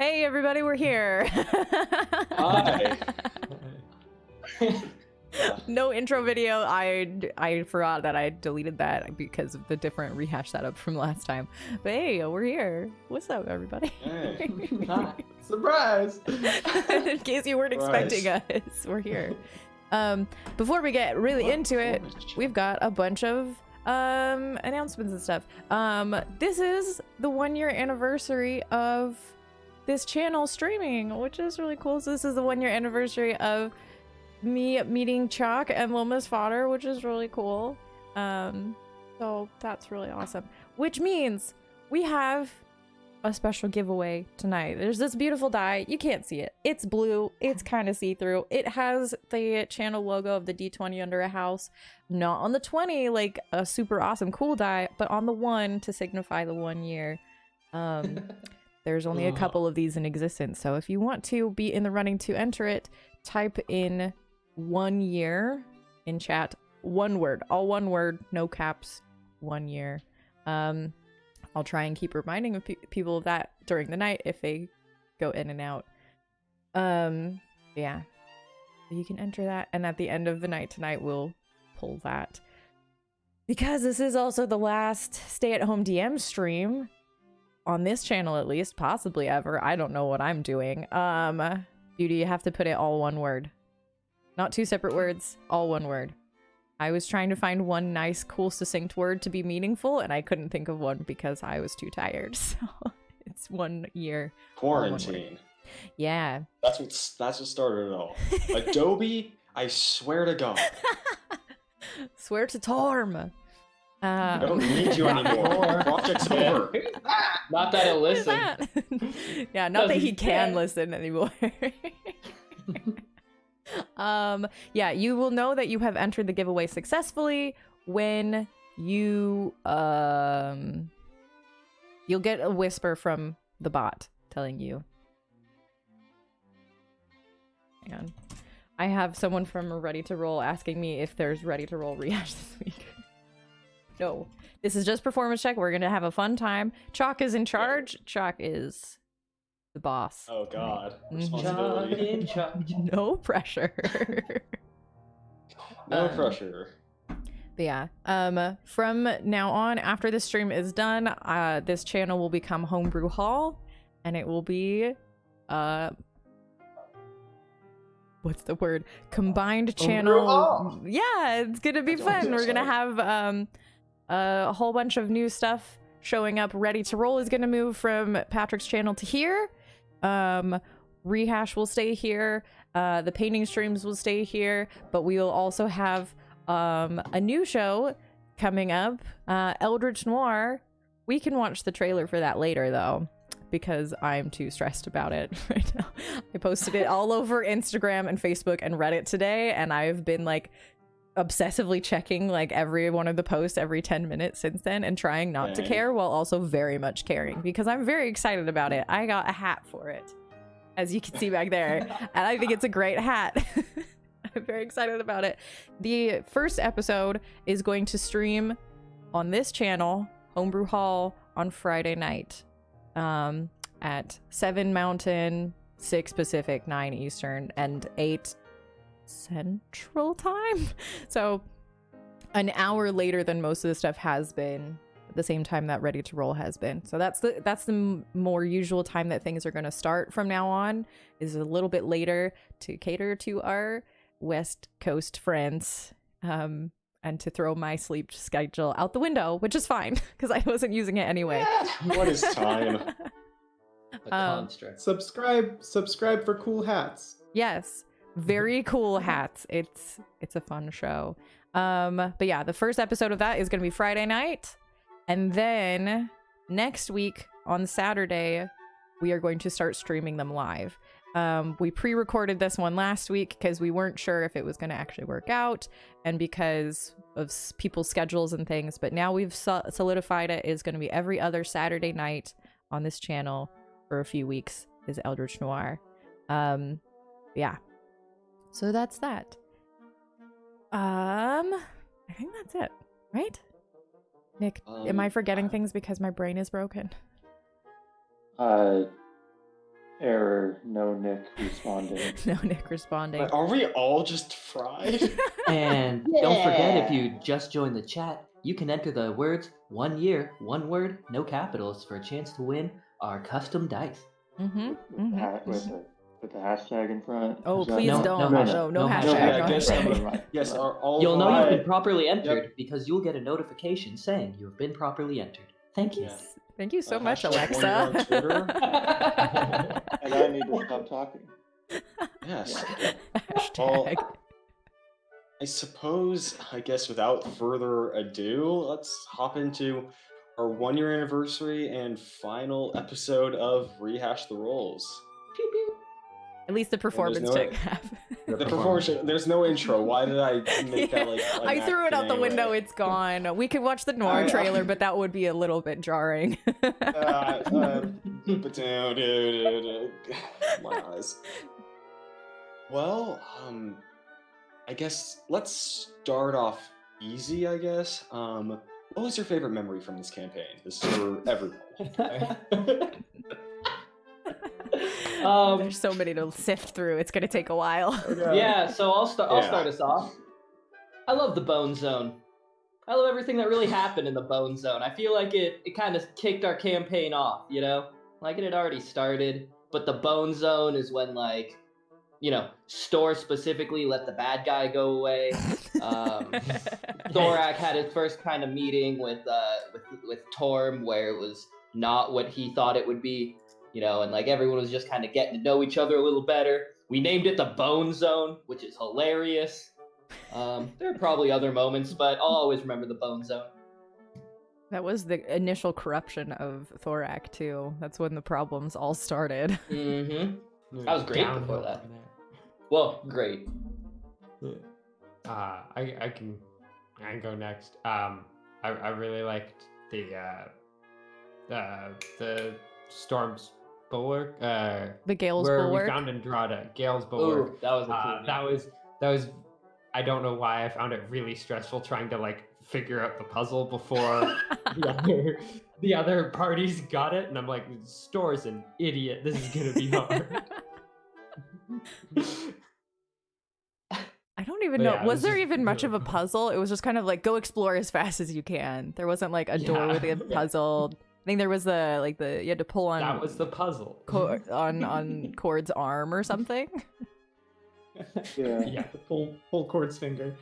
Hey everybody, we're here. Hi. No intro video. I forgot that I deleted that because of the different rehash setup from last time. But hey, we're here. What's up, everybody? Hey. Hi. Surprise! In case you weren't expecting us, we're here. Before we get really into it, we've got a bunch of announcements and stuff. This is the 1-year anniversary of this channel streaming, which is really cool. So this is the 1-year anniversary of me meeting Chuck and Wilma's father, which is really cool. So that's really awesome. Which means we have a special giveaway tonight. There's this beautiful die. You can't see it. It's blue. It's kind of see-through. It has the channel logo of the D20 under a house. Not on the 20, like a super awesome cool die, but on the 1 to signify the 1 year. There's only a couple of these in existence. So if you want to be in the running to enter it, type in 1 year in chat. One word. All one word. No caps. 1 year. I'll try and keep reminding of people of that during the night if they go in and out. Yeah. You can enter that, and at the end of the night tonight, we'll pull that. Because this is also the last stay-at-home DM stream, on this channel at least, possibly ever. I don't know what I'm doing. Beauty, you have to put it all one word. Not 2 separate words, all one word. I was trying to find one nice, cool, succinct word to be meaningful, and I couldn't think of one because I was too tired. So it's 1 year. Quarantine. Yeah. That's what started it all. Adobe, I swear to God. Swear to Torm. I don't need you anymore. Project's over. Not that it'll listen. Yeah, not that he can listen anymore. Yeah, you will know that you have entered the giveaway successfully when you you'll get a whisper from the bot telling you. Hang on. I have someone from Ready to Roll asking me if there's Ready to Roll rehash this week. No, this is just performance check. We're gonna have a fun time. Chalk is in charge. Chalk is the boss. Oh God. Chuck in charge. No pressure. No pressure. But yeah, from now on, after this stream is done, this channel will become Homebrew Hall, and it will be what's the word? Combined channel. Hall. Yeah, it's gonna be fun. We're gonna have a whole bunch of new stuff showing up. Ready to Roll is gonna move from Patrick's channel to here. Rehash will stay here. The painting streams will stay here, but we will also have a new show coming up, Eldritch Noir. We can watch the trailer for that later though, because I'm too stressed about it right now. I posted it all over Instagram and Facebook and Reddit today, and I've been like obsessively checking like every one of the posts every 10 minutes since then and trying not to care while also very much caring because I'm very excited about it. I got a hat for it, as you can see back there, and I think it's a great hat. I'm very excited about it. The first episode is going to stream on this channel, Homebrew Hall, on Friday night at 7 Mountain, 6 Pacific, 9 Eastern, and 8 Central Time. So an hour later than most of the stuff has been, at the same time that Ready to Roll has been. So that's the more usual time that things are going to start from now on, is a little bit later to cater to our West Coast friends, and to throw my sleep schedule out the window, which is fine because I wasn't using it anyway. What is time? A construct. Subscribe for cool hats. Yes, very cool hats. It's a fun show. But yeah, the first episode of that is gonna be Friday night, and then next week on Saturday we are going to start streaming them live. We pre-recorded this one last week because we weren't sure if it was going to actually work out, and because of people's schedules and things, but now we've solidified it. Is going to be every other Saturday night on this channel for a few weeks is Eldritch Noir. Yeah, so that's that. I think that's it, right? Nick, am I forgetting things because my brain is broken? Error, no Nick responding. No Nick responding. Are we all just fried? And don't forget, if you just joined the chat, you can enter the words 1 year, 1 word, no capitals for a chance to win our custom dice. Mm-hmm. With the hashtag in front. Oh, Is that- please No, don't. no hashtag. hashtag. No I guess hashtag. Yes, are all You'll of know our- you've been properly entered because you'll get a notification saying you have been properly entered. Thank you. Yes. Thank you so much, hashtag one year on Alexa. Twitter. And I need to stop talking. Yes. Hashtag. I suppose, I guess without further ado, let's hop into our 1 year anniversary and final episode of Rehash the Rolls. At least the performance no- check half. The performance, there's no intro. Why did I make that like I threw it out the anyway? window. It's gone. We could watch the noir trailer, but that would be a little bit jarring. But dude, my eyes. Well, I guess let's start off easy. I guess. What was your favorite memory from this campaign? This is for everyone. There's so many to sift through. It's gonna take a while. Yeah, so I'll start Yeah. us off. I love the Bone Zone. I love everything that really happened in the Bone Zone. I feel like it kind of kicked our campaign off, you know? Like it had already started, but the Bone Zone is when like, you know, Store specifically let the bad guy go away. Thorak had his first kind of meeting with Torm where it was not what he thought it would be. You know, and like everyone was just kind of getting to know each other a little better. We named it the Bone Zone, which is hilarious. There are probably other moments, but I'll always remember the Bone Zone. That was the initial corruption of Thorak too. That's when the problems all started. Mm-hmm. That was great before that. Well, great. I can go next. I really liked the Storm's Bulwark. The Gale's where Bulwark. we found Andrada. Gale's Bulwark. Ooh, that was a cool that was. I don't know why I found it really stressful trying to like figure out the puzzle before the other parties got it, and I'm like, Store's an idiot. This is gonna be hard. I don't even But know. yeah, it was was there just even much really of a fun. puzzle? It was just kind of like go explore as fast as you can. There wasn't like a door with a puzzle. I think there was you had to pull on That was the puzzle. on Cord's arm or something. Yeah. Yeah. Pull Cord's finger.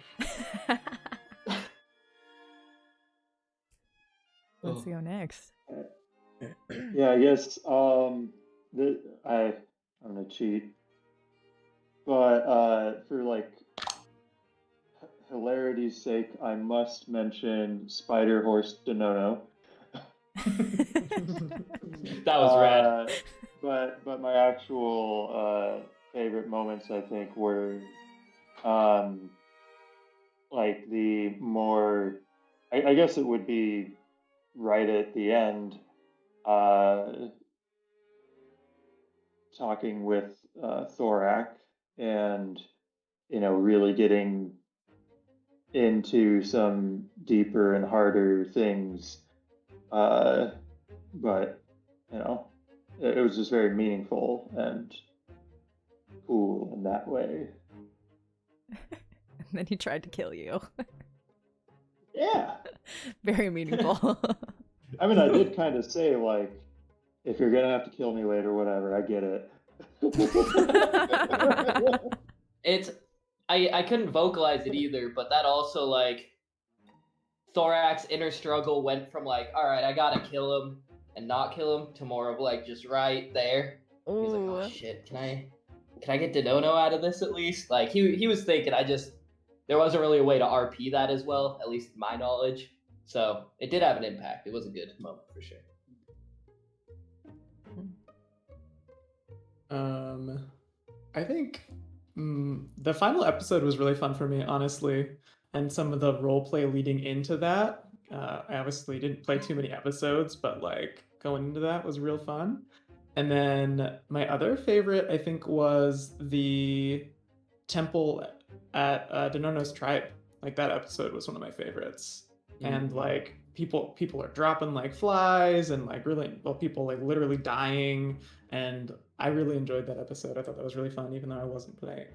Let's go next. Yeah, I guess I'm gonna cheat, but for like hilarity's sake, I must mention Spider Horse Denono. That was rad. But my actual favorite moments I think were like the more I guess it would be right at the end talking with Thorak and you know really getting into some deeper and harder things but you know it was just very meaningful and cool in that way. And then he tried to kill you. Yeah. Very meaningful. I mean, I did kind of say, like, if you're going to have to kill me later, whatever, I get it. I couldn't vocalize it either, but that also like Thorak's inner struggle went from like, all right, I gotta kill him and not kill him to more of like just right there. He's like, oh Ooh. shit, can I get Dodono out of this at least? Like he was thinking, there wasn't really a way to RP that as well, at least in my knowledge. So it did have an impact. It was a good moment for sure. I think the final episode was really fun for me, honestly, and some of the role play leading into that. I obviously didn't play too many episodes, but like going into that was real fun. And then my other favorite, I think, was the temple at Denono's tribe. Like that episode was one of my favorites. And like people are dropping like flies, and like really, well, people like literally dying, and I really enjoyed that episode. I thought that was really fun, even though I wasn't playing.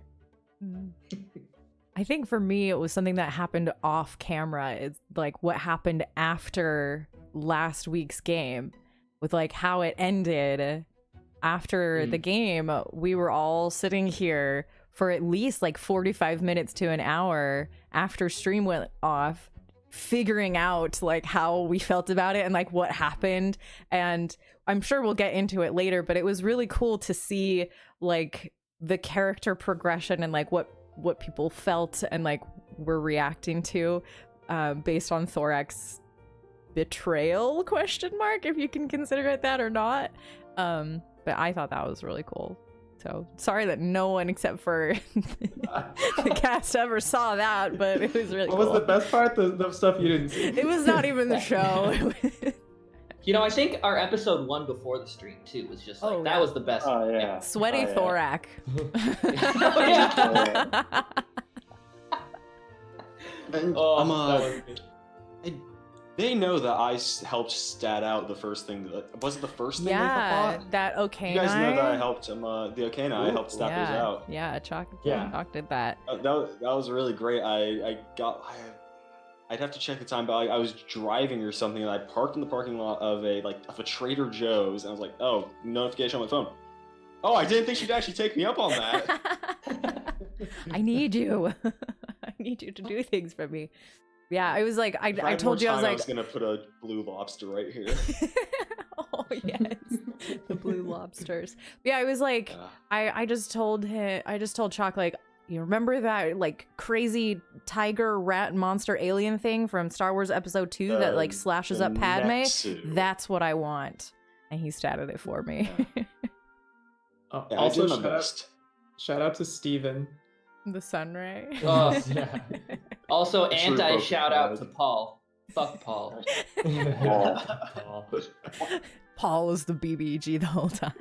I think for me, it was something that happened off camera. It's like what happened after last week's game, with like how it ended. After the game, we were all sitting here for at least like 45 minutes to an hour after stream went off, figuring out like how we felt about it and like what happened. And I'm sure we'll get into it later, but it was really cool to see like the character progression and like what people felt and like were reacting to based on Thorax's betrayal, question mark, if you can consider it that or not. But I thought that was really cool. So sorry that no one except for the cast ever saw that, but it was really cool. What was the best part? The stuff you didn't see. It was not even the show. You know, I think our episode 1 before the stream too was just like that was the best. Oh yeah. Sweaty Thorax. Oh, yeah. And, they know that I helped stat out the first thing. Was it the first thing they thought? That okay. You guys know that I helped the Okana. I helped stat those out. Yeah, Chalk did that. That was really great. I'd have to check the time, but I was driving or something, and I parked in the parking lot of a Trader Joe's, and I was like, oh, notification on my phone. Oh, I didn't think she'd actually take me up on that. I need you. I need you to do things for me. Yeah, I was like, I told you, I was gonna put a blue lobster right here. Oh yes, the blue lobsters. Yeah, I was like, I just told Chalk, like, you remember that like crazy tiger rat monster alien thing from Star Wars Episode 2 that like slashes up Padme? Nexu. That's what I want, and he statted it for me. Yeah, Also, I did my best. Shout out to Steven. The Sunray. Oh, Yeah. also, A true anti shout out Pokemon. to Paul. Fuck Paul. Paul is the BBG the whole time.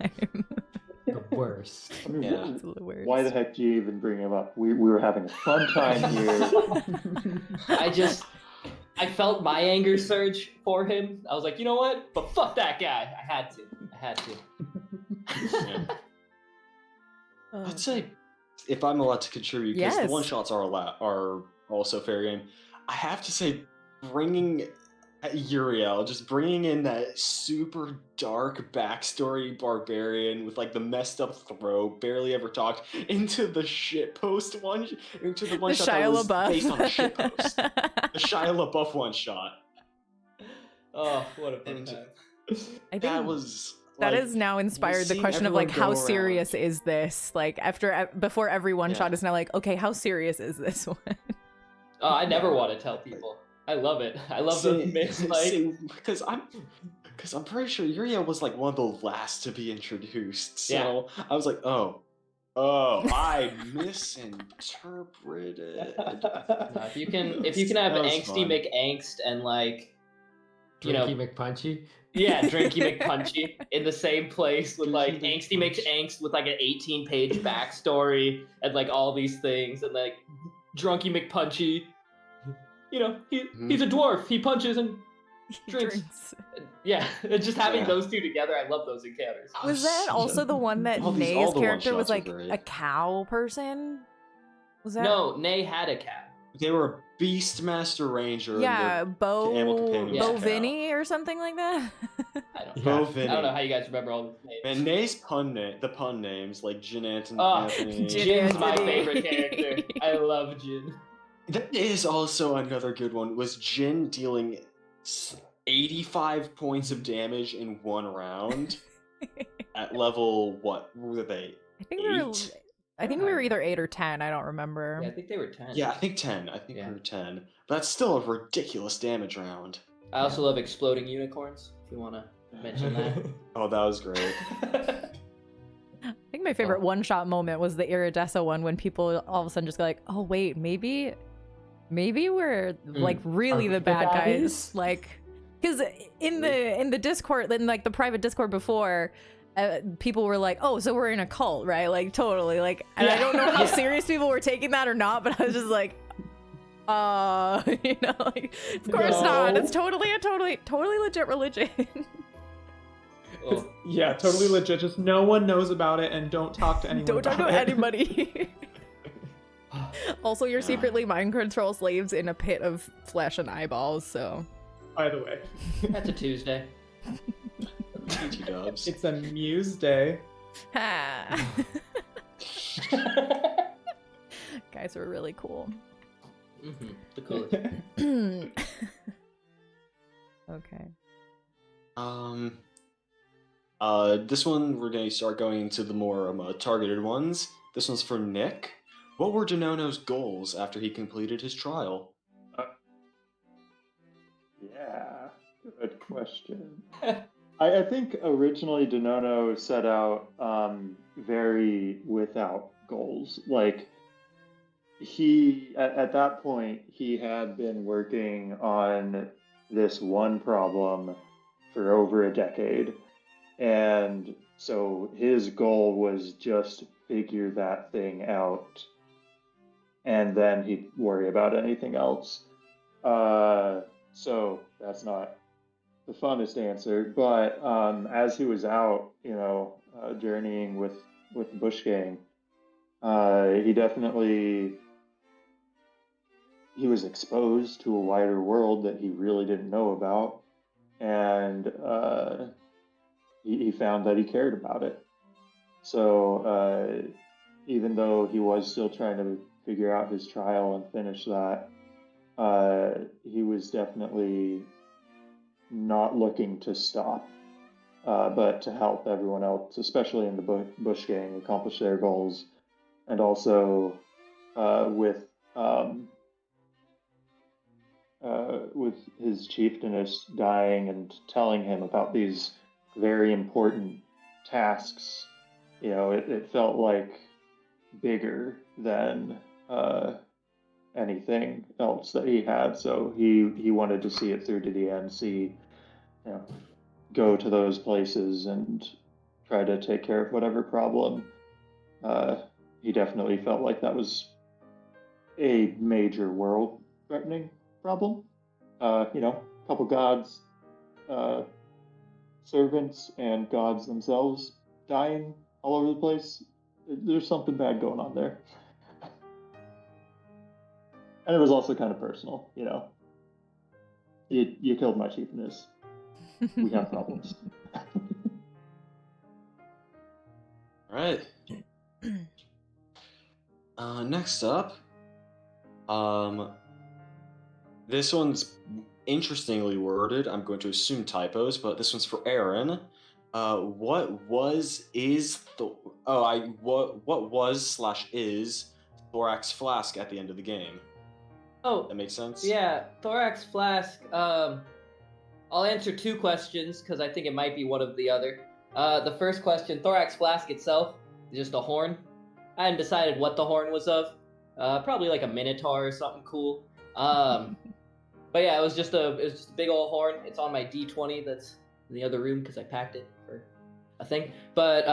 The worst. I mean, Yeah. It's the worst. why the heck do you even bring him up? We were having a fun time here. I felt my anger surge for him. I was like, you know what? But fuck that guy. I had to. I'd say, if I'm allowed to contribute, because Yes. the one shots are also fair game. I have to say, bringing Uriel, just bringing in that super dark backstory barbarian with like the messed up throat, barely ever talked, into the shitpost one, into the one The shot that Shia was LaBeouf. based on the shitpost, the Shia LaBeouf one shot. Oh, what a fun And time. I think That was that like, has now inspired the seeing question of like, everyone how go serious around. is this? Like before every one Yeah. shot is now like, okay, how serious is this one? Oh, I never want to tell people. I love it. I love the myth. Like, because I'm pretty sure Uriel was like one of the last to be introduced. So I was like, oh, I misinterpreted. if you can have That was angsty fun. McAngst and like, you know, Drinky McPunchy. yeah, Drinky McPunchy in the same place with like angsty McAngst with like an 18-page backstory and like all these things, and like Drunky McPunchy, you know, he's a dwarf. He punches and drinks. Yeah, just having Yeah. those two together, I love those encounters. Was that also the one that All the Nay's one character was shots are like great. a cow person? Was that No, Nay had a cat. They were a Beastmaster Ranger. Yeah, and their animal companion was Bo a cow. Vinny or something like that. I don't Yeah. know. Bo Vinny. I don't know how you guys remember all these names. And Nay's the pun names like Jin Anthony. Oh, Jin Jin's my Anthony. favorite character. I love Jin. That is also another good one. Was Jin dealing 85 points of damage in one round at level, what were they? I think we were. 8? I think we were either 8 or 10. I don't remember. Yeah, I think they were 10. Yeah, I think 10. I think Yeah. we were 10. But that's still a ridiculous damage round. I also love exploding unicorns, if you want to mention that. Oh, that was great. I think my favorite Oh. one-shot moment was the Iridessa one when people all of a sudden just go like, "Oh wait, maybe we're like really Are the we the bad guys." baddies? Like, because in the Discord, in like the private Discord before, people were like, "Oh, so we're in a cult, right?" Like totally, like, and I Yeah. don't know how Yeah. serious people were taking that or not, but I was just like, like, of course not. No. It's totally legit religion. Well, Yeah, totally legit. Just no one knows about it, and don't talk to anyone. Don't talk to about it. anybody. Also, you're secretly mind control slaves in a pit of flesh and eyeballs, so. By the way, that's a Tuesday. GG dubs. it's a Muse Day. Ha. Guys are really cool. The coolest. Okay. This one we're gonna start going into the more targeted ones. This one's for Nick. What were Denono's goals after he completed his trial? Yeah, good question. I think originally Denono set out very without goals. Like, he, at that point, he had been working on this one problem for over a decade. And so his goal was just figure that thing out. And then he'd worry about anything else. So that's not the funnest answer. But as he was out, journeying with the Bush Gang, he was exposed to a wider world that he really didn't know about, and he found that he cared about it. So even though he was still trying to figure out his trial and finish that, he was definitely not looking to stop, but to help everyone else, especially in the Bush Gang, accomplish their goals, and also with his chieftainess dying and telling him about these very important tasks. It felt like bigger than anything else that he had. So he wanted to see it through to the end, go to those places and try to take care of whatever problem. He definitely felt like that was a major world-threatening problem. Couple gods, servants, and gods themselves dying all over the place. There's something bad going on there. And it was also kind of personal, You killed my chiefness. We have problems. All right. Next up, this one's interestingly worded. I'm going to assume typos, but this one's for Aaron. What was /is Thorax Flask at the end of the game? Oh, That makes sense? yeah, Thorax Flask. I'll answer two questions because I think it might be one of the other. The first question, Thorax Flask itself is just a horn. I hadn't decided what the horn was of. Probably like a minotaur or something cool. But yeah, it was just a big old horn. It's on my D20 that's in the other room because I packed it for a thing. But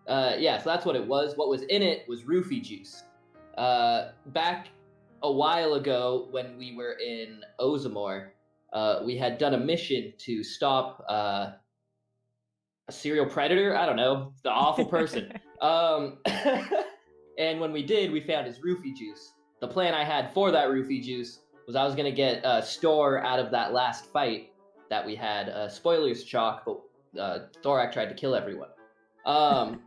yeah, so that's what it was. What was in it was roofie juice. Back a while ago when we were in Ozamor, we had done a mission to stop a serial predator. I don't know, the awful person. And when we did, we found his roofie juice. The plan I had for that roofie juice was I was going to get Store out of that last fight that we had. Spoilers, Chalk, but Thorak tried to kill everyone. But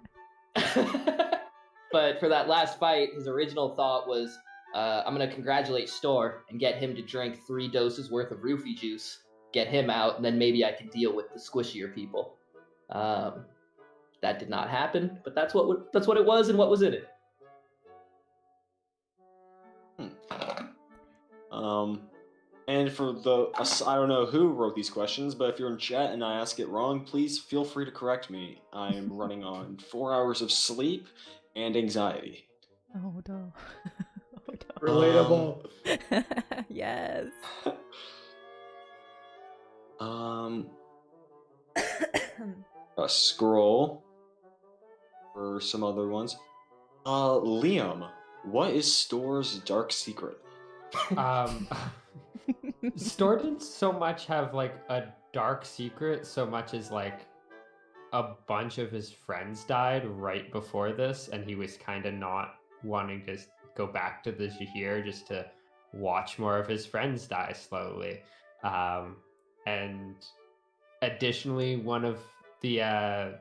for that last fight, his original thought was, I'm going to congratulate Store and get him to drink 3 doses worth of roofie juice, get him out, and then maybe I can deal with the squishier people. That did not happen, but that's what it was and what was in it. And for I don't know who wrote these questions, but if you're in chat and I ask it wrong, please feel free to correct me. I am running on 4 hours of sleep and anxiety. Oh no. Oh no. Relatable. Yes. A scroll for some other ones. Liam, What is Store's dark secret? Um, Store didn't so much have like a dark secret, so much as like a bunch of his friends died right before this, and he was kind of not wanting to go back to the Zhahir just to watch more of his friends die slowly. And additionally, one of the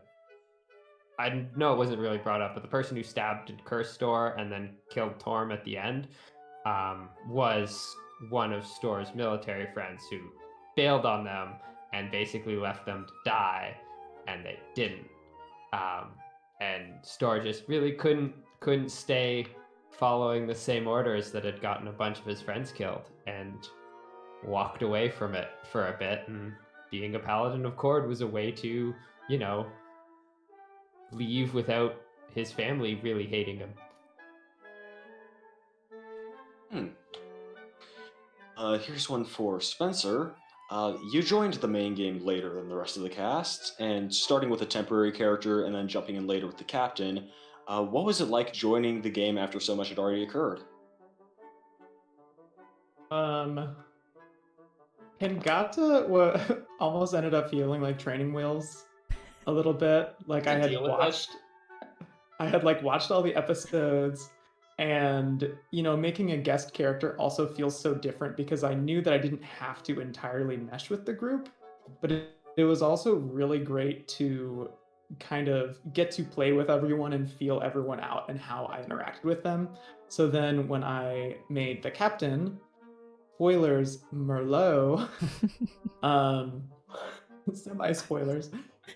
I know it wasn't really brought up, but the person who stabbed and cursed Store and then killed Torm at the end was one of Store's military friends who bailed on them and basically left them to die, and they didn't. And Store just really couldn't stay following the same orders that had gotten a bunch of his friends killed, and walked away from it for a bit. And being a paladin of Cord was a way to, you know, leave without his family really hating him. Here's one for Spencer. You joined the main game later than the rest of the cast, and starting with a temporary character and then jumping in later with the captain. What was it like joining the game after so much had already occurred? Hengata almost ended up feeling like training wheels a little bit. Like I had like watched all the episodes, and making a guest character also feels so different because I knew that I didn't have to entirely mesh with the group, but it was also really great to kind of get to play with everyone and feel everyone out and how I interacted with them. So then when I made the captain, spoilers, Merlot, semi spoilers,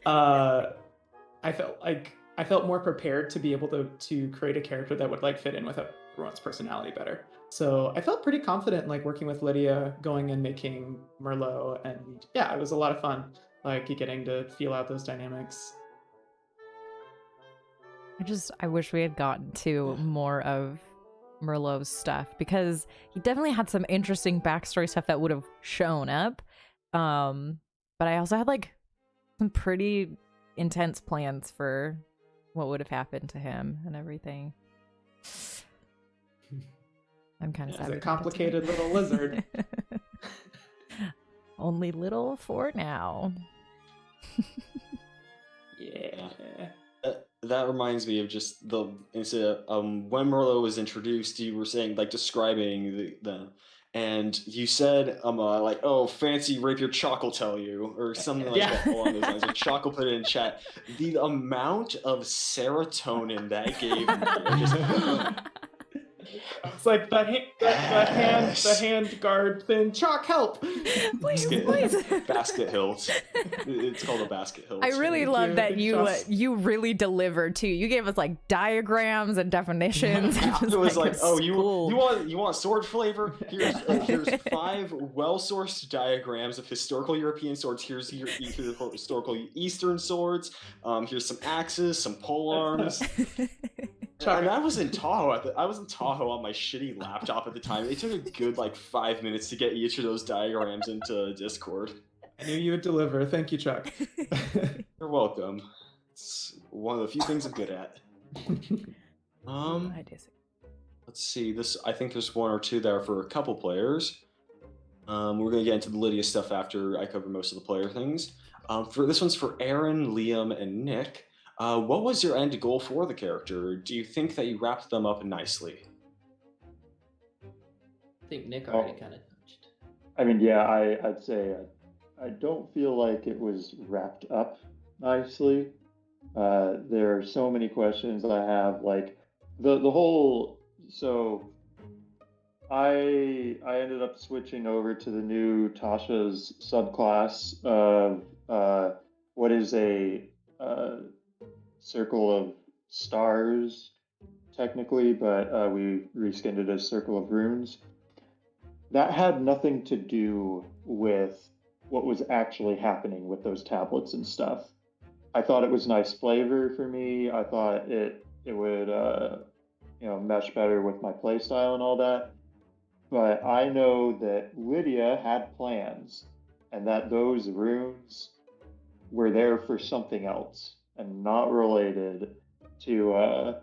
I felt more prepared to be able to create a character that would like fit in with everyone's personality better. So I felt pretty confident like working with Lydia, going and making Merlot, and yeah, it was a lot of fun, like getting to feel out those dynamics. I wish we had gotten to more of Merlot's stuff, because he definitely had some interesting backstory stuff that would have shown up. But I also had like some pretty intense plans for what would have happened to him and everything. I'm kind of sad. He's a complicated little lizard. Only little for now. Yeah. That reminds me of just the incident. When Merlot was introduced, you were saying, like, describing and you said, like, oh, fancy rapier Chalk will tell you, or something like that along those lines. Or Chalk will put it in chat. The amount of serotonin that gave me, just, It's like the hand guard thing. Chalk, help! Please. basket hilt. It's called a basket hilt. I really Thank love you. that Thanks, you really delivered too. You gave us like diagrams and definitions. It was like, it's oh, cool. you want sword flavor? Here's 5 well-sourced diagrams of historical European swords. Here's historical Eastern swords. Here's some axes, some pole arms. And I was in Tahoe on my shitty laptop at the time. It took a good like 5 minutes to get each of those diagrams into Discord. I knew you would deliver. Thank you, Chuck. You're welcome. It's one of the few things I'm good at. I disagree. Let's see. I think there's 1 or 2 there for a couple players. We're gonna get into the Lydia stuff after I cover most of the player things. For this one's for Aaron, Liam, and Nick. What was your end goal for the character? Do you think that you wrapped them up nicely? I think Nick already kind of touched. I mean, yeah, I'd say I don't feel like it was wrapped up nicely. There are so many questions that I have, like the whole. So I ended up switching over to the new Tasha's subclass of what is a circle of stars, technically, but we reskinned it as circle of runes. That had nothing to do with what was actually happening with those tablets and stuff. I thought it was nice flavor for me. I thought it would mesh better with my playstyle and all that. But I know that Lydia had plans, and that those runes were there for something else and not related to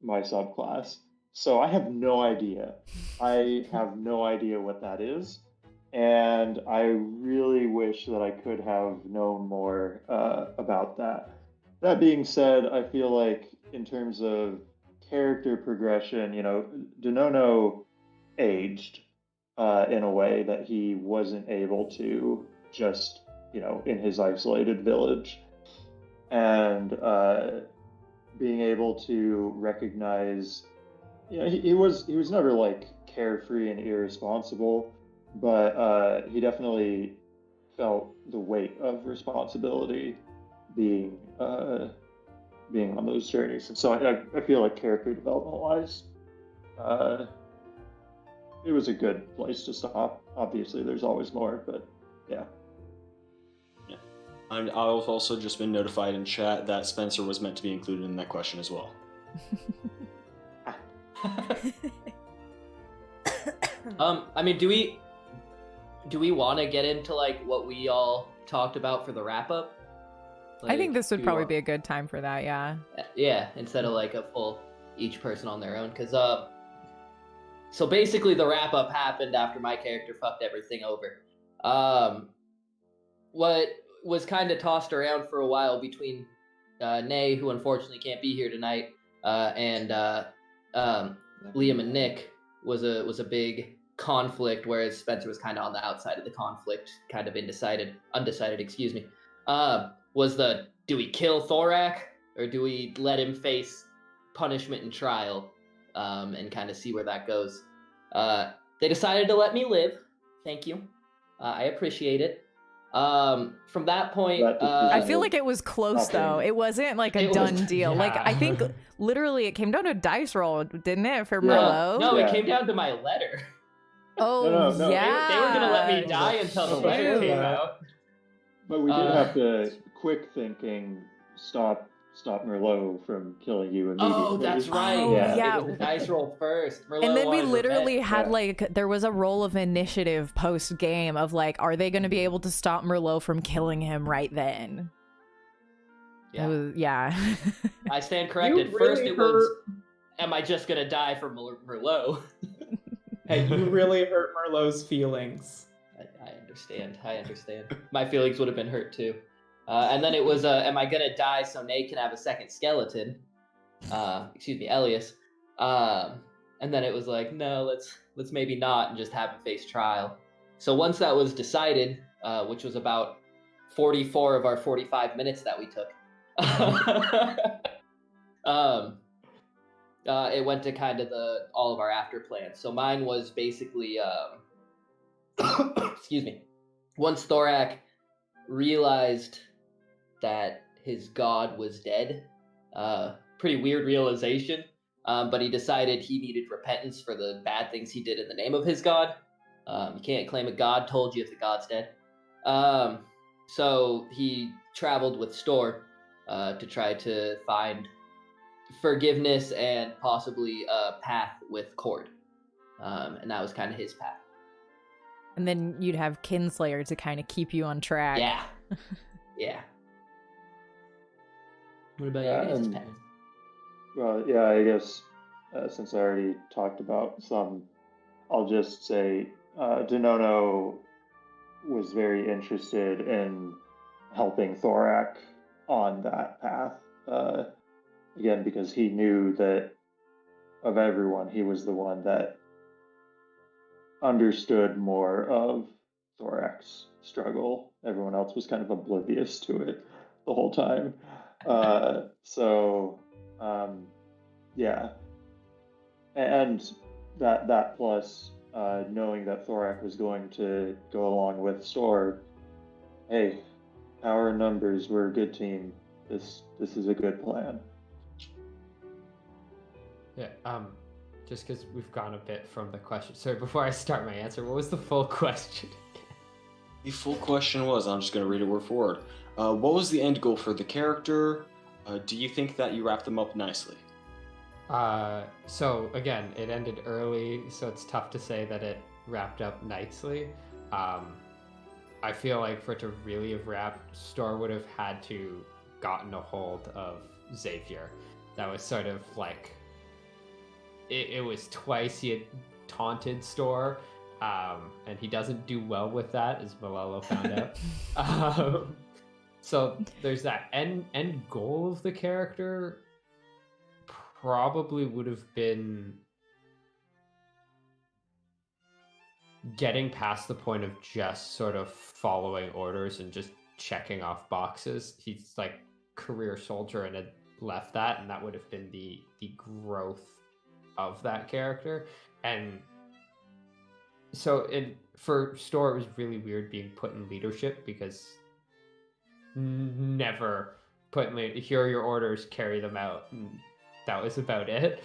my subclass. So I have no idea. I have no idea what that is. And I really wish that I could have known more about that. That being said, I feel like in terms of character progression, Denono aged in a way that he wasn't able to just, in his isolated village. And being able to recognize, he was never like carefree and irresponsible, but he definitely felt the weight of responsibility being being on those journeys. And so I feel like character development wise, uh, it was a good place to stop. Obviously, there's always more, but yeah. Yeah. I've also just been notified in chat that Spencer was meant to be included in that question as well. I mean, do we want to get into like what we all talked about for the wrap up? I think this would probably be a good time for that, yeah. Yeah, instead of like a full each person on their own, because so basically the wrap up happened after my character fucked everything over. What was kind of tossed around for a while between Nay, who unfortunately can't be here tonight, and Liam and Nick was a big conflict, whereas Spencer was kind of on the outside of the conflict, kind of undecided, excuse me. Was do we kill Thorak or do we let him face punishment and trial, and kind of see where that goes? They decided to let me live. Thank you. I appreciate it. From that point, I feel like it was close though. It wasn't like a done deal. Yeah. Like I think literally it came down to a dice roll, didn't it, for Merlot? No, Yeah. it came down to my letter. Oh No. yeah. They were gonna let me die until the Oh, letter true. came out. But we did have to quick thinking stop Merlot from killing you immediately. Oh, that's right. Oh, yeah. It was a dice roll first. Merlot And then we wanted literally revenge. had Yeah. like there was a roll of initiative post game of like, are they going to be able to stop Merlot from killing him right then? Yeah. Yeah. I stand corrected. You First, really it was, am I just gonna die for Merlot? Hey, you really hurt Merlot's feelings. I understand. My feelings would have been hurt too. And then it was, am I gonna die so Nate can have a second skeleton? Excuse me, Elias. And then it was like, no, let's maybe not and just have him face trial. So once that was decided, which was about 44 of our 45 minutes that we took, it went to kind of all of our after plans. So mine was basically, excuse me, once Thorak realized that his god was dead, pretty weird realization, but he decided he needed repentance for the bad things he did in the name of his god. You can't claim a god told you if the god's dead. So he traveled with Storr to try to find forgiveness and possibly a path with Cord. And that was kind of his path. And then you'd have Kinslayer to kind of keep you on track. Yeah. Yeah. What about Yeah, you guys' and- path? Well, yeah, I guess since I already talked about some, I'll just say Denono was very interested in helping Thorak on that path. Again, because he knew that of everyone, he was the one that understood more of Thorak's struggle. Everyone else was kind of oblivious to it the whole time. Yeah, and that plus knowing that Thorak was going to go along with Storr. Hey, power in numbers. We're a good team. This is a good plan. Yeah, just because we've gone a bit from the question. So before I start my answer, what was the full question again? The full question was, I'm just going to read it word for word. What was the end goal for the character? Do you think that you wrapped them up nicely? So again, it ended early, so it's tough to say that it wrapped up nicely. I feel like for it to really have wrapped, Storr would have had to gotten a hold of Zhahir. That was sort of like it was twice he had taunted Store, and he doesn't do well with that, as Malelo found out. So there's that. End goal of the character probably would have been getting past the point of just sort of following orders and just checking off boxes. He's like career soldier and had left that, and that would have been the growth of that character. And so for Store, it was really weird being put in leadership, because never put in here are your orders, carry them out, and that was about it.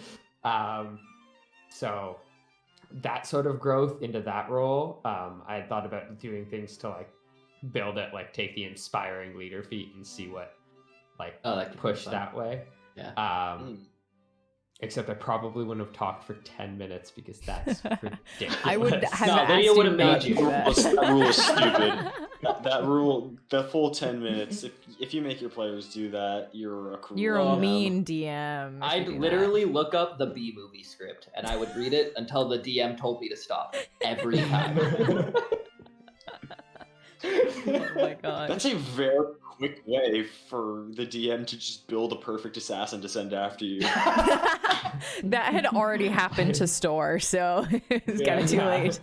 So that sort of growth into that role, I thought about doing things to like build it, like take the inspiring leader feat and see what like push that way. Yeah. Except I probably wouldn't have talked for 10 minutes, because that's ridiculous. I would have No, asked Lydia you would have not made to you. do that. That rule is stupid. That rule, the full 10 minutes. If you make your players do that, you're a cruel You're a DM. mean DM. if you I'd do that. literally look up the B movie script and I would read it until the DM told me to stop every time. Oh my god. That's a very quick way for the DM to just build a perfect assassin to send after you. That had already happened to Store, so it's kind of too Yeah. late.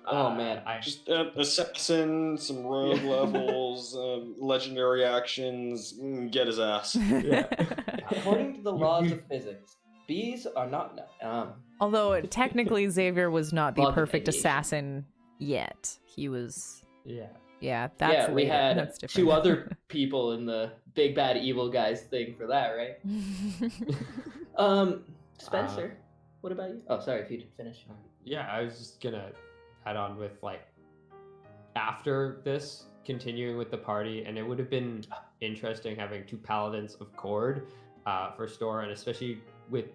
Oh man. Just assassin, some rogue levels, legendary actions, get his ass. According to the laws of physics, bees are not Although technically Xavier was not the Laws of perfect aviation. assassin yet. He was. Yeah. Yeah, that's yeah, we later. had That's different. two other people in the big bad evil guys thing for that, right? Spencer, what about you? Oh, sorry if you didn't finish. Yeah, I was just gonna add on with like after this, continuing with the party, and it would have been interesting having two paladins of Cord for Store, and especially with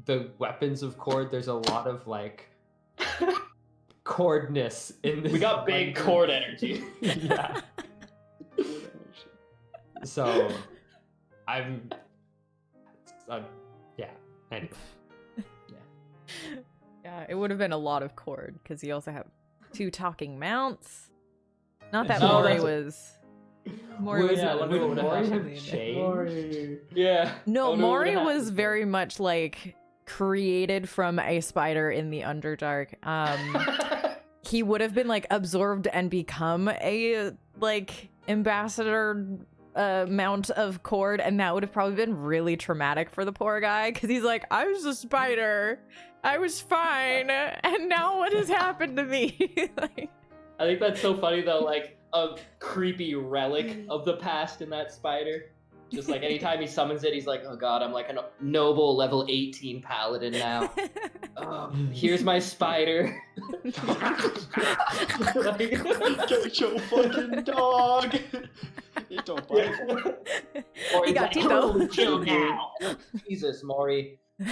the weapons of Cord, there's a lot of like cordness in this. We got big cord energy. Yeah. So I'm yeah. Anyway. Yeah, it would have been a lot of Cord, because you also have two talking mounts. Not that Oh, Maury that's- was. Maury was. yeah, I wonder what would have Maury happened. have changed? Yeah. No, I wonder what Maury would've was happened. very much like created from a spider in the Underdark. He would have been like absorbed and become a like ambassador mount of Cord, and that would have probably been really traumatic for the poor guy, because he's like, I was a spider, I was fine, and now what has happened to me? Like, I think that's so funny though, like a creepy relic of the past in that spider. Just like anytime he summons it, he's like, oh god, I'm like a noble level 18 paladin now. Here's my spider. Get your fucking dog! It don't bite. Or He he's got like, Tito. "Oh, chill now." Jesus, Maury. The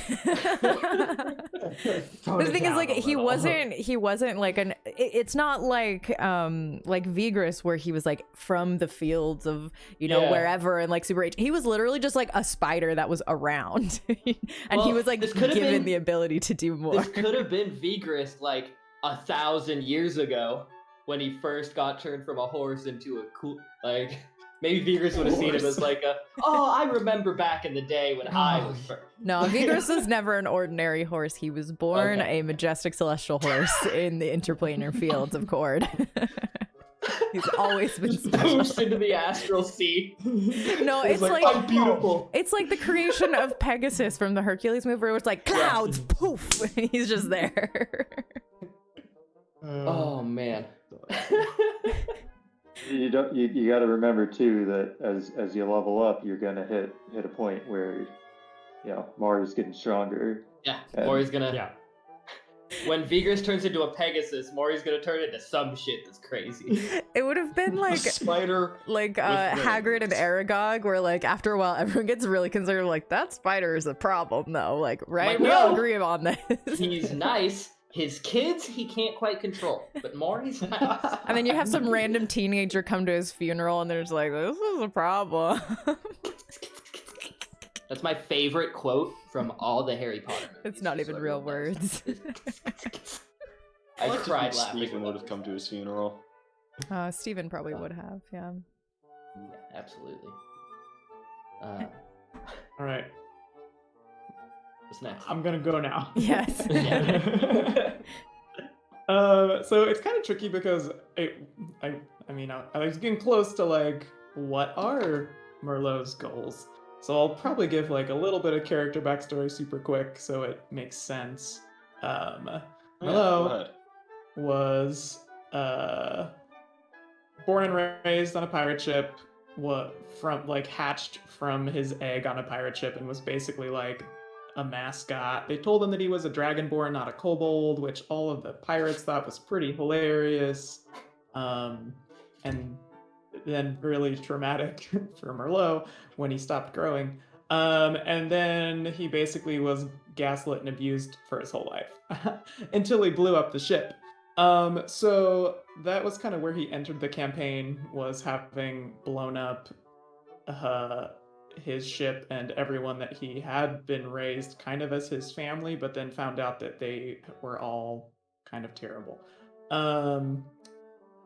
thing is, like, he wasn't like it's not like Vigris, where he was like from the fields of, you know, Yeah. wherever, and like super H. He was literally just like a spider that was around. And he Well, was like this could have given been- the ability to do more. This could have been Vigris like 1,000 years ago when he first got turned from a horse into a cool, like, maybe Vigris would have seen him as like I remember back in the day when I was first. No, Vigris was never an ordinary horse. He was born Okay. a majestic celestial horse in the interplanar fields of Cord. He's always been special. Boost into the astral sea. No, it's like I'm beautiful. it's like the creation of Pegasus from the Hercules movie, where it's like clouds, poof, and he's just there. Oh man. You don't. You got to remember too that as you level up, you're gonna hit a point where, you know, Maury's getting stronger. Yeah, And- Maury's gonna. Yeah. When Vigris turns into a Pegasus, Maury's gonna turn into some shit that's crazy. It would have been like Spider. Hagrid and Aragog, where like after a while everyone gets really concerned, like that spider is a problem though, like right? Like, We all no. agree on this. He's nice. His kids he can't quite control, but Maury's nice. And then you have some random teenager come to his funeral, and there's like, this is a problem. That's my favorite quote from all the Harry Potter movies. It's not just so even real everyone knows. words. I like to cried think laughing. Stephen would have come to his funeral. Steven probably would have, yeah. Yeah, absolutely. All right, What's next? I'm gonna go now. Yes. So it's kind of tricky because I mean, I was getting close to like, what are Merlot's goals? So I'll probably give like a little bit of character backstory super quick so it makes sense. Go Merlot ahead. was born and raised on a pirate ship, hatched from his egg on a pirate ship, and was basically like a mascot. They told him that he was a dragonborn, not a kobold, which all of the pirates thought was pretty hilarious, and then really traumatic for Merlot when he stopped growing. And then he basically was gaslit and abused for his whole life until he blew up the ship. So that was kind of where he entered the campaign, was having blown up his ship and everyone that he had been raised kind of as his family, but then found out that they were all kind of terrible.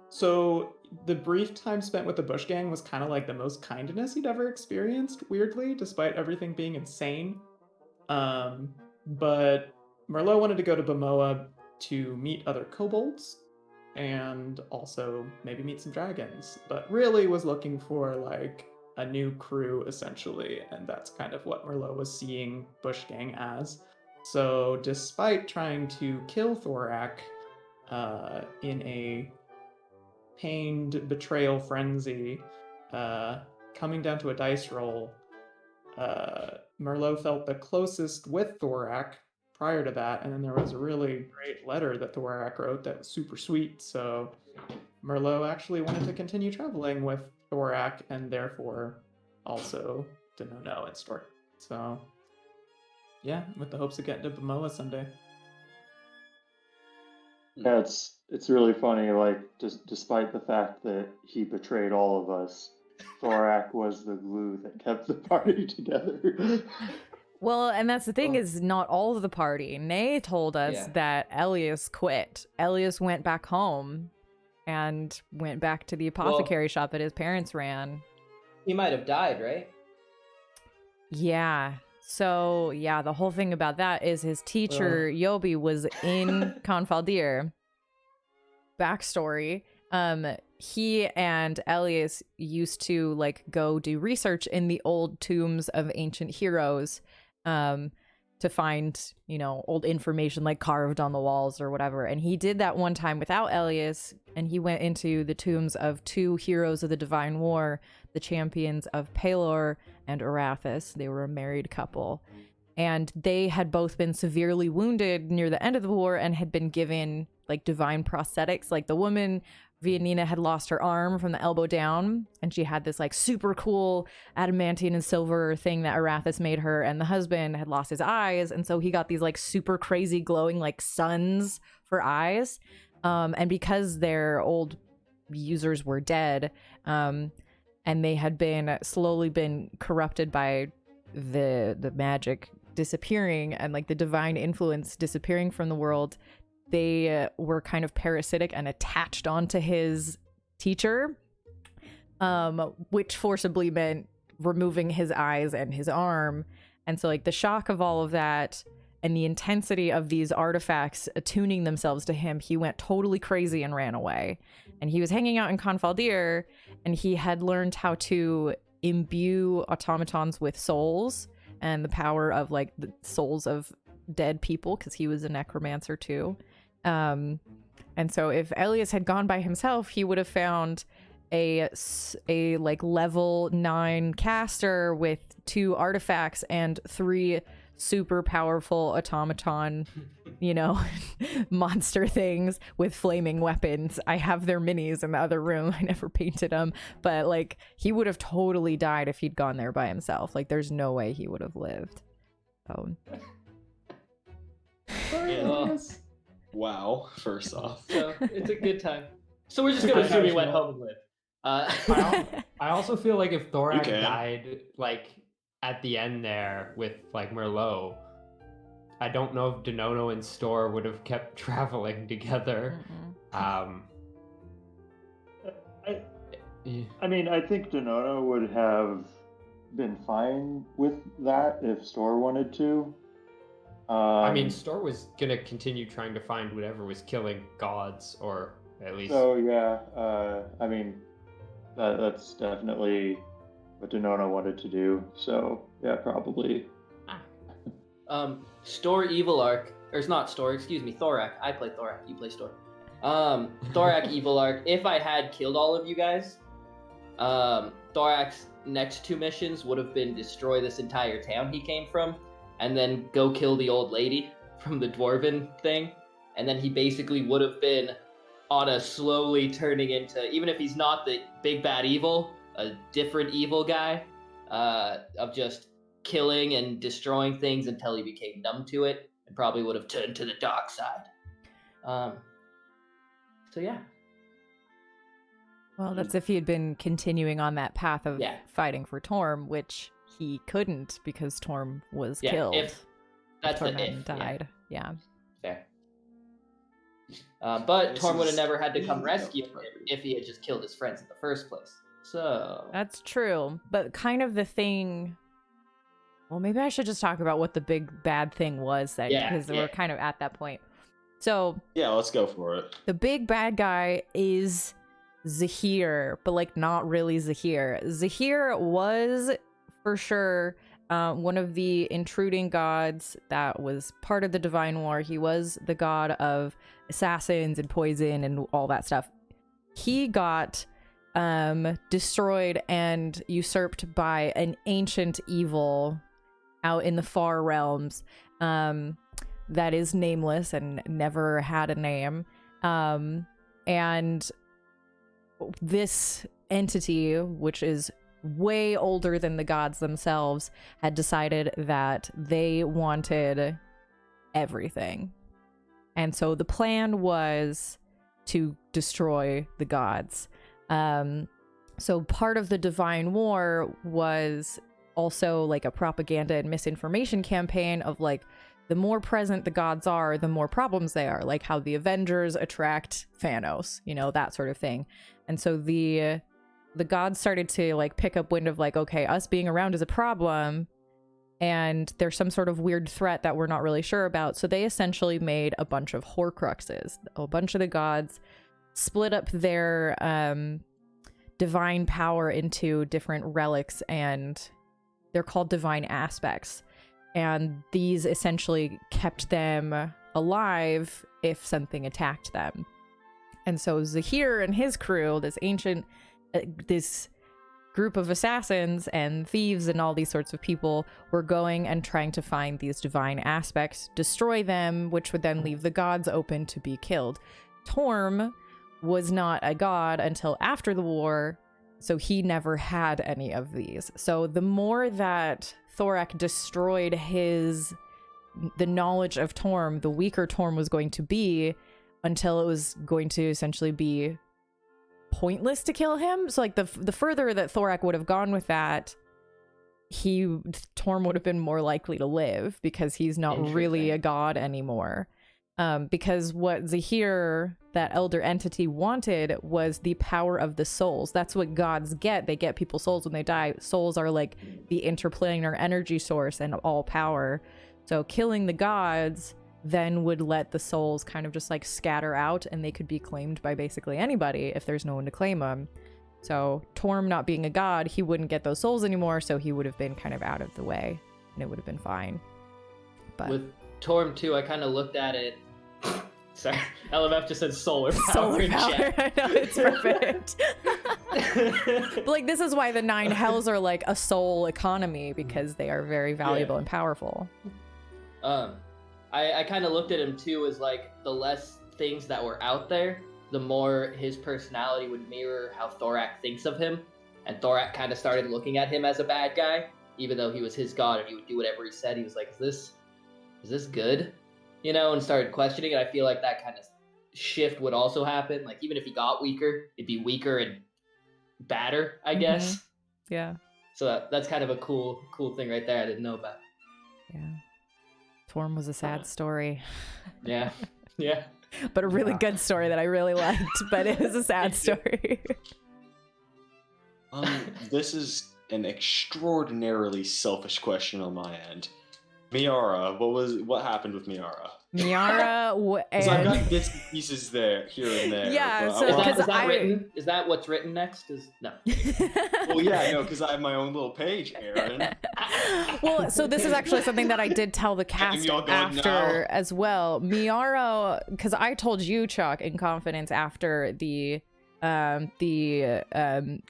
So the brief time spent with the Bush Gang was kind of like the most kindness he'd ever experienced, weirdly, despite everything being insane. But Merlot wanted to go to Bamoa to meet other kobolds and also maybe meet some dragons, but really was looking for like a new crew essentially, and that's kind of what Merlot was seeing Bush Gang as. So despite trying to kill Thorak in a pained betrayal frenzy, coming down to a dice roll, Merlot felt the closest with Thorak prior to that, and then there was a really great letter that Thorak wrote that was super sweet, so Merlot actually wanted to continue traveling with Thorak, and therefore also Denono and Stork. So yeah, with the hopes of getting to Bamoa someday. Yeah, it's really funny. Like, just despite the fact that he betrayed all of us, Thorak was the glue that kept the party together. Well, and that's the thing, is not all of the party. Nay told us Yeah. that Elias quit. Elias went back home and went back to the apothecary shop that his parents ran. He might have died, right? Yeah. So, yeah, the whole thing about that is his teacher, Yobi, was in Confaldir. Backstory. He and Elias used to like go do research in the old tombs of ancient heroes, to find, old information like carved on the walls or whatever. And he did that one time without Elias, and he went into the tombs of two heroes of the Divine War, the champions of Pelor and Arathis. They were a married couple, and they had both been severely wounded near the end of the war and had been given like divine prosthetics. Like the woman, Vianina, had lost her arm from the elbow down, and she had this like super cool adamantine and silver thing that Arathis made her, and the husband had lost his eyes, and so he got these like super crazy glowing like suns for eyes. And because their old users were dead, and they had been slowly been corrupted by the magic disappearing and like the divine influence disappearing from the world, they were kind of parasitic and attached onto his teacher, which forcibly meant removing his eyes and his arm. And so like the shock of all of that and the intensity of these artifacts attuning themselves to him, he went totally crazy and ran away. And he was hanging out in Confaldir, and he had learned how to imbue automatons with souls and the power of like the souls of dead people, because he was a necromancer too. And so if Elias had gone by himself, he would have found a like level 9 caster with 2 artifacts and 3 super powerful automaton, monster things with flaming weapons. I have their minis in the other room. I never painted them, but like he would have totally died if he'd gone there by himself. Like there's no way he would have lived. Wow, first off. So it's a good time. So we're just gonna assume he went home and lived. I also feel like if Thorak Okay. died like at the end there with like Merlot, I don't know if Denono and Store would have kept traveling together. I mean, I think Denono would have been fine with that if Store wanted to. I mean, Store was gonna continue trying to find whatever was killing gods, or at least. So yeah, I mean, that's definitely what Denono wanted to do. So yeah, probably. Store Evil Arc, or it's not Store, excuse me, Thorak. I play Thorak, you play Store. Thorak Evil Arc. If I had killed all of you guys, Thorak's next 2 missions would have been destroy this entire town he came from, and then go kill the old lady from the dwarven thing. And then he basically would have been on a slowly turning into, even if he's not the big bad evil, a different evil guy, of just killing and destroying things until he became numb to it and probably would have turned to the dark side. So yeah. Well, that's if he had been continuing on that path of fighting for Torm, which he couldn't because Torm was killed. If that's Torm the if died. Yeah. Fair. But This Torm would have is never had to come easy, rescue though. him if he had just killed his friends in the first place. So That's true. But kind of the thing. Well, maybe I should just talk about what the big bad thing was then, because we're kind of at that point. So Yeah, let's go for it. the big bad guy is Zahir, but like not really Zahir. Zahir was for sure one of the intruding gods that was part of the Divine War. He was the god of assassins and poison and all that stuff. He got destroyed and usurped by an ancient evil out in the far realms that is nameless and never had a name. And this entity, which is way older than the gods themselves, had decided that they wanted everything. And so the plan was to destroy the gods. So part of the Divine War was also like a propaganda and misinformation campaign of like, the more present the gods are, the more problems they are, like how the Avengers attract Thanos, you know, that sort of thing. And so the gods started to like pick up wind of like, okay, us being around is a problem, and there's some sort of weird threat that we're not really sure about. So they essentially made a bunch of Horcruxes. A bunch of the gods split up their divine power into different relics, and they're called divine aspects. And these essentially kept them alive if something attacked them. And so Zahir and his crew, this ancient, this group of assassins and thieves and all these sorts of people, were going and trying to find these divine aspects, destroy them, which would then leave the gods open to be killed. Torm was not a god until after the war, so he never had any of these. So the more that Thorak destroyed the knowledge of Torm, the weaker Torm was going to be, until it was going to essentially be pointless to kill him. So like the further that Thorak would have gone with that, Torm would have been more likely to live, because he's not really a god anymore. Because what Zahir, that elder entity, wanted was the power of the souls. That's what gods get. They get people's souls when they die. Souls are like the interplanar energy source and all power. So killing the gods then would let the souls kind of just like scatter out, and they could be claimed by basically anybody if there's no one to claim them. So Torm not being a god, he wouldn't get those souls anymore, so he would have been kind of out of the way, and it would have been fine. But with Torm 2, I kind of looked at it. Sorry, LMF just said solar power. Solar in power. chat. I know, it's perfect. But like, this is why the 9 hells are like a soul economy, because they are very valuable and powerful. I kind of looked at him too as like, the less things that were out there, the more his personality would mirror how Thorak thinks of him. And Thorak kind of started looking at him as a bad guy, even though he was his god and he would do whatever he said. He was like, is this good? You know, and started questioning it. I feel like that kind of shift would also happen. Like, even if he got weaker, it'd be weaker and badder, I guess. Yeah. So that's kind of a cool thing right there. I didn't know about. Yeah. Torm was a sad story. Yeah, yeah. But a really good story that I really liked, but it was a sad story. This is an extraordinarily selfish question on my end. Miara, what happened with Miara? Miara Because I've and got bits and pieces there, here and there. Yeah, but so I want- because Is that I- written? Is that what's written next? No. Well, yeah, no, because I have my own little page, Aaron. Well, so this is actually something that I did tell the cast y'all going after now? as well. Miara, because I told you, Chuck, in confidence after the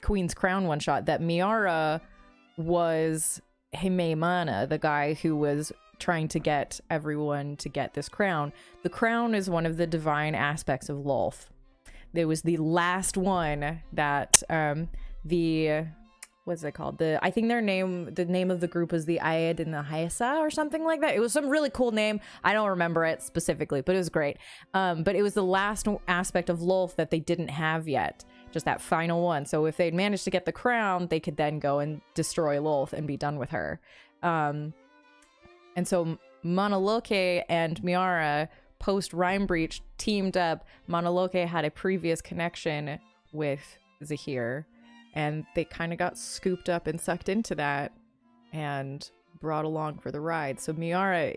Queen's Crown one shot, that Miara was Himeimana, the guy who was trying to get everyone to get this crown. The crown is one of the divine aspects of Lolth. It was the last one that what's it called? I think the name of the group was the Aed and the Hyasa or something like that. It was some really cool name. I don't remember it specifically, but it was great. But it was the last aspect of Lolth that they didn't have yet. Just that final one. So if they'd managed to get the crown, they could then go and destroy Lolth and be done with her. And so Monoloke and Miara, post Rhyme Breach, teamed up. Monoloke had a previous connection with Zahir, and they kind of got scooped up and sucked into that and brought along for the ride. So Miara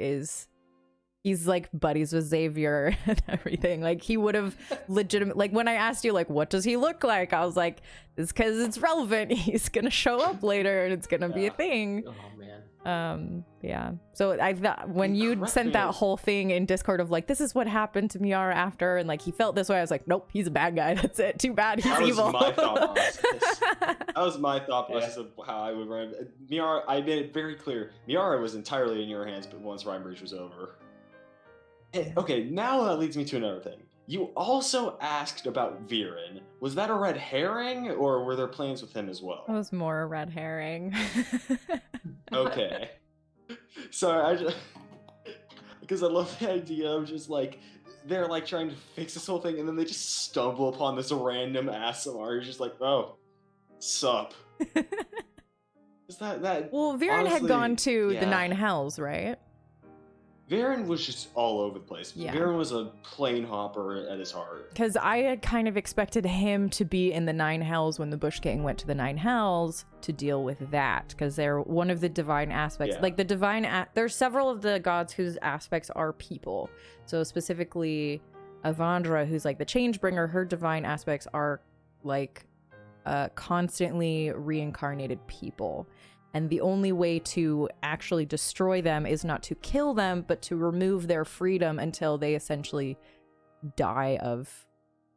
he's like buddies with Xavier and everything. Like he would have legitimate, like when I asked you, like, what does he look like? I was like, it's because it's relevant. He's going to show up later and it's going to be a thing. Oh man. Yeah. So I thought when you Correct sent me. that whole thing in Discord of like, this is what happened to Miara after, and like he felt this way, I was like, nope, he's a bad guy. That's it. Too bad. He's That was evil. my thought process. That was my thought process of how I would run. Miara, I made it very clear. Miara was entirely in your hands, but once Rhyme Breach was over. Okay, now that leads me to another thing. You also asked about Viren. Was that a red herring, or were there plans with him as well? That was more a red herring. Okay. Sorry, I just because I love the idea of just like they're like trying to fix this whole thing, and then they just stumble upon this random ASMR. You're just like, oh, sup? Is that? Well, Viren had honestly, gone to the yeah. Nine Hells, right? Viren was just all over the place. Yeah. Viren was a plane hopper at his heart. Because I had kind of expected him to be in the Nine Hells when the Bush King went to the Nine Hells to deal with that, because they're one of the divine aspects. Yeah. Like the divine, there's several of the gods whose aspects are people. So specifically, Avandra, who's like the Changebringer, her divine aspects are like constantly reincarnated people. And the only way to actually destroy them is not to kill them, but to remove their freedom until they essentially die of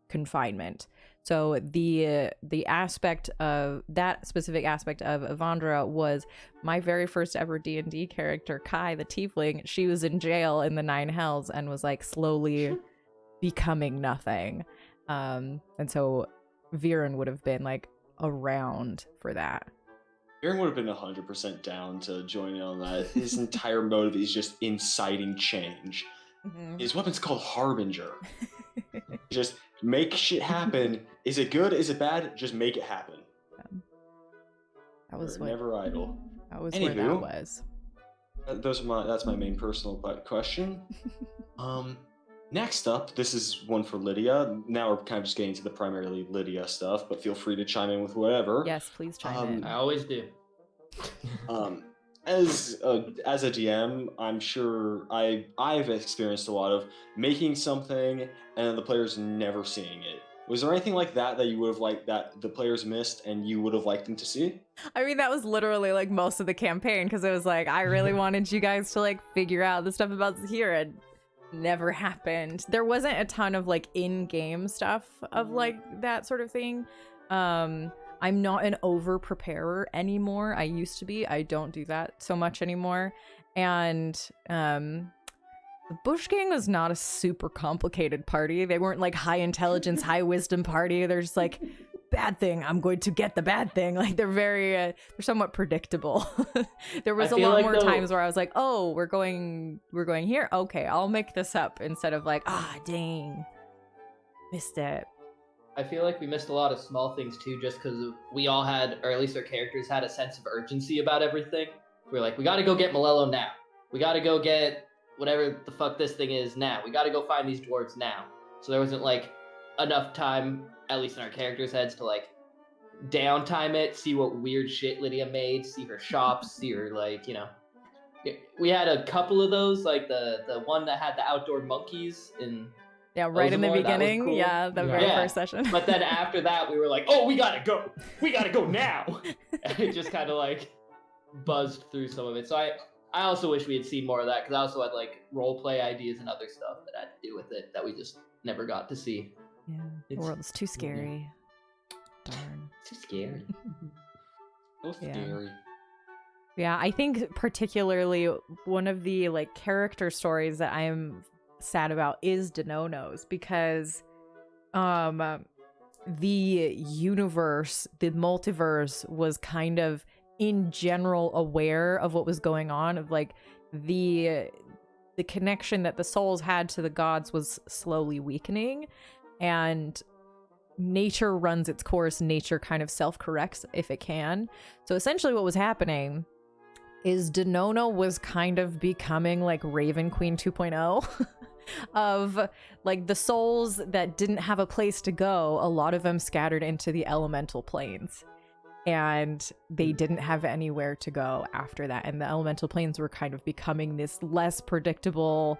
confinement. So the aspect of that specific aspect of Avandra was my very first ever D&D character, Kai the Tiefling. She was in jail in the Nine Hells and was like slowly becoming nothing. And so Viren would have been like around for that. Viren would have been 100% down to join in on that. His entire motive is just inciting change. Mm-hmm. His weapon's called Harbinger. Just make shit happen. Is it good? Is it bad? Just make it happen. That was We're never idle. That was where that Anywho. was. That's my main personal question. Next up, this is one for Lydia. Now we're kind of just getting to the primarily Lydia stuff, but feel free to chime in with whatever. Yes, please chime in. I always do. As a DM, I'm sure I've experienced a lot of making something and the players never seeing it. Was there anything like that you would have liked that the players missed and you would have liked them to see? I mean, that was literally like most of the campaign, because it was like, I really wanted you guys to like figure out the stuff about Zahir, and never happened. There wasn't a ton of like in-game stuff of like that sort of thing. I'm not an over preparer anymore. I used to be. I don't do that so much anymore. And the Bush Gang was not a super complicated party. They weren't like high intelligence, high wisdom party. They're just like, bad thing, I'm going to get the bad thing. Like they're very they're somewhat predictable. There was I a feel lot like more though- times where I was like, oh, we're going here, okay, I'll make this up, instead of like, dang, missed it. I feel like we missed a lot of small things too, just because we all had, or at least our characters had a sense of urgency about everything. We were like, we got to go get Malello now. We got to go get whatever the fuck this thing is now. We got to go find these dwarves now. So there wasn't like enough time, at least in our characters' heads, to like downtime it, see what weird shit Lydia made, see her shops, see her like, you know. We had a couple of those, like the one that had the outdoor monkeys in. Yeah, right in the Ozamor, that was beginning. cool. Yeah, the very first session. But then after that, we were like, oh, we gotta go. We gotta go now. And it just kind of like buzzed through some of it. So I also wish we had seen more of that, because I also had like role play ideas and other stuff that had to do with it that we just never got to see. Yeah, the world's too scary. Darn. Too scary. So scary. Yeah, I think particularly one of the like character stories that I'm sad about is Denono's, because the universe, the multiverse, was kind of in general aware of what was going on, of like the connection that the souls had to the gods was slowly weakening, and nature runs its course. Nature kind of self-corrects if it can. So essentially what was happening is Denono was kind of becoming like Raven Queen 2.0 of like the souls that didn't have a place to go. A lot of them scattered into the elemental planes, and they didn't have anywhere to go after that. And the elemental planes were kind of becoming this less predictable,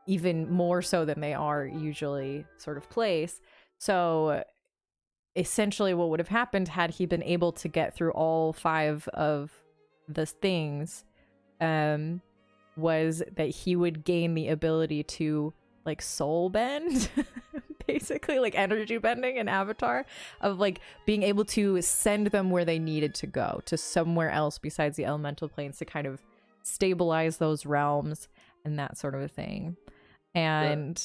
even more so than they are usually, sort of place. So essentially what would have happened had he been able to get through all 5 of the things was that he would gain the ability to like soul bend basically, like energy bending in Avatar, of like being able to send them where they needed to go, to somewhere else besides the elemental planes, to kind of stabilize those realms and that sort of a thing. And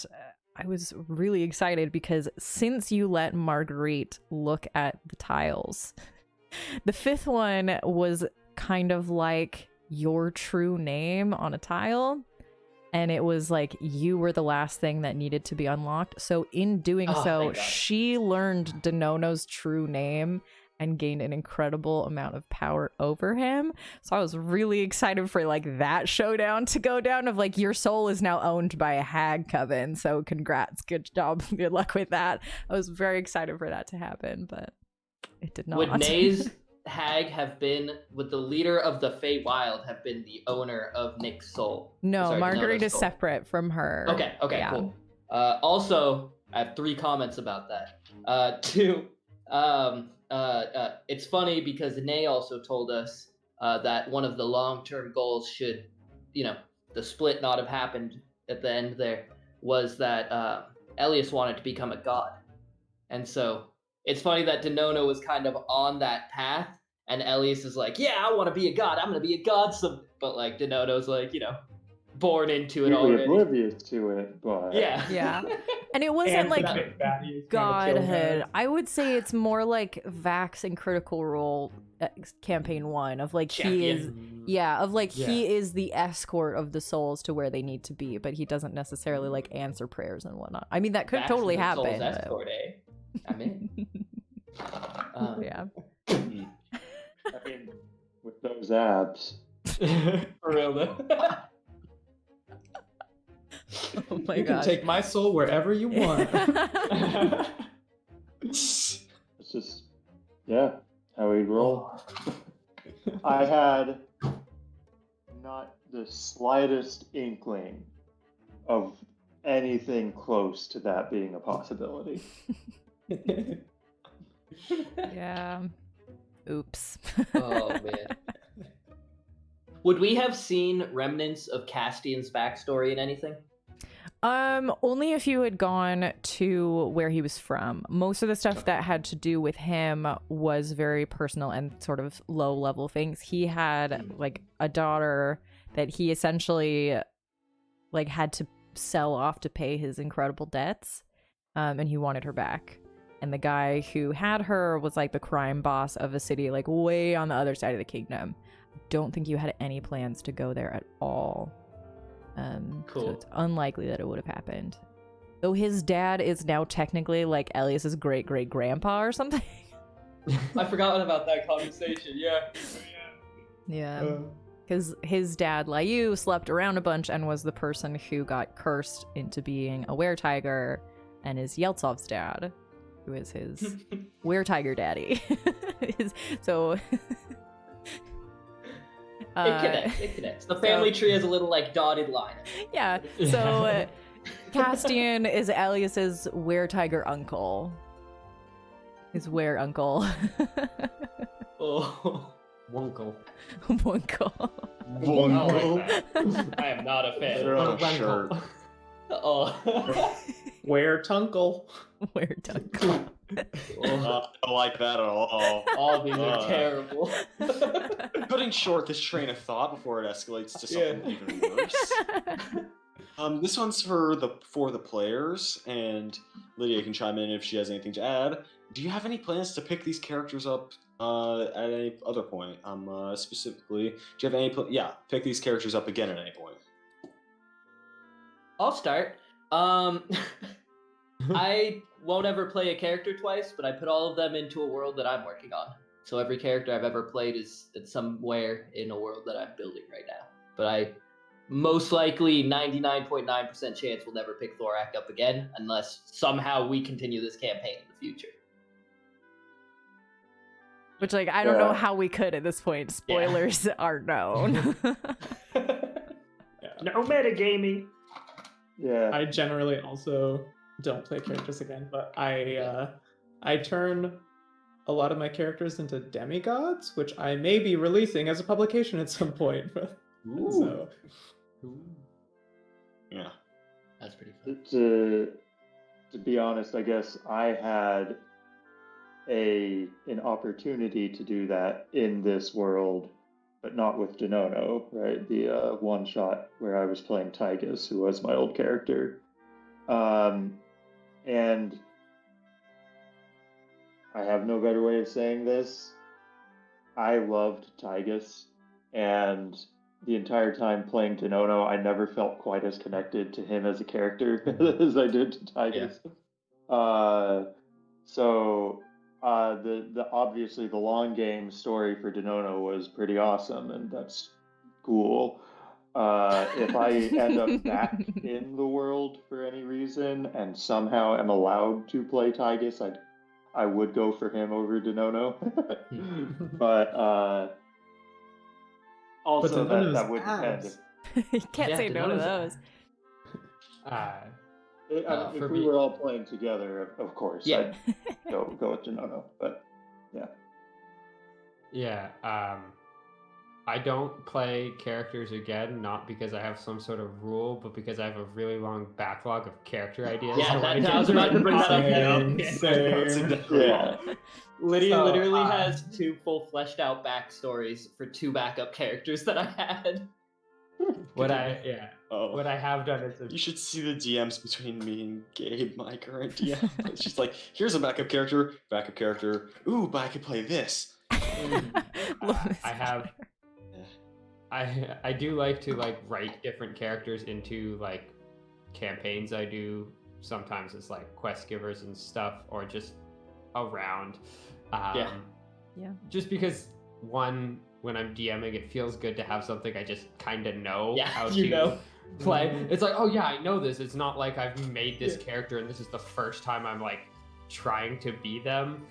I was really excited because since you let Marguerite look at the tiles, the 5th one was kind of like your true name on a tile, and it was like you were the last thing that needed to be unlocked. So in doing so, she learned Denono's true name and gained an incredible amount of power over him. So I was really excited for like that showdown to go down, of like your soul is now owned by a hag coven. So congrats, good job, good luck with that. I was very excited for that to happen, but it did not. Would Nae's hag have been, would the leader of the Feywild have been the owner of Nick's soul? No, Sorry, Marguerite Denono's is soul. separate from her. Okay, Yeah. cool. Also, I have 3 comments about that. 2, it's funny because Nae also told us that one of the long-term goals, should, you know, the split not have happened at the end there, was that Elias wanted to become a god. And so it's funny that Denono was kind of on that path, and Elias is like, yeah, I want to be a god. I'm going to be a god. But like Denono's like, you know, born into it Really already. oblivious to it, but Yeah. And it wasn't like godhood. godhood. I would say it's more like Vax and Critical Role campaign 1, of like he is, he is the escort of the souls to where they need to be, but he doesn't necessarily like answer prayers and whatnot. I mean, that could Vax totally is the soul's happen. escort, eh? I'm in. Yeah. I mean, with those abs. For real though. Oh my You can god. take my soul wherever you want. It's just, yeah, how we roll. I had not the slightest inkling of anything close to that being a possibility. Yeah. Oops. Oh man. Would we have seen remnants of Castian's backstory in anything? Only if you had gone to where he was from. Most of the stuff that had to do with him was very personal and sort of low level things. He had like a daughter that he essentially like had to sell off to pay his incredible debts. And he wanted her back. And the guy who had her was like the crime boss of a city like way on the other side of the kingdom. Don't think you had any plans to go there at all. Cool. So it's unlikely that it would have happened. Though his dad is now technically like Elias's great-great-grandpa or something. I forgot about that conversation. Yeah. Yeah. Because his dad, Liu, slept around a bunch and was the person who got cursed into being a were-tiger, and is Yeltsov's dad, who is his were-tiger daddy. So... It connects. The family tree has a little, like, dotted line. Yeah, so Castian is Elias's were-tiger uncle. His were-uncle. Oh. Wunkle. Wunkle. I am not a fan. Put it on a shirt. Oh. Where Tunkle? Were-tiger. I don't like that at all. All these are terrible. Cutting short this train of thought before it escalates to something even worse. This one's for the players, and Lydia can chime in if she has anything to add. Do you have any plans to pick these characters up at any other point? Specifically, do you have any? Pick these characters up again at any point. I'll start. I won't ever play a character twice, but I put all of them into a world that I'm working on. So every character I've ever played is somewhere in a world that I'm building right now. But I most likely 99.9% chance will never pick Thorak up again unless somehow we continue this campaign in the future. Which, like, I don't know how we could at this point. Spoilers are known. No metagaming. Yeah. I generally also don't play characters again, but I turn a lot of my characters into demigods, which I may be releasing as a publication at some point. Ooh. So, Yeah. That's pretty fun. To be honest, I guess I had an opportunity to do that in this world, but not with Denono, right? The one shot where I was playing Tygus, who was my old character. And I have no better way of saying this. I loved Tygus, and the entire time playing Denono, I never felt quite as connected to him as a character as I did to Tygus. So the obviously the long game story for Denono was pretty awesome, and that's cool. If I end up back in the world for any reason and somehow am allowed to play Tygus, I would go for him over Denono. But also that would depend. You can't say no to those. If we were all playing together, of course, I'd go with Denono. But I don't play characters again, not because I have some sort of rule, but because I have a really long backlog of character ideas. Yeah, I was about to bring that up. Yeah. Lydia literally has 2 full fleshed out backstories for 2 backup characters that I had. What I have done is You should see the DMs between me and Gabe, my current DM. It's just like, here's a backup character. Ooh, but I could play this. I do like to like write different characters into like campaigns I do. Sometimes it's like quest givers and stuff, or just around. Just because when I'm DMing, it feels good to have something I just kind of know how to play. It's like, oh yeah, I know this. It's not like I've made this character and this is the first time I'm like trying to be them.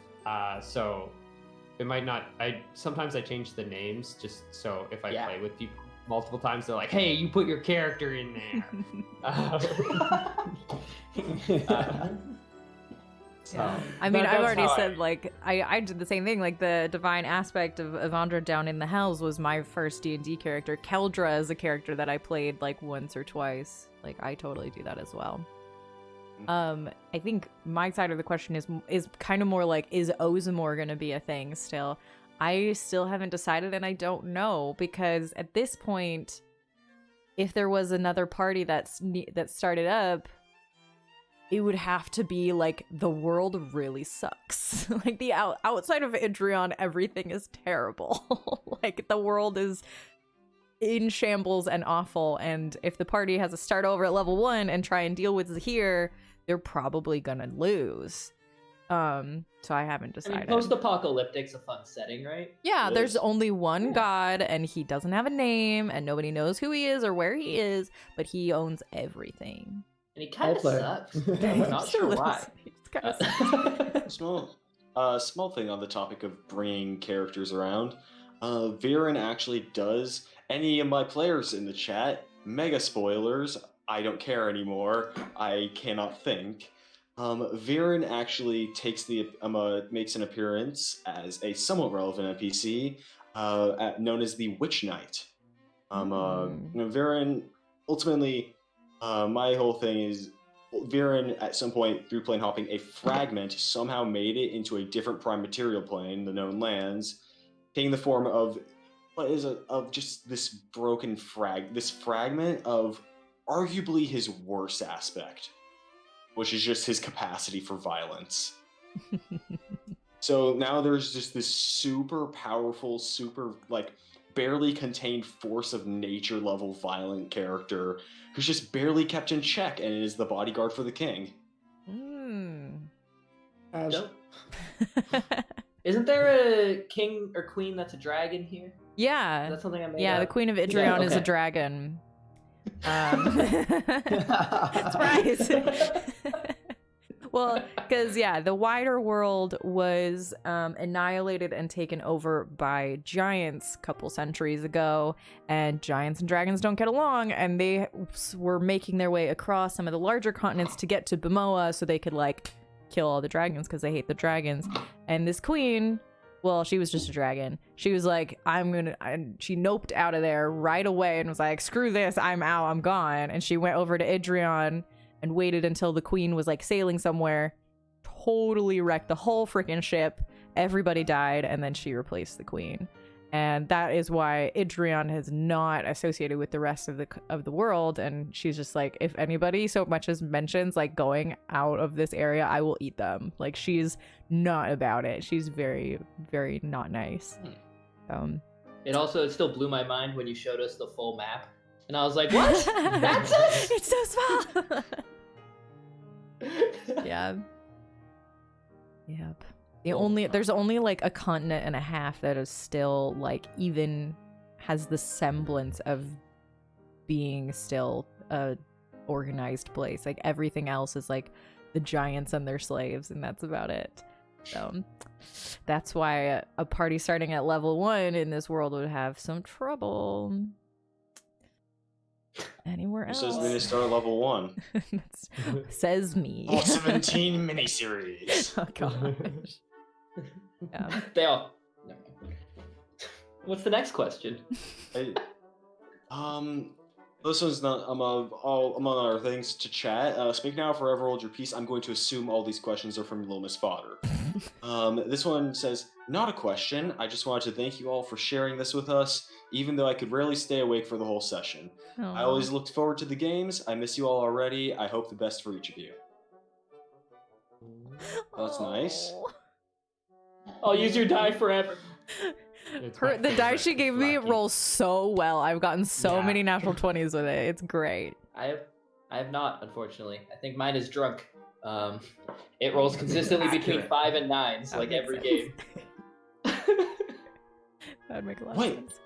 So it might not. Sometimes I change the names just so if I play with people multiple times, they're like, hey, you put your character in there. I mean, I've already said, like, I did the same thing. Like, the divine aspect of Evandra down in the Hells was my first D&D character. Keldra is a character that I played, like, once or twice. Like, I totally do that as well. I think my side of the question is kind of more like, is Ozamor gonna be a thing still? I still haven't decided, and I don't know, because at this point, if there was another party that started up, it would have to be like the world really sucks. Like the outside of Idrion, everything is terrible. Like the world is in shambles and awful. And if the party has to start over at level 1 and try and deal with Zahir, they're probably gonna lose. So I haven't I decided. mean, post-apocalyptic's a fun setting, right? Yeah, It there's is. only one god, and he doesn't have a name, and nobody knows who he is or where he is, but he owns everything. And he kind of play. sucks. Yeah, I'm not Just a sure little- why. he's kinda Small thing on the topic of bringing characters around. Viren actually does. Any of my players in the chat, mega spoilers. I don't care anymore. I cannot think. Viren actually makes an appearance as a somewhat relevant NPC, known as the Witch Knight. Viren ultimately, my whole thing is Viren at some point through plane hopping a fragment somehow made it into a different prime material plane, the known lands, taking the form of of just this broken fragment of arguably his worst aspect, which is just his capacity for violence. So now there's just this super powerful, super barely contained force of nature level violent character who's just barely kept in check and is the bodyguard for the king. Ash. Dope. Isn't there a king or queen that's a dragon here? Is Yeah. that something I made Yeah, up? the Queen of Idrion is a okay. dragon. That's right. Well, because the wider world was annihilated and taken over by giants a couple centuries ago, and giants and dragons don't get along, and they were making their way across some of the larger continents to get to Bamoa so they could kill all the dragons because they hate the dragons. And this queen, well, she was just a dragon. She was like, she noped out of there right away and was like, screw this, I'm out, I'm gone. And she went over to Idrion and waited until the queen was sailing somewhere, totally wrecked the whole freaking ship. Everybody died, and then she replaced the queen. And that is why Idrion is not associated with the rest of the world. And she's just like, if anybody so much as mentions going out of this area, I will eat them. She's not about it. She's very, very not nice. It still blew my mind when you showed us the full map. And I was like, what? That's us? It's so small. Yeah. Yep. There's only a continent and a half that is still even has the semblance of being still a organized place. Everything else is the giants and their slaves, and that's about it. So that's why a party starting at level 1 in this world would have some trouble. Anywhere Who else? says they start at level 1? Says me. All 17 miniseries. Oh gosh. Yeah. They all. Never mind. What's the next question? This one's not among other things to chat. Speak now, forever hold your peace. I'm going to assume all these questions are from Little Miss Fodder. This one says, not a question. I just wanted to thank you all for sharing this with us, even though I could rarely stay awake for the whole session. I always looked forward to the games. I miss you all already. I hope the best for each of you. That's nice. I'll use your die forever. The die she gave me rolls so well. I've gotten so Yeah. many natural 20s with it. It's great. I have not, unfortunately. I think mine is drunk. It rolls consistently between 5 and 9s, That makes every sense. game. That'd make a lot Wait. of sense.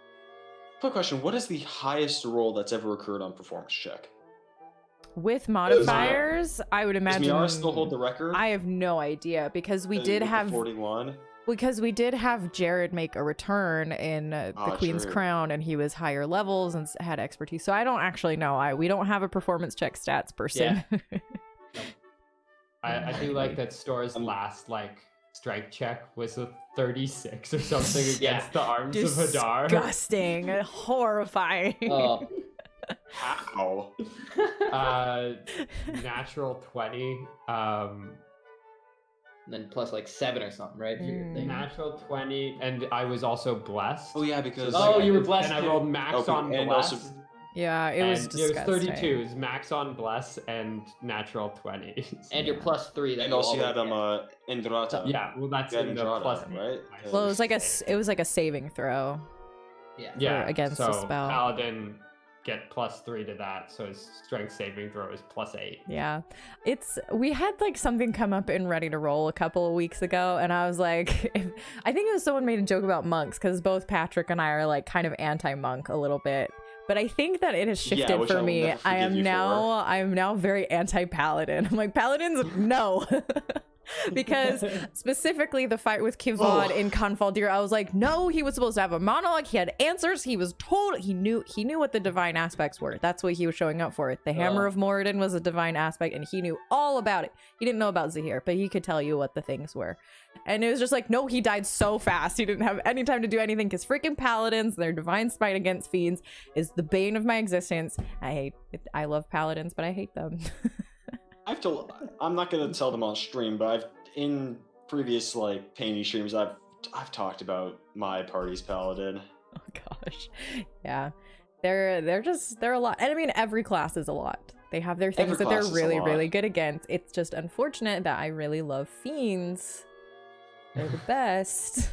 Quick question. What is the highest roll that's ever occurred on performance check? With modifiers, I would Does imagine. Miara still hold the record? I have no idea because we did With the have 41. Jared make a return in the Queen's True. Crown, and he was higher levels and had expertise. So I don't actually know. We don't have a performance check stats person. I do like that Store's last strike check was a 36 or something against the arms of Hadar. Disgusting, horrifying. Oh, How? Natural 20. and then plus 7 or something, right? For your thing. Natural 20, and I was also blessed. Oh yeah, because Oh, you were blessed And I too. rolled max Okay, on and bless. also- Yeah, it was and it disgusting. was 32. It was max on bless and natural 20. And your plus 3. That and you also you always had get. Indrata. Yeah, well that's You had in the Indrata, plus right? Well, it was like a saving throw. Yeah. yeah against so the spell. Paladin get +3 to that, so his strength saving throw is +8. Yeah. We had like something come up in Ready to Roll a couple of weeks ago, and I was like, I think it was someone made a joke about monks, because both Patrick and I are like kind of anti-monk a little bit. But I think that it has shifted which for I will me. never I forgive you am now very anti-paladin. I'm like, paladins, no. Because specifically the fight with Kivad in Confaldir, I was like, no, he was supposed to have a monologue. He had answers. He was told he knew what the divine aspects were. That's what he was showing up for. The Hammer of Moradin was a divine aspect, and he knew all about it. He didn't know about Zahir, but he could tell you what the things were. And it was just like, no, he died so fast. He didn't have any time to do anything, because freaking paladins, their divine smite against fiends is the bane of my existence. I hate it. I love paladins, but I hate them. I'm not gonna tell them on stream, but in previous like painting streams, I've talked about my party's paladin. Oh gosh, yeah, they're a lot, and I mean every class is a lot. They have their things that they're really good against. It's just unfortunate that I really love fiends. They're the best,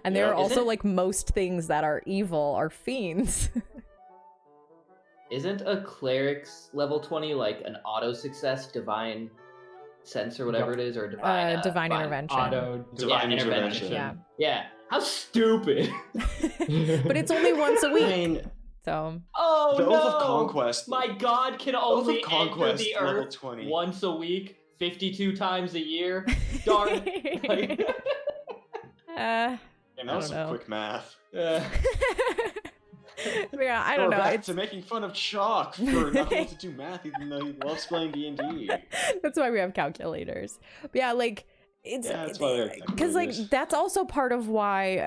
and they're also like most things that are evil are fiends. Isn't a cleric's level 20 like an auto success divine sense or whatever it is, or divine intervention? Divine intervention. Yeah. How stupid! But it's only once a week. I mean, so. Oh the no! Oath of Conquest. My God can only enter the level earth 20. once a week, 52 times a year. Darn. And that was some quick math. Yeah, I don't know. Back to making fun of Chalk for not able to do math, even though he loves playing D&D. That's why we have calculators. But yeah, like that's why because like that's also part of why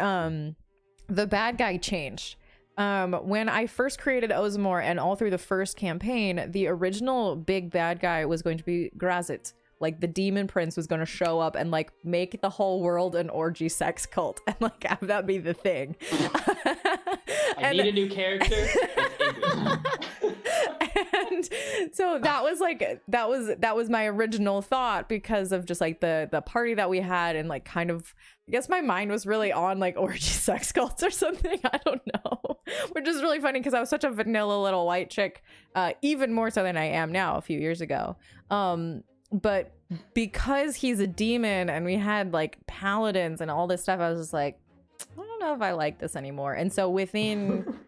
the bad guy changed. When I first created Ozmore and all through the first campaign, the original big bad guy was going to be Grazit. Like the demon prince was going to show up and like make the whole world an orgy sex cult and like have that be the thing. I need a new character. And so that was my original thought, because of just like the party that we had, and like kind of I guess my mind was really on like orgy sex cults or something. I don't know, which is really funny because I was such a vanilla little white chick, even more so than I am now a few years ago. But because he's a demon and we had like paladins and all this stuff, I was just like, I don't know if I like this anymore. And so within,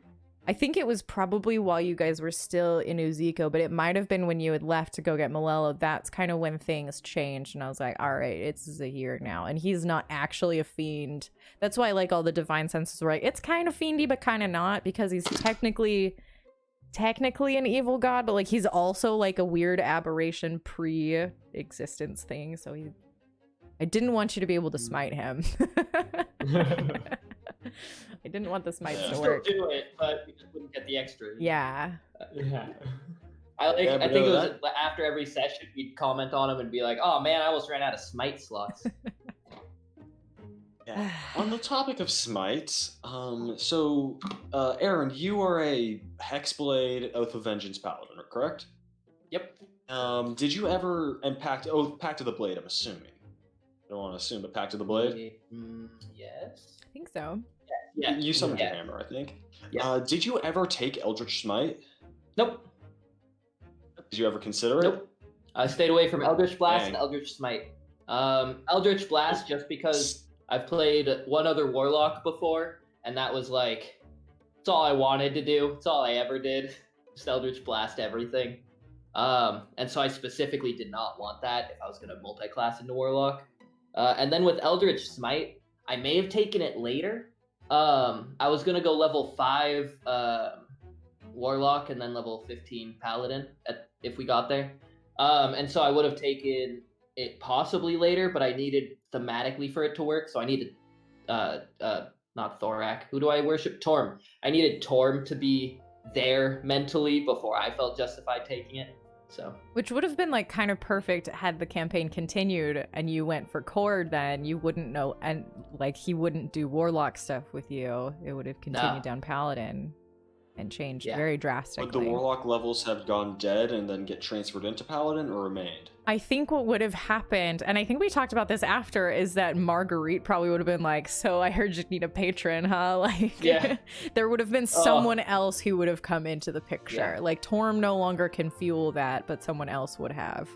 I think it was probably while you guys were still in Uziko, but it might have been when you had left to go get Malelo. That's kind of when things changed. And I was like, all right, it's Zahir now. And he's not actually a fiend. That's why like all the divine senses were like, it's kind of fiendy, but kind of not, because he's technically an evil god, but like he's also like a weird aberration pre-existence thing. So I didn't want you to be able to smite him. I didn't want the smites to work. Still do it, but we just wouldn't get the extra. Yeah. I think it was after every session we'd comment on him and be like, "Oh man, I almost ran out of smite slots." Yeah. On the topic of smites, so Aaron, you are a Hexblade Oath of Vengeance Paladin, correct? Yep. Did you ever Pact of the Blade? I'm assuming. I don't want to assume, but Pact of the Blade. Yes. I think so. Yeah. You summoned your hammer, I think. Yeah. Did you ever take Eldritch Smite? Nope. Did you ever consider it? Nope. I stayed away from Eldritch Blast and Eldritch Smite. Eldritch Blast just because I've played one other Warlock before, and that was like, it's all I wanted to do. It's all I ever did. Just Eldritch Blast everything. And so I specifically did not want that if I was going to multi-class into Warlock. And then with Eldritch Smite, I may have taken it later. I was going to go level 5 Warlock and then level 15 Paladin if we got there. And so I would have taken it possibly later, but I needed thematically for it to work. So I needed, not Thorak. Who do I worship? Torm. I needed Torm to be there mentally before I felt justified taking it. So, which would have been like kind of perfect had the campaign continued and you went for Cord, then you wouldn't know, and like he wouldn't do Warlock stuff with you. It would have continued down Paladin. and changed Yeah. very Would drastically. the warlock levels have gone dead and then get transferred into paladin or remained? I think what would have happened, and I think we talked about this after, is that Marguerite probably would have been like, so I heard you need a patron, huh? Like, Yeah. there would have been someone else who would have come into the picture. Yeah. Like, Torm no longer can fuel that, but someone else would have.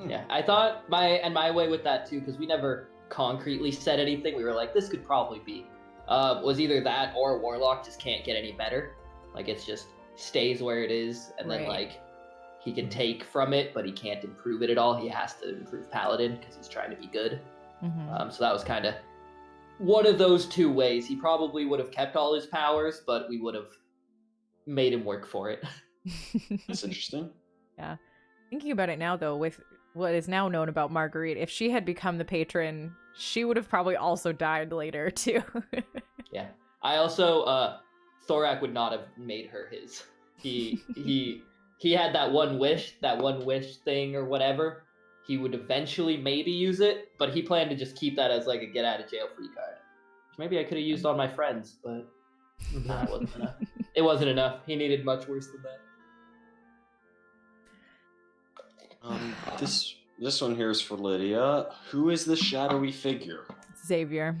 Yeah, I thought my way with that too, because we never concretely said anything. We were like, this could probably be, was either that or Warlock just can't get any better. Like, it's just stays where it is, and then Right. like he can take from it, but he can't improve it at all. He has to improve Paladin because he's trying to be good. Mhm. So that was kind of one of those two ways. He probably would have kept all his powers, but we would have made him work for it. That's interesting. Thinking about it now, though, with what is now known about Marguerite, if she had become the patron, she would have probably also died later, too. Yeah. I also, Thorak would not have made her his. He had that one wish thing or whatever. He would eventually maybe use it, but he planned to just keep that as like a get out of jail free card. Which maybe I could have used on my friends, but nah, it wasn't enough. It wasn't enough. He needed much worse than that. This one here is for Lydia. Who is the shadowy figure? Xavier.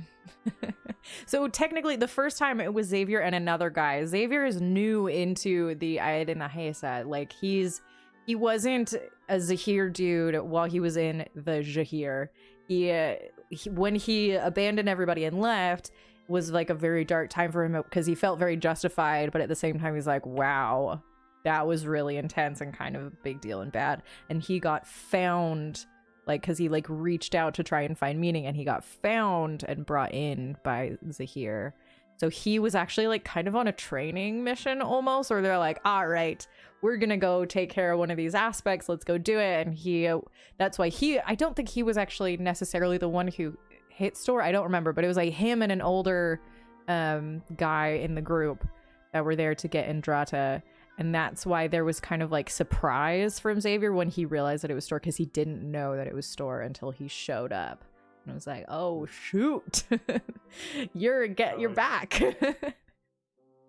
So technically, the first time it was Xavier and another guy. Xavier is new into the Aed and the Hayasat. Like, he wasn't a Zahir dude while he was in the Zhahir. When he abandoned everybody and left, was like a very dark time for him because he felt very justified, but at the same time he's like, wow, that was really intense and kind of a big deal and bad. And he got found, like, because he like reached out to try and find meaning, and he got found and brought in by Zahir. So he was actually like kind of on a training mission almost, or they're like, all right, we're gonna go take care of one of these aspects, let's go do it. And that's why I don't think he was actually necessarily the one who hit Store. I don't remember, but it was like him and an older guy in the group that were there to get Indrata. And that's why there was kind of like surprise from Xavier when he realized that it was Store, because he didn't know that it was Store until he showed up. And I was like, oh shoot, you're back.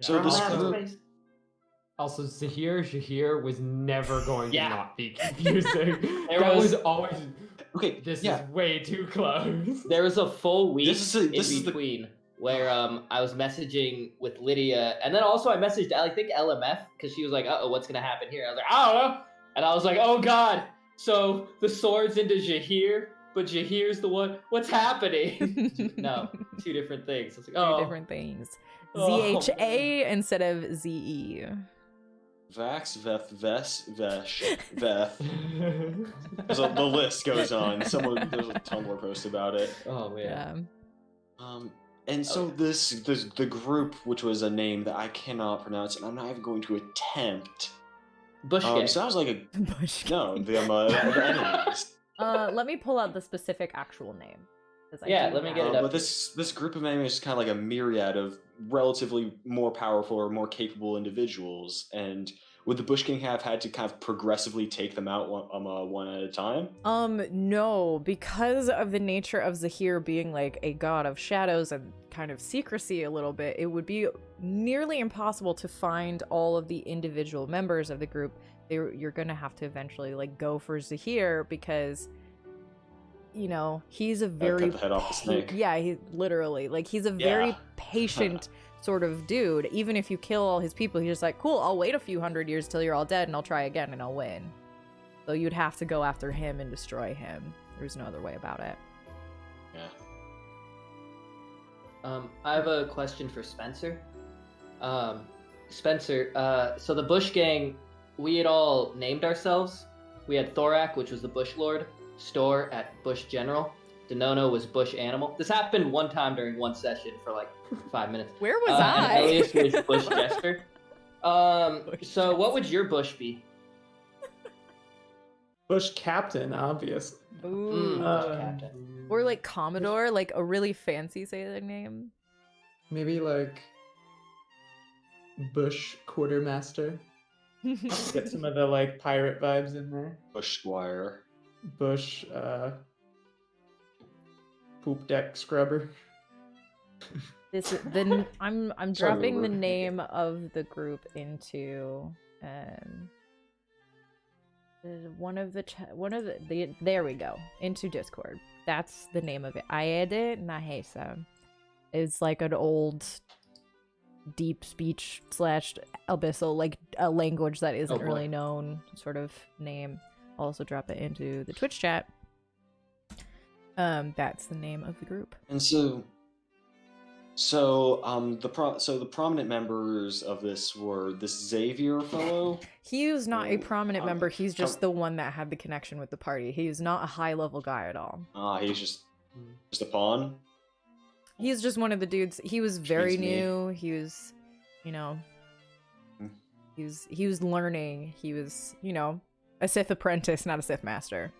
So this group, Also, Zahir was never going to Yeah. not be confusing. There That was- was always, okay, this yeah. is way too close. There was a full week This is in the- between where I was messaging with Lydia, and then also I messaged I think LMF because she was like, "Uh-oh, what's gonna happen here?" I was like, "I don't know," and I was like, "Oh God!" So the sword's into Zahir, but Zahir's the one. What's happening? No, two different things. I was like, Two "Oh, different things. Oh, ZHA instead of ZE. Vax, Veth, Ves, Vesh, Veth. So the list goes on. There's a Tumblr post about it. oh man." Yeah. And so the group, which was a name that I cannot pronounce, and I'm not even going to attempt. Bush gang. So that was like a Bush no, the enemies. Let me pull out the specific actual name. 'Cause I Yeah, do let me have get it it. up. But this group of enemies is kind of like a myriad of relatively more powerful or more capable individuals. And would the Bush King have had to kind of progressively take them out one at a time? No, because of the nature of Zahir being like a god of shadows and kind of secrecy a little bit, it would be nearly impossible to find all of the individual members of the group. You're gonna have to eventually like go for Zahir because, you know, he's a very Cut the head off the snake. Yeah, he literally like he's a very Yeah. patient sort of dude. Even if you kill all his people, he's just like, cool, I'll wait a few hundred years till you're all dead and I'll try again and I'll win. So you'd have to go after him and destroy him. There's no other way about it. Yeah. I have a question for Spencer. Spencer, so the Bush Gang, we had all named ourselves. We had Thorak, which was the Bush Lord, Store at Bush General, Denono was Bush Animal. This happened one time during one session for like 5 minutes. Where was And I? Elias was Bush Jester. So what would your bush be? Bush Captain, obviously. Ooh. Bush Captain. Or like Commodore, like a really fancy sailing name. Maybe like Bush Quartermaster. Get some of the like pirate vibes in there. Bush Squire. Bush Poop Deck Scrubber. This is I'm Sorry, dropping the Wilbur. name of the group into one of the there we go, into Discord. That's the name of it. Aede Nahesa. It's like an old deep speech / abyssal, like a language that isn't boy. really known sort of name. I'll also drop it into the Twitch chat. That's the name of the group. And so the prominent members of this were this Xavier fellow. He was not a who, prominent member. He's just come- the one that had the connection with the party. He is not a high level guy at all. He's just a pawn. He's just one of the dudes. He was very Excuse me. new. He was, you know, he was learning. He was, you know, a Sith apprentice, not a Sith master.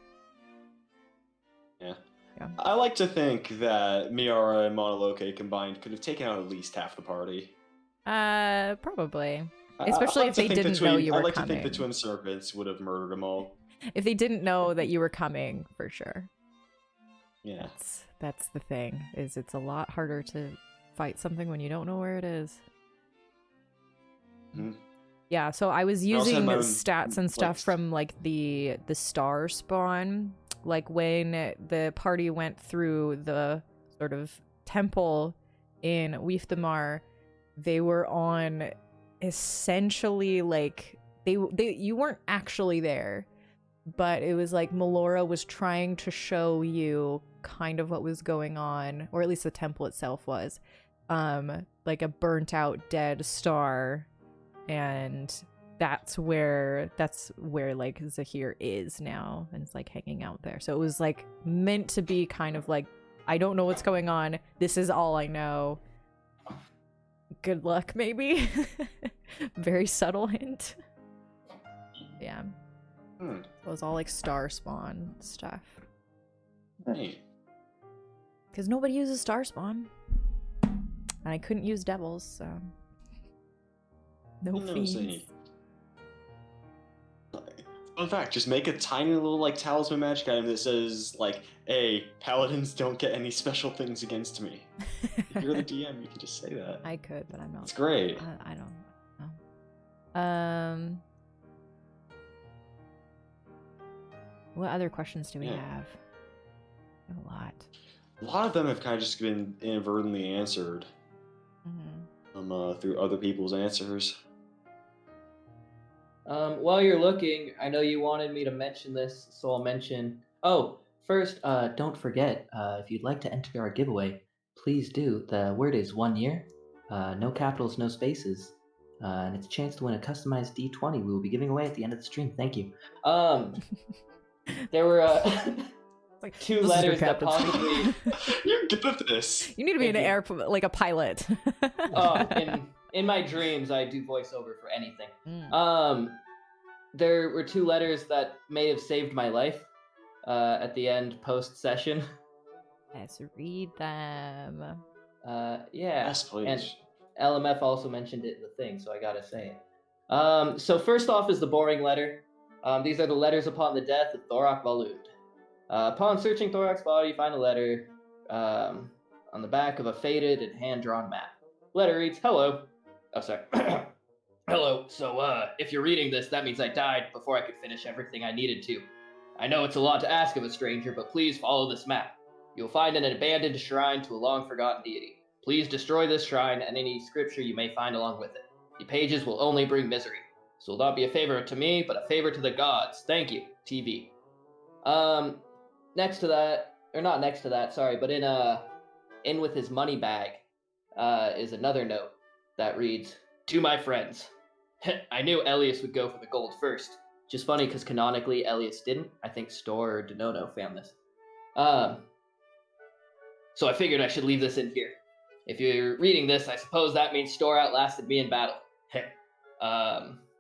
Yeah. Yeah. I like to think that Miara and Monoloke combined could have taken out at least half the party. Probably. I- Especially I'd like if to they think the didn't know twin- you were I'd like to think the coming. twin serpents would have murdered them all. If they didn't know that you were coming, for sure. Yeah. That's the thing. Is it's a lot harder to fight something when you don't know where it is. Mhm. Yeah, so I was I also had using my own, stats and stuff like, from like the star spawn, like when the party went through the sort of temple in Weefdamar, they were on essentially like they you weren't actually there, but it was like Melora was trying to show you kind of what was going on, or at least the temple itself was like a burnt out dead star, and that's where like Zahir is now, and it's like hanging out there. So it was like meant to be kind of like, I don't know what's going on, this is all I know, good luck, maybe. Very subtle hint. Yeah, it was all like star spawn stuff, Hey. because nobody uses star spawn, and I couldn't use devils, so no fiends. Fun fact, just make a tiny little like talisman magic item that says like, hey, paladins don't get any special things against me. If you're the DM, you can just say that. I could, but I'm not. It's great. I don't know. What other questions do we Yeah. have? We have a lot. A lot of them have kind of just been inadvertently answered through other people's answers. While you're looking, I know you wanted me to mention this, so I'll mention. Oh, first, don't forget, if you'd like to enter our giveaway, please do. The word is 1 year, no capitals, no spaces, and it's a chance to win a customized D20 we will be giving away at the end of the stream. Thank you. There were Like, two this is letters your that captain. possibly. You're good at this. You need to be Thank an you. air, like a pilot. In my dreams, I do voiceover for anything. Mm. There were two letters that may have saved my life at the end post session. Let's read them. Yeah. Yes, please. And LMF also mentioned it in the thing, so I gotta say it. So first off is the boring letter. These are the letters upon the death of Thorak Balud. Upon searching Thorak's body, you find a letter on the back of a faded and hand-drawn map. Letter reads, "Hello." Oh, sorry. Hello. So, if you're reading this, that means I died before I could finish everything I needed to. I know it's a lot to ask of a stranger, but please follow this map. You'll find an abandoned shrine to a long-forgotten deity. Please destroy this shrine and any scripture you may find along with it. The pages will only bring misery. So will not be a favor to me, but a favor to the gods. Thank you, TV. Next to that, or not next to that, sorry, but in with his money bag, is another note that reads, "To my friends." I knew Elias would go for the gold first. Just funny because canonically Elias didn't. I think Store or Denono found this. So I figured I should leave this in here. If you're reading this, I suppose that means Store outlasted me in battle.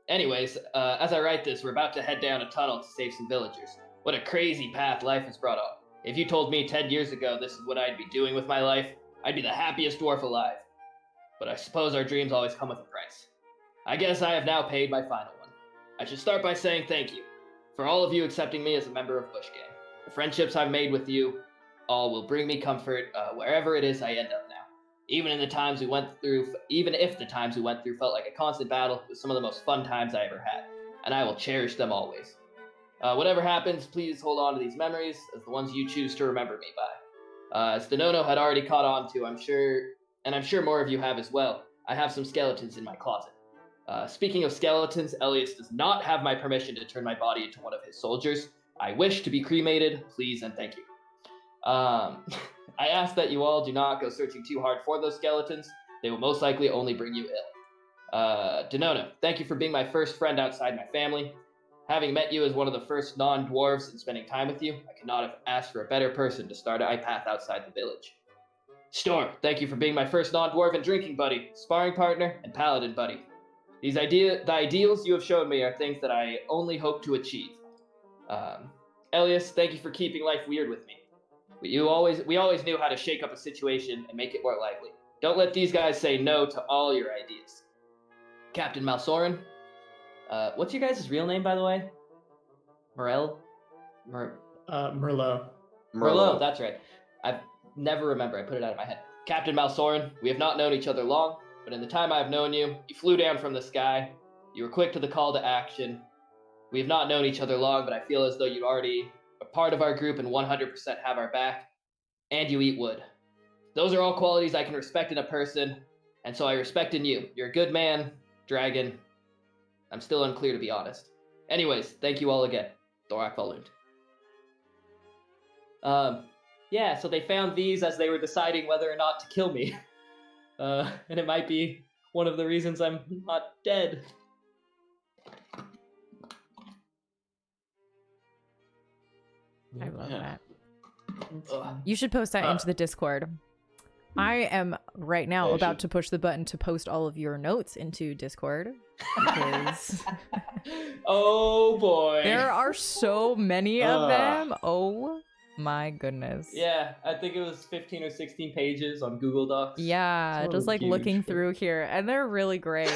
Anyways, as I write this, we're about to head down a tunnel to save some villagers. What a crazy path life has brought on. If you told me 10 years ago this is what I'd be doing with my life, I'd be the happiest dwarf alive. But I suppose our dreams always come with a price. I guess I have now paid my final one. I should start by saying thank you for all of you accepting me as a member of Bush Gang. The friendships I've made with you all will bring me comfort wherever it is I end up now. Even if the times we went through felt like a constant battle, it was some of the most fun times I ever had, and I will cherish them always. Whatever happens, please hold on to these memories as the ones you choose to remember me by. As Denono had already caught on to, I'm sure more of you have as well, I have some skeletons in my closet. Speaking of skeletons, Elias does not have my permission to turn my body into one of his soldiers. I wish to be cremated, please and thank you. I ask that you all do not go searching too hard for those skeletons. They will most likely only bring you ill. Denono, thank you for being my first friend outside my family. Having met you as one of the first non-dwarves and spending time with you, I could not have asked for a better person to start a path outside the village. Storm, thank you for being my first non-dwarven drinking buddy, sparring partner, and paladin buddy. The ideals you have shown me are things that I only hope to achieve. Elias, thank you for keeping life weird with me. We always knew how to shake up a situation and make it more lively. Don't let these guys say no to all your ideas. Captain Malsorin, what's your guys' real name, by the way? Merlot. Merlot, that's right. I never remember. I put it out of my head. Captain Malsorin, we have not known each other long, but in the time I have known you, you flew down from the sky. You were quick to the call to action. We have not known each other long, but I feel as though you already are part of our group and 100% have our back. And you eat wood. Those are all qualities I can respect in a person, and so I respect in you. You're a good man, dragon. I'm still unclear, to be honest. Anyways, thank you all again. Thorak Valund. Yeah, so they found these as they were deciding whether or not to kill me. And it might be one of the reasons I'm not dead. I love Yeah. that. You should post that into the Discord. I am right now Yeah, about to push the button to post all of your notes into Discord. Because Oh boy. there are so many of them. Oh my goodness. Yeah, I think it was 15 or 16 pages on Google Docs. Yeah, So just like huge. looking through here, and they're really great.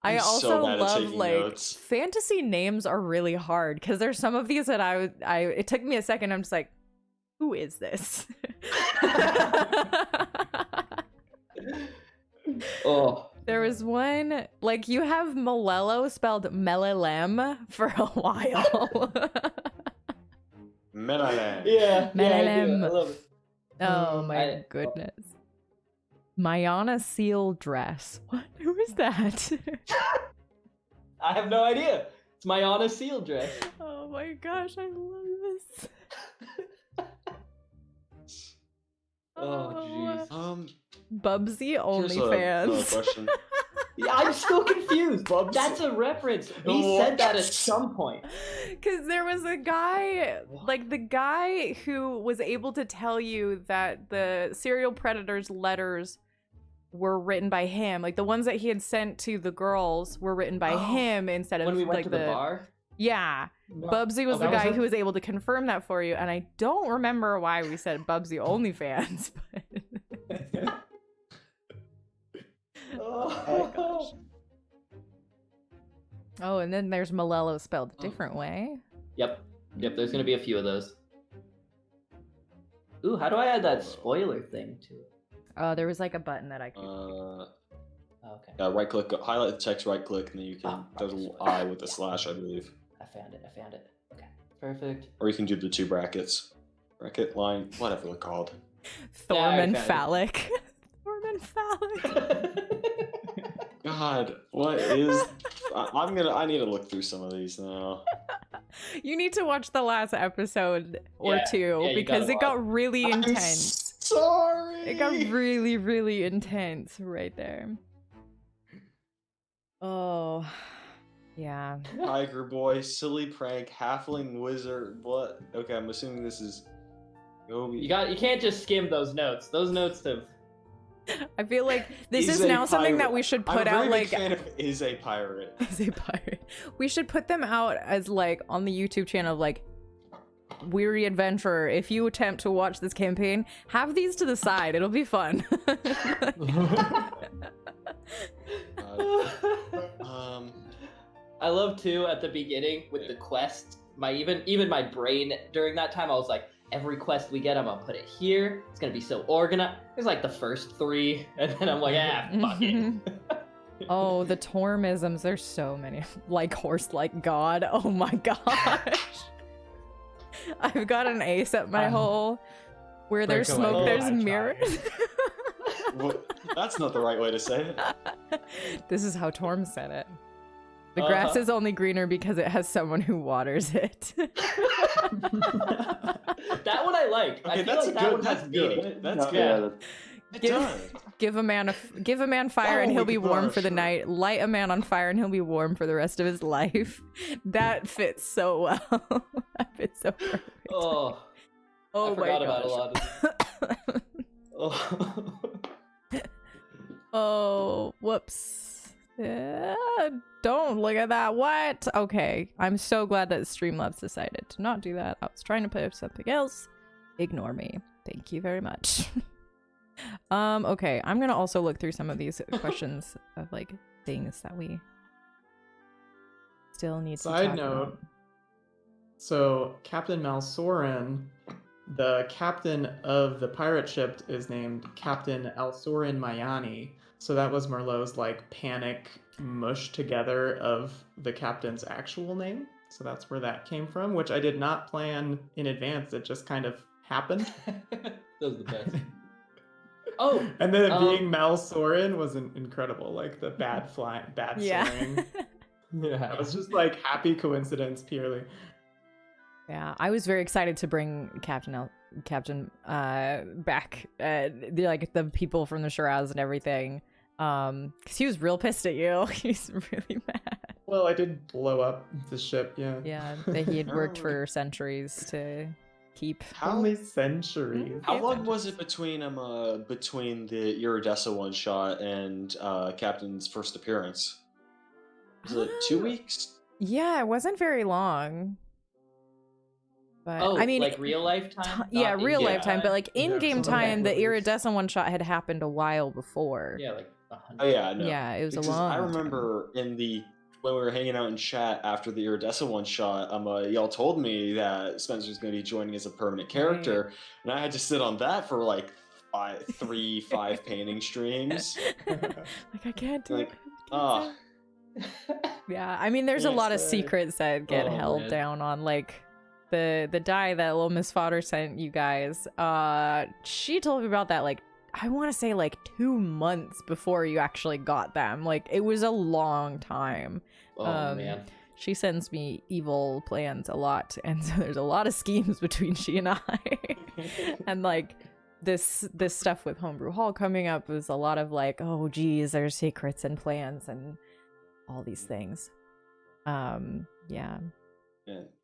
I I'm also so bad at love taking like notes. fantasy names are really hard because there's some of these that I it took me a second. I'm just like, who is this? Oh. There was one like you have Malello spelled Melelem for a while. Melalem. Yeah, I do. Melelem. I love it. Oh my I- goodness. Mayana seal dress. What? Who is that? I have no idea. It's my Anna seal dress. Oh my gosh, I love this. Oh, jeez. Bubsy Here's another OnlyFans. question. Yeah, I'm still confused. Bubsy. That's a reference. We said that at some point. Because there was a guy, like the guy who was able to tell you that the serial predator's letters were written by him. Like the ones that he had sent to the girls were written by him instead of When we went like to the bar. Yeah. Bubsy was Oh, the that was guy it? who was able to confirm that for you, and I don't remember why we said Bubsy OnlyFans. But Oh, gosh. Oh, and then there's Malello spelled a different way. Yep. There's gonna be a few of those. Ooh, how do I add that spoiler thing to it? Oh, there was like a button that I could. Okay. Yeah, right click, highlight the text, right click, and then you can. There's a little I with a slash, I believe. I found it. Okay. Perfect. Or you can do the two brackets. Bracket, line, whatever they're called. Thorman found it. phallic. Thorman phallic. God, what is? I need to look through some of these now. You need to watch the last episode or Yeah, two yeah, you because gotta it got watch. really I'm intense. sorry. It got really, really intense right there. Oh, yeah. Tiger boy, silly prank, halfling wizard. What? Okay, I'm assuming this is. Gobi. You can't just skim those notes. Those notes have. I feel like this He's is a now something that pirate. we should I'm put a very out big like fan of is a pirate. as a pirate. We should put them out as like on the YouTube channel like Weary Adventurer. If you attempt to watch this campaign, have these to the side. It'll be fun. I love too at the beginning with the quest. Even my brain during that time, I was like, every quest we get, I'm gonna put it here. It's gonna be so organized. It's like the first 3, and then I'm like, fuck it. Oh, the Tormisms. There's so many. Like horse, like God. Oh my gosh. I've got an ace at my hole. Where there's Break away. smoke, Oh, there's I tried. mirrors. Well, that's not the right way to say it. This is how Torm said it. The grass is only greener because it has someone who waters it. That one I like. I Okay, feel that's like a that good. one has That's meaning. good. That's No, good. yeah, that's- It Give- does. give a man fire and Oh, he'll we be could put warm on a for the shirt. night. Light a man on fire and he'll be warm for the rest of his life. That fits so well. That fits so perfect. Oh, Oh I forgot my about a gosh. lot of. Oh. Oh, whoops. Don't look at that. What? Okay. I'm so glad that Streamlabs decided to not do that. I was trying to put up something else. Ignore me. Thank you very much. Okay. I'm gonna also look through some of these questions of like things that we still need to Side talk note. about. So Captain Malsorin, the captain of the pirate ship, is named Captain Alsorin Mayani. So that was Merlot's like panic mush together of the captain's actual name. So that's where that came from, which I did not plan in advance. It just kind of happened. That was the best. Oh, And then it being Malsorin was incredible. Like the bad Yeah. soaring. Yeah. That was just like happy coincidence purely. Yeah, I was very excited to bring Captain back, like the people from the Shiraz and everything, because he was real pissed at you. He's really mad. Well, I did blow up the ship, yeah. Yeah, that he had worked Oh. for centuries to keep. How Only centuries. how long was it between between the Iridessa one shot and Captain's first appearance? Was it 2 weeks? Yeah, it wasn't very long. But oh, I mean, like real life time? yeah, Not real in-game lifetime, time? but like in-game something like time, the that. iridescent one shot had happened a while before. Yeah, like 100. Oh yeah, no. Yeah, it was Because a long. I time. remember when we were hanging out in chat after the Iridessa one shot, y'all told me that Spencer's going to be joining as a permanent character, and I had to sit on that for like 5 painting streams. Like I can't do Like, it. ah, Yeah, I mean, there's a Yes, lot of sir. secrets that get Oh, held man. down on, like the die that little Miss Fodder sent you guys. She told me about that like I want to say like 2 months before you actually got them. Like it was a long time. Oh man. She sends me evil plans a lot, and so there's a lot of schemes between she and I. And like this stuff with Homebrew Hall coming up was a lot of like, oh geez, there's secrets and plans and all these things. Yeah. yeah.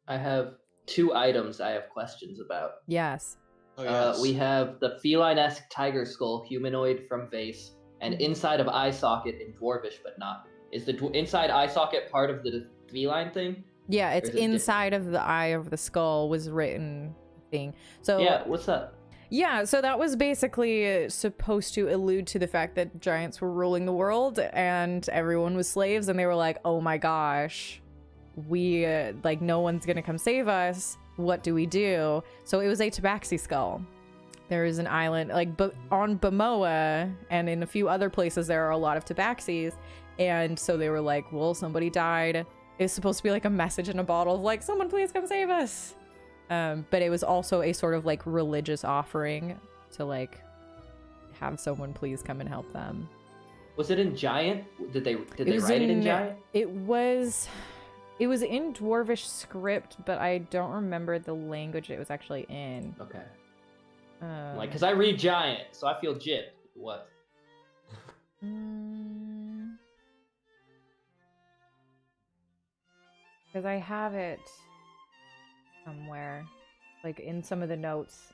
I have 2 items I have questions about. Yes. Oh, yes. We have the feline-esque tiger skull humanoid from Vase, and inside of eye socket in Dwarvish, but not. Is the inside eye socket part of the feline thing? Yeah, it's Or is it inside of the eye of the skull was written thing. So Yeah, what's that? yeah, so that was basically supposed to allude to the fact that giants were ruling the world and everyone was slaves, and they were like, oh my gosh, we like no one's gonna come save us. What do we do? So it was a tabaxi skull. There is an island like on Bamoa and in a few other places there are a lot of tabaxis, and so they were like, well, somebody died. It's supposed to be like a message in a bottle of like, someone please come save us. But it was also a sort of like religious offering to like have someone please come and help them. Was it in Giant? Did they was write it in Giant? It was in Dwarvish script, but I don't remember the language it was actually in. Okay. Um, Like, cause I read Giant, so I feel gypped. What? Because I have it somewhere, like in some of the notes,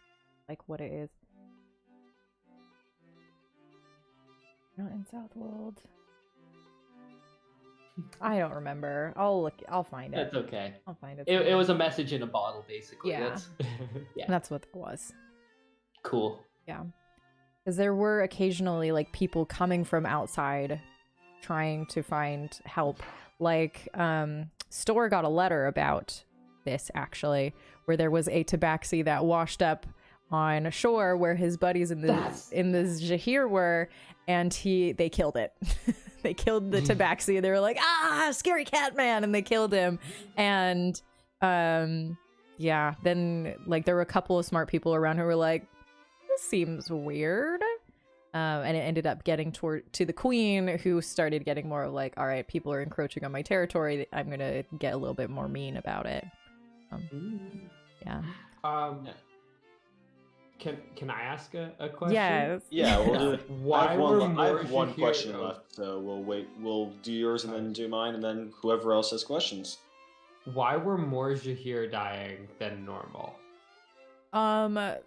like what it is. Not in Southwold. I don't remember. I'll look. I'll find it. That's okay. I'll find it. It was a message in a bottle, basically. Yeah. That's yeah. That's what it was. cool. Yeah. Because there were occasionally like people coming from outside trying to find help. Like Store got a letter about this actually, where there was a tabaxi that washed up on shore where his buddies in the Zhahir were, and they killed it. They killed the tabaxi. They were like, scary cat man, and they killed him. And yeah, then like there were a couple of smart people around who were like, this seems weird. And it ended up getting to the queen, who started getting more like, all right, people are encroaching on my territory. I'm going to get a little bit more mean about it. Yeah. Can I ask a question? Yes. Yeah, we'll do. Why were I have more one question Zhahir- left, so we'll wait. We'll do yours and then do mine, and then whoever else has questions. Why were more Zhahir dying than normal?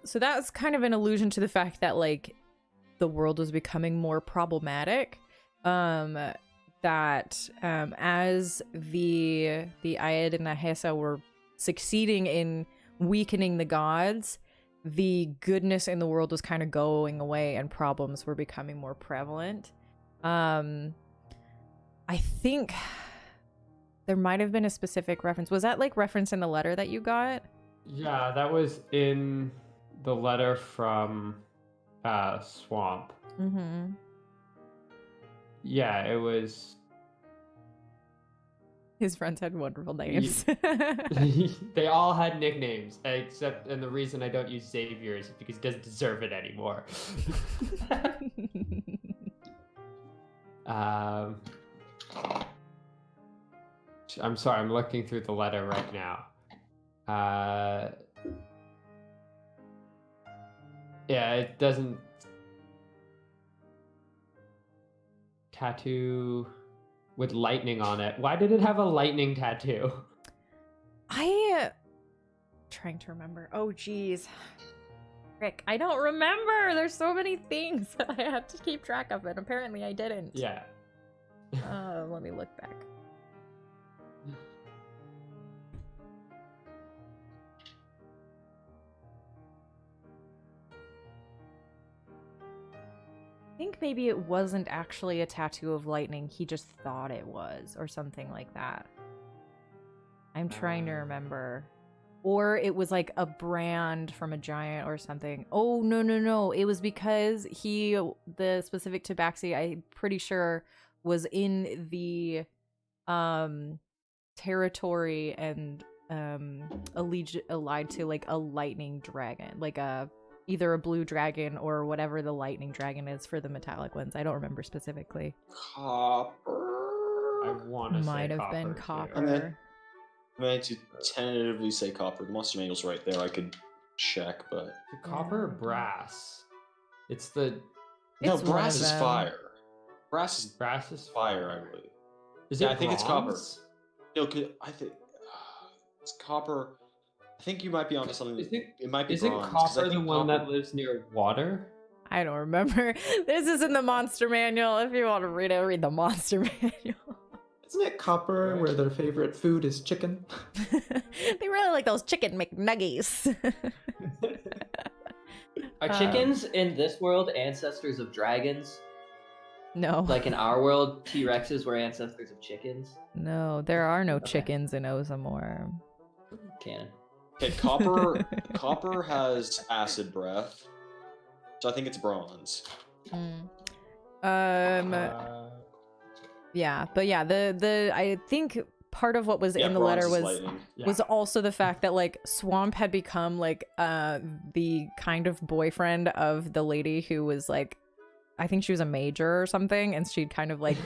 So that's kind of an allusion to the fact that like the world was becoming more problematic. That as the Ayed and the Hesa were succeeding in weakening the gods, the goodness in the world was kind of going away and problems were becoming more prevalent. I think there might have been a specific reference. Was that like reference in the letter that you got? Yeah, that was in the letter from Swamp. Mm-hmm. Yeah, it was. His friends had wonderful names. They all had nicknames, and the reason I don't use Xavier is because he doesn't deserve it anymore. I'm sorry, I'm looking through the letter right now. Yeah, it doesn't. Tattoo with lightning on it. Why did it have a lightning tattoo? Trying to remember. Oh geez. Rick, I don't remember. There's so many things that I had to keep track of, and apparently I didn't. Yeah. Let me look back. I think maybe it wasn't actually a tattoo of lightning. He just thought it was, or something like that. I'm trying to remember. Or it was like a brand from a giant or something. Oh, no. It was because the specific tabaxi, I'm pretty sure, was in the territory and allied to like a lightning dragon, like either a blue dragon or whatever the lightning dragon is for the metallic ones. I don't remember specifically. Copper. I want to say Might have been too. copper. And then- I'm going to tentatively say copper. The monster manual's right there. I could check, but The copper or brass? It's the no, It's one brass of is them. fire. Brass is brass is fire, I believe. Is Yeah, it I think it's copper. bronze? No, I think it's copper. I think you might be onto something. It might be Is it bronze, 'cause I copper the think one copper- that lives near water? I don't remember. This is in the monster manual. If you want to read it, read the monster manual. Isn't it copper where their favorite food is chicken? They really like those chicken McNuggies. Are chickens in this world ancestors of dragons? No. Like in our world, T-Rexes were ancestors of chickens? No, there are no Okay. chickens in Ozamor. Canon. Okay, copper has acid breath, so I think it's bronze. Yeah, but yeah, the I think part of what was Yeah, in the bronze letter is was lightning. was also the fact that like Swamp had become like the kind of boyfriend of the lady who was like, I think she was a major or something, and she'd kind of like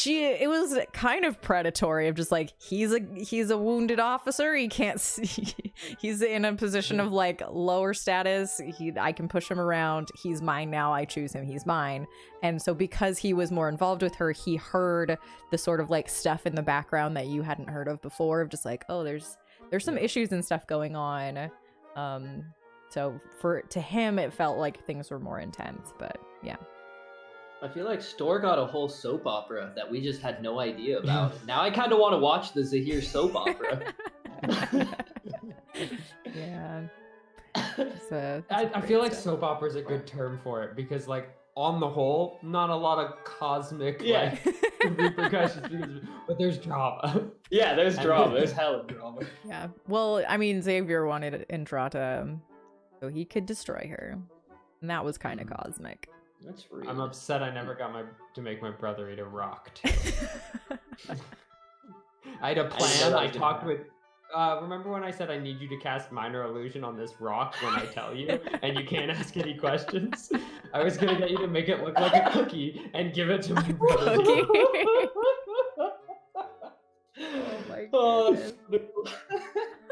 it was kind of predatory of just like, he's a wounded officer, he can't see, he's in a position of like lower status, I can push him around, he's mine now, I choose him, he's mine. And so because he was more involved with her, he heard the sort of like stuff in the background that you hadn't heard of before, of just like, oh, there's some issues and stuff going on. So to him it felt like things were more intense, but yeah. I feel like Store got a whole soap opera that we just had no idea about. Now I kind of want to watch the Zahir soap opera. Yeah. I feel like soap opera is a good term for it, because like on the whole, not a lot of cosmic Yeah. like repercussions, but there's drama. Yeah, there's drama. There's hella drama. Yeah. Well, I mean, Xavier wanted Indrata so he could destroy her. And that was kind of cosmic. That's rude. I'm upset I never got to make my brother eat a rock too. I had a plan. I talked with. Remember when I said I need you to cast minor illusion on this rock when I tell you, and you can't ask any questions? I was gonna get you to make it look like a cookie and give it to my brother. Cookie. Oh my goodness.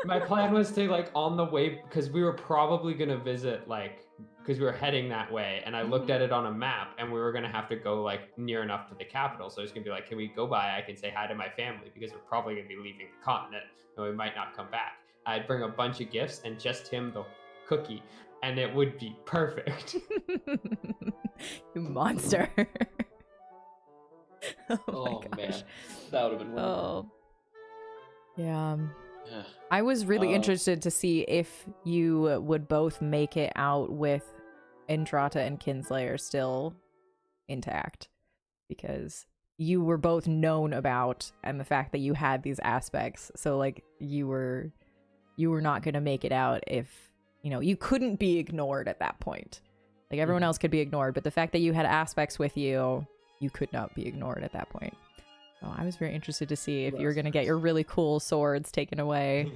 My plan was to like on the way, because we were probably gonna visit because we were heading that way, and I looked at it on a map, and we were gonna have to go like near enough to the capital. So I was gonna be like, can we go by? I can say hi to my family because we're probably gonna be leaving the continent and we might not come back. I'd bring a bunch of gifts and just him the cookie, and it would be perfect. You monster. Oh my man, gosh. that would have been wonderful. Oh. Yeah. Yeah. I was really interested to see if you would both make it out with Indrata and Kinslayer still intact, because you were both known about, and the fact that you had these aspects, so like you were not going to make it out if, you couldn't be ignored at that point. Like everyone else could be ignored, but the fact that you had aspects with you, you could not be ignored at that point. So I was very interested to see if you were going to get your really cool swords taken away.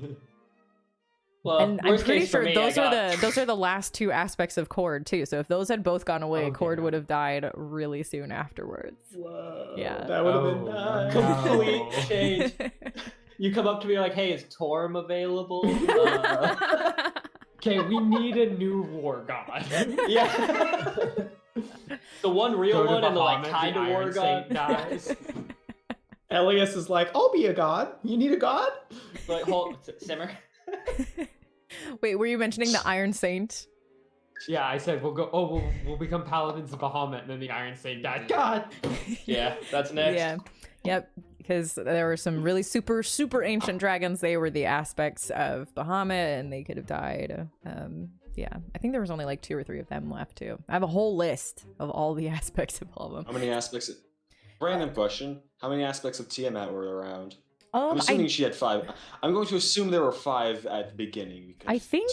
Well, And I'm worst pretty case for sure me, those I are the last two aspects of Cord too. So if those had both gone away, Okay. Cord would have died really soon afterwards. Whoa. Yeah. That would have been nice. Complete No. change. You come up to me like, "Hey, is Torm available?" Okay, we need a new war god. Yeah. The one real Go to one and the like Bahamut, kind of the war Iron god Saint dies. Elias is like, I'll be a god. You need a god? Like, hold, simmer. Wait, were you mentioning the Iron Saint? Yeah, I said we'll go. Oh, we'll become paladins of Bahamut, and then the Iron Saint died. God. Yeah, that's next. Yeah. Yep. Because there were some really super, super ancient dragons. They were the aspects of Bahamut, and they could have died. Yeah. I think there was only like 2 or 3 of them left, too. I have a whole list of all the aspects of all of them. How many aspects? Random question. How many aspects of Tiamat were around? I'm assuming she had 5. I'm going to assume there were 5 at the beginning. Because I think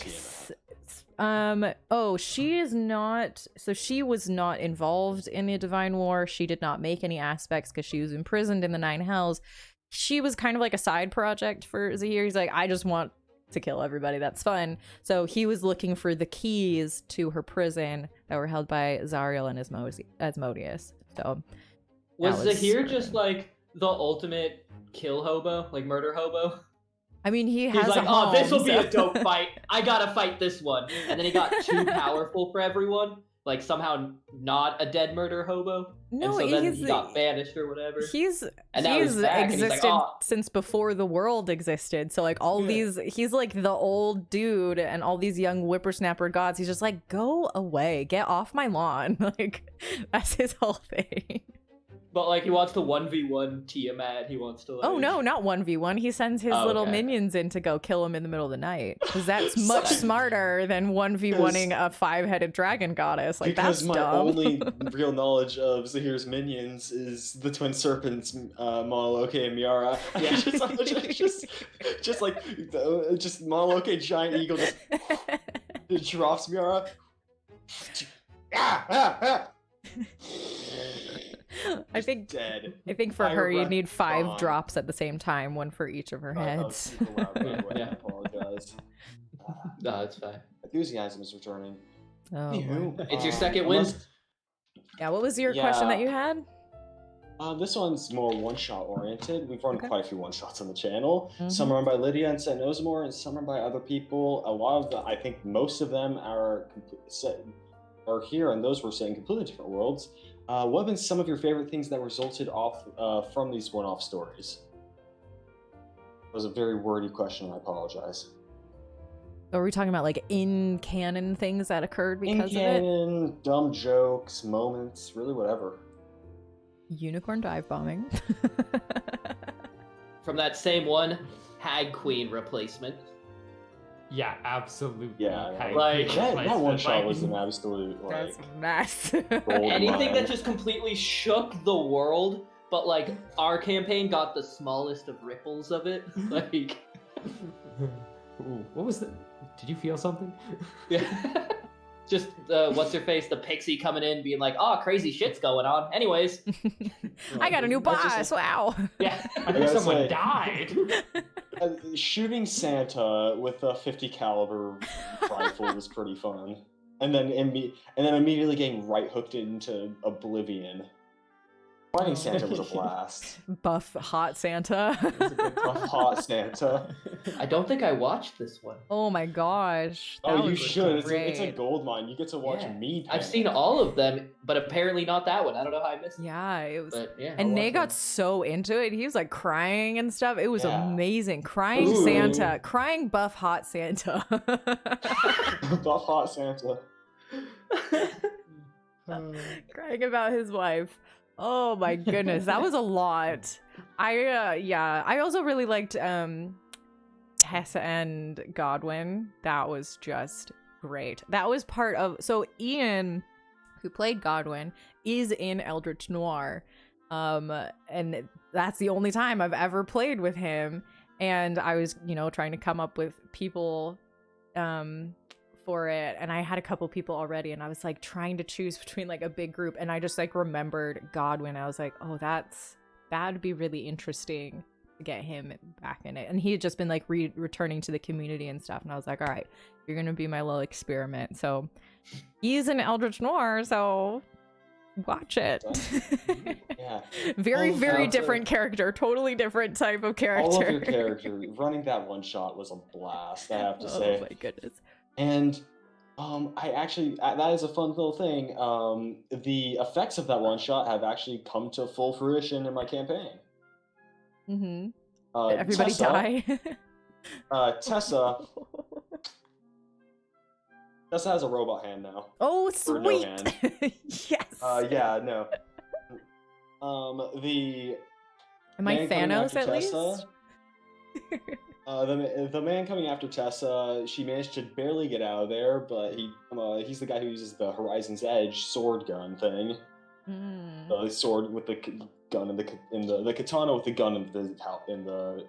Tiamat. she is not, so she was not involved in the Divine War. She did not make any aspects because she was imprisoned in the 9 Hells. She was kind of like a side project for Zahir. He's like, I just want to kill everybody, that's fun. So he was looking for the keys to her prison that were held by Zariel and Asmodeus. So Was that was Zahir sort of- just like the ultimate kill hobo, like murder hobo? I mean, he He's has like, a oh, home, this will be so- a dope fight. I gotta fight this one. And then he got too powerful for everyone. Like somehow not a dead murder hobo. No, and so then he's he got banished or whatever. He's And now he's back, and he's like, existed "Oh." since before the world existed. So like all these, he's like the old dude, and all these young whippersnapper gods. He's just like, go away, get off my lawn. Like that's his whole thing. But like he wants to 1v1 Tiamat. He wants to like... Oh no, not 1v1. He sends his little okay. minions in to go kill him in the middle of the night. Because that's much smarter than 1v1ing a 5-headed dragon goddess. Like because that's my dumb. only real knowledge of Zahir's minions is the twin serpents, Monoloke and Miara. Yeah. just Monoloke, giant eagle, just drops Miara. I think Dead. for her you Fire need 5 gone. drops at the same time, one for each of her heads. I Yeah. apologize. No, it's fine. Enthusiasm is returning. Oh, Anywho, boy. It's your second win. Yeah, what was your question that Yeah. you had? This one's more one-shot oriented. We've run Okay. quite a few one-shots on the channel. Mhm. Some are run by Lydia and Set Nosmore, and some are by other people. A lot of them, I think most of them are here, and those were set in completely different worlds. What have been some of your favorite things that resulted off from these one-off stories? That was a very wordy question, I apologize. Are we talking about like in canon things that occurred because In of it? canon, dumb jokes, moments, really whatever. Unicorn dive bombing. From that same one, Hag Queen replacement. Yeah, absolutely. Yeah, I like, agree that with one placement, shot like- was an absolute That's like a mess. gold Anything mine. that just completely shook the world, but like our campaign got the smallest of ripples of it. Like, Ooh, what was that? Did you feel something? yeah. Just what's her face, the pixie coming in, being like, "Oh, crazy shit's going on." Anyways, I got a new That's just boss. Wow. yeah. I think gotta someone say- died. Shooting Santa with a 50 caliber rifle was pretty fun, and then immediately getting right hooked into oblivion. Fighting Santa was a blast. Buff hot Santa. A hot Santa. I don't think I watched this one. Oh my gosh. That Oh, you was should. It's a great. gold mine. You get to watch Yeah. me. I've panic. seen all of them, but apparently not that one. I don't know how I missed it. Yeah, it was. But yeah, And I'll Nate watch got them. so into it. He was like crying and stuff. It was Yeah. amazing. Crying Ooh. Santa. Crying buff hot Santa. Buff hot Santa. Crying about his wife. Oh my goodness. That was a lot. I also really liked Tessa and Godwin. That was just great. That was part of Ian, who played Godwin, is in Eldritch Noir. And that's the only time I've ever played with him. And I was, trying to come up with people for it, and I had a couple people already, and I was like trying to choose between like a big group, and I just like remembered Godwin. I was like, oh, that'd be really interesting to get him back in it. And he had just been like returning to the community and stuff, and I was like, all right, you're gonna be my little experiment. So he's in Eldritch Noir, so watch it. Yeah. Very All of very that- different character, totally different type of character. All of your character running that one shot was a blast. I have to say. Oh my goodness. And I actually that is a fun little thing. The effects of that one shot have actually come to full fruition in my campaign. Mm-hmm. Did Everybody Tessa, die. Tessa has a robot hand now. Oh, Or no sweet. hand. Yes. Yeah, no. The Am I man coming Thanos after at Tessa, least? the man coming after Tessa, she managed to barely get out of there, but he's the guy who uses the Horizon's Edge sword gun thing. Mm. The sword with the gun in the katana with the gun in the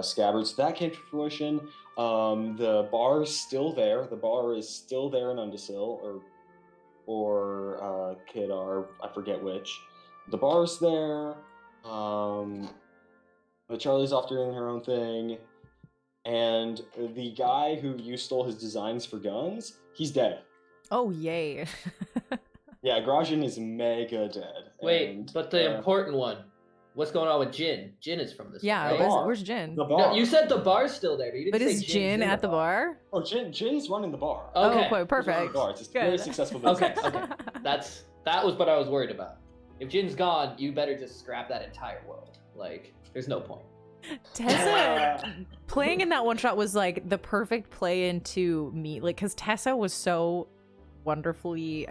scabbard. So that came to fruition. The bar is still there. The bar is still there in Undersill or Kedar. I forget which. The bar's there. But Charlie's off doing her own thing. And the guy who you stole his designs for guns, he's dead. Oh, yay. Yeah, Grajin is mega dead. Wait, And, but the important one. What's going on with Jin? Jin is from this. Yeah, one, right? bar. where's Jin? the bar. No, you said the bar's still there, but you didn't But say is Jin's Jin in at the bar? Oh, Jin's running the bar. Okay. Oh, quite He's running perfect. the bar. It's a very Good. successful business. Okay. That was what I was worried about. If Jin's gone, you better just scrap that entire world. Like, there's no point. Tessa playing in that one shot was like the perfect play into me, like, because Tessa was so wonderfully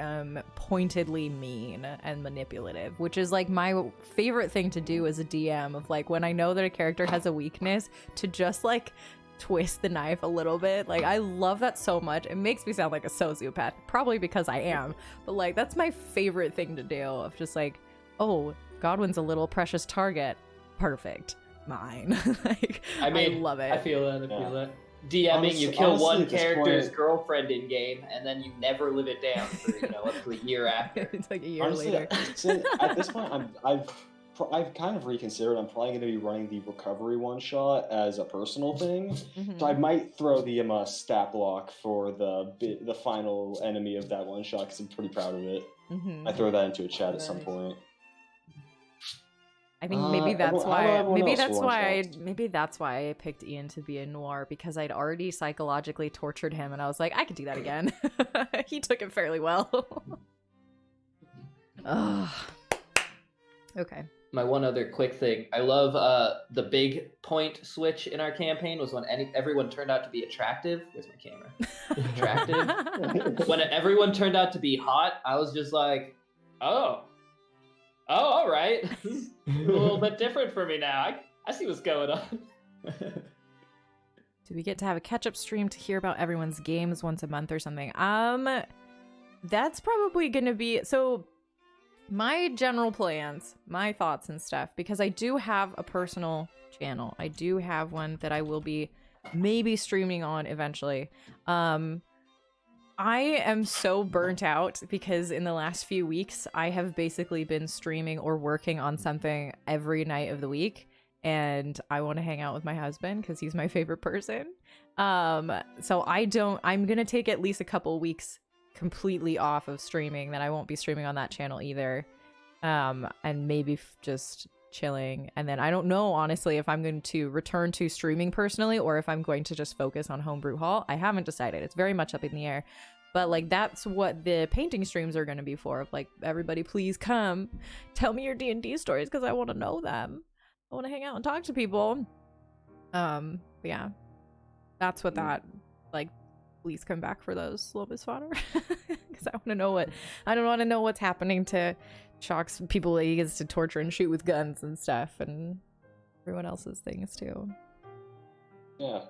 pointedly mean and manipulative, which is like my favorite thing to do as a DM, of like when I know that a character has a weakness, to just like twist the knife a little bit. Like, I love that so much. It makes me sound like a sociopath, probably because I am, but like that's my favorite thing to do, of just like, oh, Godwin's a little precious target, perfect, mine. Like, I mean, I love it. I feel that. DMing, Honestly- you kill honestly, one at this character's point- girlfriend in game, and then you never live it down for up to a year after. It's like a year Honestly, later. at this point, I've kind of reconsidered. I'm probably going to be running the recovery one shot as a personal thing. Mhm. So I might throw the stat block for the final enemy of that one shot, because I'm pretty proud of it. Mhm. I throw that into a chat at some Nice. point. I think maybe that's everyone- how why. about everyone Maybe else that's for one why. shot? Maybe that's why I picked Ian to be a noir, because I'd already psychologically tortured him, and I was like, I could do that again. He took it fairly well. Ugh. Okay. My one other quick thing, I love the big point switch in our campaign was when everyone turned out to be attractive. Where's my camera? Attractive. When everyone turned out to be hot, I was just like, oh, all right. This is a little bit different for me now. I see what's going on. Do we get to have a catch-up stream to hear about everyone's games once a month or something? That's probably gonna be so. My general plans, my thoughts and stuff, because I do have a personal channel. I do have one that I will be maybe streaming on eventually. I am so burnt out because in the last few weeks, I have basically been streaming or working on something every night of the week. And I want to hang out with my husband because he's my favorite person. So I'm going to take at least a couple weeks completely off of streaming that I won't be streaming on that channel either. And maybe just chilling. And then I don't know, honestly, if I'm going to return to streaming personally or if I'm going to just focus on Homebrew Hall. I haven't decided. It's very much up in the air. But like that's what the painting streams are going to be for. Like, everybody please come tell me your D&D stories because I want to know them. I want to hang out and talk to people. Yeah. That's what that, like, please come back for those Lobus fodder. Because I want to know I don't want to know what's happening to Chalk's people that he gets to torture and shoot with guns and stuff, and everyone else's things too. Yeah.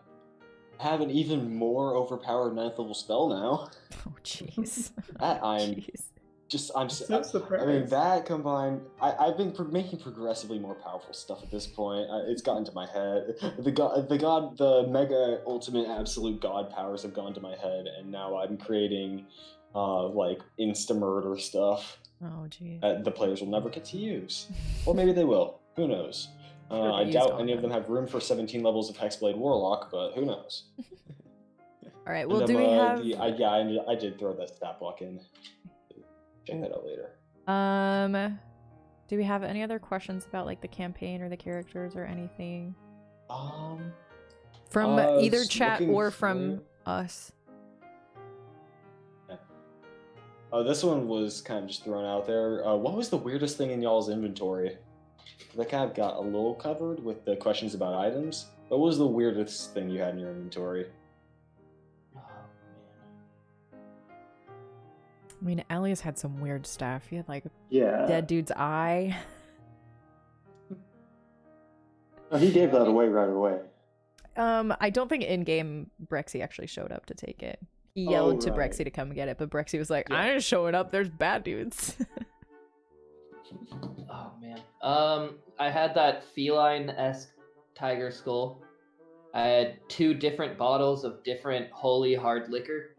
I have an even more overpowered 9th level spell now. Oh jeez. That I'm so surprised. I mean, that combined, I've been making progressively more powerful stuff at this point. It's gotten to my head. The mega ultimate absolute god powers have gone to my head, and now I'm creating, like, insta-murder stuff. Oh geez. That the players will never get to use. Or maybe they will. Who knows? Sure, I they doubt used any all of them have room for 17 levels of Hexblade Warlock, but who knows? All right. Well, And do we have? I did throw that stat block in. Check that out later. Do we have any other questions about like the campaign or the characters or anything from either chat or from us? This one was kind of just thrown out there. What was the weirdest thing in y'all's inventory? That kind of got a little covered with the questions about items. What was the weirdest thing you had in your inventory? Oh, I mean, Elias had some weird stuff. He had like a Yeah. dead dude's eye. Oh, he gave that away right away. I don't think in-game Brexy actually showed up to take it. He yelled to right. Brexy to come get it, but Brexy was like, Yeah. I ain't showing up, there's bad dudes. Oh man. I had that feline-esque tiger skull. I had 2 different bottles of different holy hard liquor,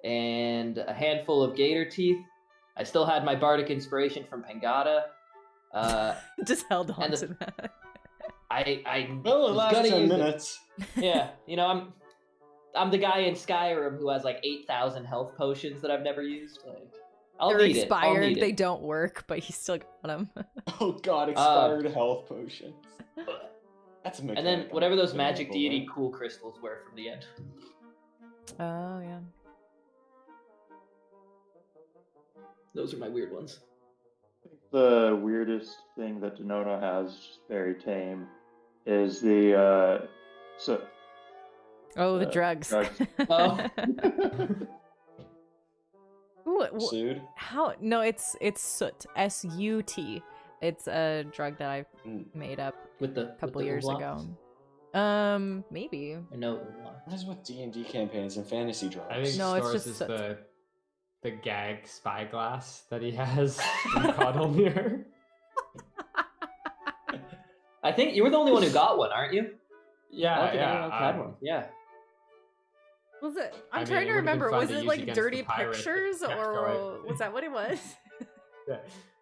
and a handful of gator teeth. I still had my bardic inspiration from Pangata. Just held on And to that. I Well, it was lasts gonna 10 use it. minutes. Yeah, you know, I'm the guy in Skyrim who has like 8,000 health potions that I've never used. Like, I'll They're need expired, it. I'll need they it. don't work, but he still got them. Oh god, expired health potions. That's a And then mechanic whatever I'm those thinking magic of, deity man. cool crystals were from the end. Oh, yeah. Those are my weird ones. The weirdest thing that Denono has, just very tame, is the Oh, the drugs. drugs. Oh. Ooh, Sued? how? No, it's soot. S-U-T. It's a drug that I made up With the a couple with the years umlauts? ago. Maybe. I know umlauts. What is with D&D campaigns and fantasy drugs? I think No, it's Stores just is soot. the gag spyglass that he has in Coddlemere. I think you were the only one who got one, aren't you? I Yeah, don't think yeah. anyone else had one. Yeah. Was it? I I'm mean, trying it to would've been remember. fun Was to it use like against the dirty pirate pictures, that kept or going. was that what it was? Yeah.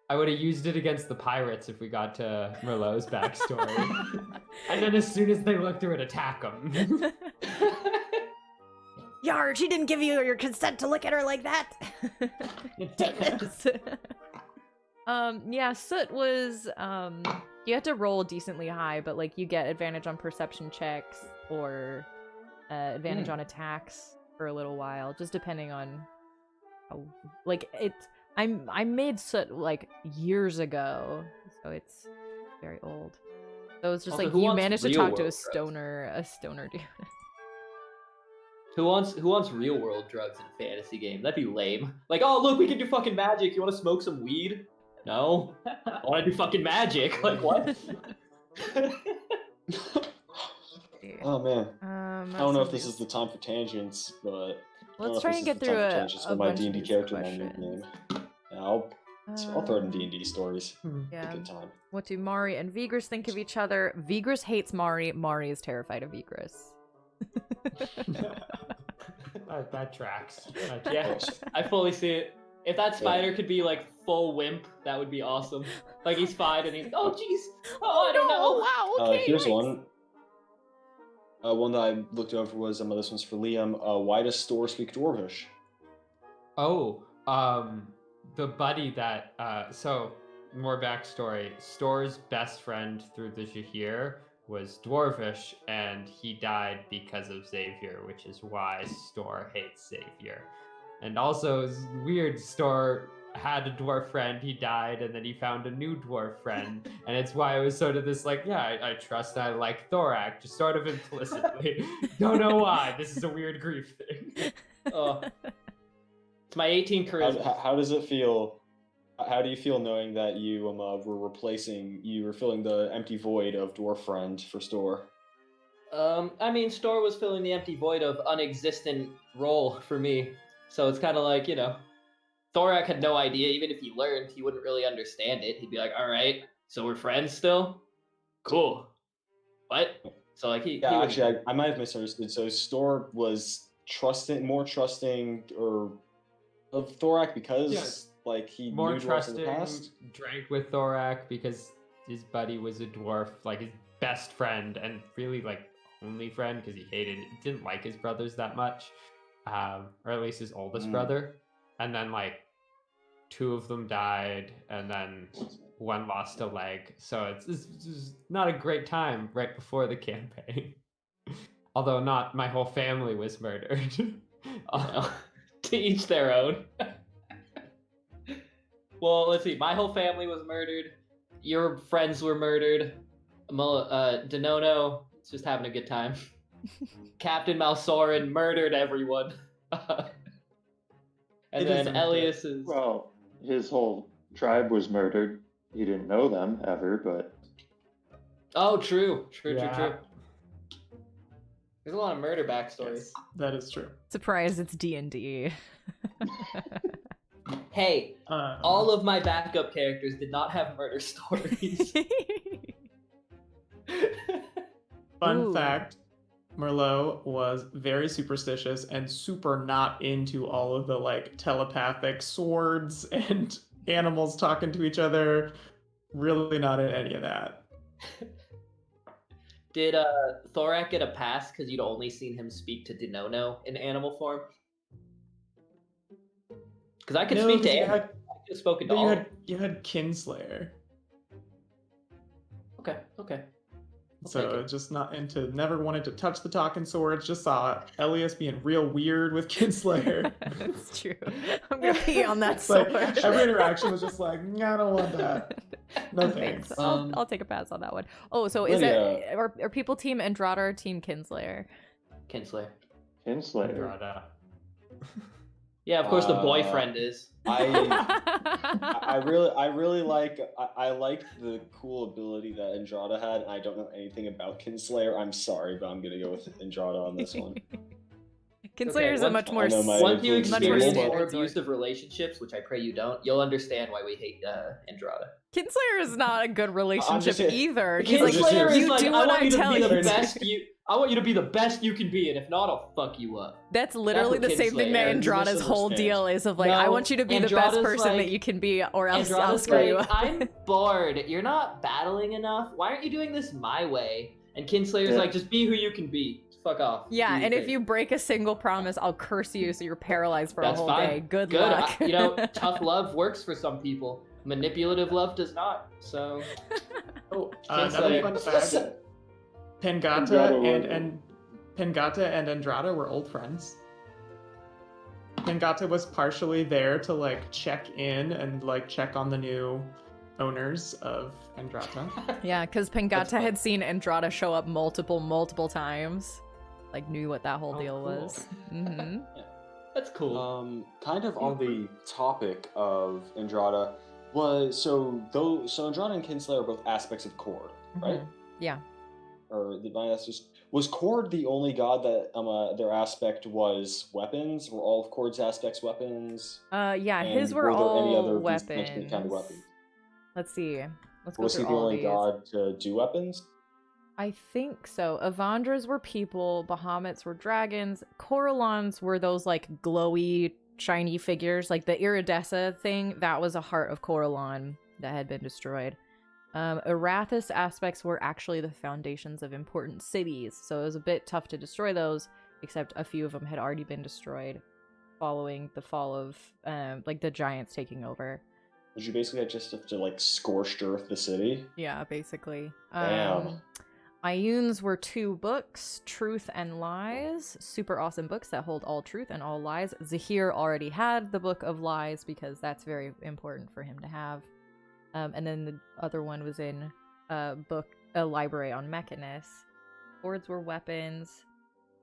I would have used it against the pirates if we got to Merlot's backstory. And then as soon as they look through it, attack them. Yar, she didn't give you your consent to look at her like that. Take this. Yeah, soot was you had to roll decently high, but like you get advantage on perception checks or advantage on attacks for a little while, just depending on how, like it's I made soot like years ago, so it's very old. So it's just Also, like who you wants managed to real talk to a world drugs? stoner dude. Who wants real world drugs in a fantasy game? That'd be lame. Like, oh look, we can do fucking magic. You want to smoke some weed? No. I want to do fucking magic. Like what? Oh man. I don't know if this is the time for tangents, but I don't know Let's if try this and is get the through time for a, tangents a for my bunch of D&D these character and my questions. nickname. Yeah, I'll throw it in D&D stories. Yeah. A good time. What do Mari and Vigris think of each other? Vigris hates Mari. Mari is terrified of Vigris. That tracks. Yeah, I fully see it. If that spider could be like full wimp, that would be awesome. Like he's fine and he's, oh jeez, oh I don't know. Wow, okay. Here's yikes. one. One that I looked over was this one's for Liam. Why does Store speak Dwarvish? Oh, the buddy that so more backstory. Store's best friend through the Zhahir was Dwarvish, and he died because of Xavier, which is why Store hates Xavier. And also, it's weird, Store had a dwarf friend, he died, and then he found a new dwarf friend, and it's why it was sort of this like, yeah, I trust I like Thorak, just sort of implicitly. Don't know why. This is a weird grief thing. Oh. It's my 18 charisma. How does it feel? How do you feel knowing that you were filling the empty void of dwarf friend for Store? I mean, Store was filling the empty void of unexistent role for me. So it's kind of like, you know, Thorak had no idea. Even if he learned, he wouldn't really understand it. He'd be like, all right, so we're friends still? Cool. What? So like he Actually, I might have misunderstood. So Store was more trusting or of Thorak because like he more knew dwarves in trusting, the past. drank with Thorak because his buddy was a dwarf, like his best friend and really like only friend because he didn't like his brothers that much, or at least his oldest brother. And then like 2 of them died, and then 1 lost a leg. So it's not a great time right before the campaign. Although not my whole family was murdered. To each their own. Well, let's see. My whole family was murdered. Your friends were murdered. Denono is just having a good time. Captain Malsorin murdered everyone. And then Elias is... Well, his whole tribe was murdered. He didn't know them ever, but... Oh, true. True. There's a lot of murder backstories. Yes, that is true. Surprise, it's D&D. Hey, all of my backup characters did not have murder stories. Fun fact, Merlot was very superstitious and super not into all of the like telepathic swords and animals talking to each other. Really not in any of that. Did Thorak get a pass because you'd only seen him speak to Denono in animal form? Because I could speak to animals. I could have spoken to all. You had Kinslayer. Okay. So just not into, never wanted to touch the talking swords. Just saw Elias being real weird with Kinslayer. That's true. I'm gonna pee on that It's sword. like every interaction was just like, I don't want that. No thanks. I'll take a pass on that one. Oh, so is it are people team Andrada or team Kinslayer? Kinslayer. Andrada. Yeah, of course the boyfriend is. I really like the cool ability that Andrada had. I don't know anything about Kinslayer. I'm sorry, but I'm gonna go with Andrada on this one. Kinslayer is a much more once you experience more standard abusive relationships, which I pray you don't, you'll understand why we hate Andrada. Kinslayer is not a good relationship either. He's Kinslayer like, is you like, do I what want I you to tell be you. the best you. I want you to be the best you can be, and if not, I'll fuck you up. That's literally That's the what same thing that Kinslayer is. Andrada's whole deal is of like, No, I want you to be the best Andrada's person like- that you can be, or else I'll Andrada's screw you like, up. I'm bored. You're not battling enough. Why aren't you doing this my way? And Kinslayer's like, just be who you can be. Fuck off. Yeah, Do and your if thing. you break a single promise, I'll curse you so you're paralyzed for That's a whole fine. day. Good luck. Tough love works for some people. Manipulative love does not. So Oh, another fun fact. Pengata and Andrada were old friends. Pengata was partially there to like check in and like check on the new owners of Andrada. Yeah, because Pengata had seen Andrada show up multiple times. Like, knew what that whole deal cool. was. Mm-hmm. that's cool. Kind of on the topic of Andrada so Andrada and Kinslayer are both aspects of Cord, right? Yeah. or the divine aspects. Was Cord the only god that their aspect was weapons? Were all of Cord's aspects weapons? Yeah, And his were were there any all other of these weapons. kind of weapons? Let's see. Let's Or go was he through the all only these. god to do weapons? I think so. Avandras were people, Bahamut's were dragons, Corellons were those like glowy, shiny figures, like the Iridessa thing. That was a heart of Corellon that had been destroyed. Arathis aspects were actually the foundations of important cities, so it was a bit tough to destroy those, except a few of them had already been destroyed following the fall of like the giants taking over. Would you basically just have to like scorched earth the city? Yeah, basically. Damn. Ioun's were 2 books, Truth and Lies. Super awesome books that hold all truth and all lies. Zahir already had the Book of Lies because that's very important for him to have. And then the other one was in a library on Mechanus. Swords were weapons.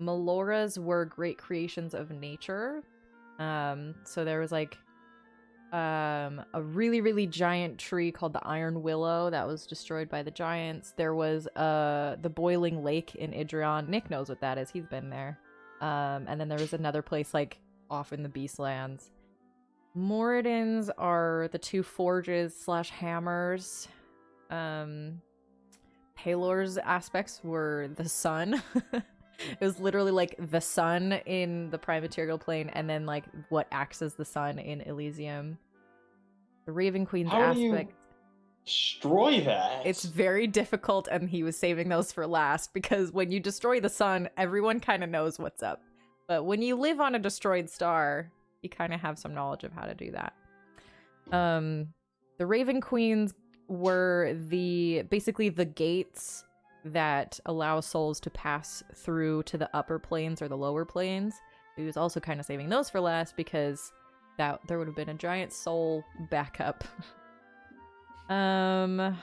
Meloras were great creations of nature. So there was like a really, really giant tree called the Iron Willow that was destroyed by the giants. There was the Boiling Lake in Idrion. Nick knows what that is. He's been there. And then there was another place like off in the Beastlands. Moradins are the 2 forges / hammers. Pelor's aspects were the sun. It was literally like the sun in the prime material plane, and then like what acts as the sun in Elysium. The Raven Queen's How do aspect. you destroy that? It's very difficult, and he was saving those for last because when you destroy the sun, everyone kind of knows what's up. But when you live on a destroyed star, you kind of have some knowledge of how to do that. The Raven Queens were basically the gates that allow souls to pass through to the upper planes or the lower planes. He was also kind of saving those for last because there would have been a giant soul backup. The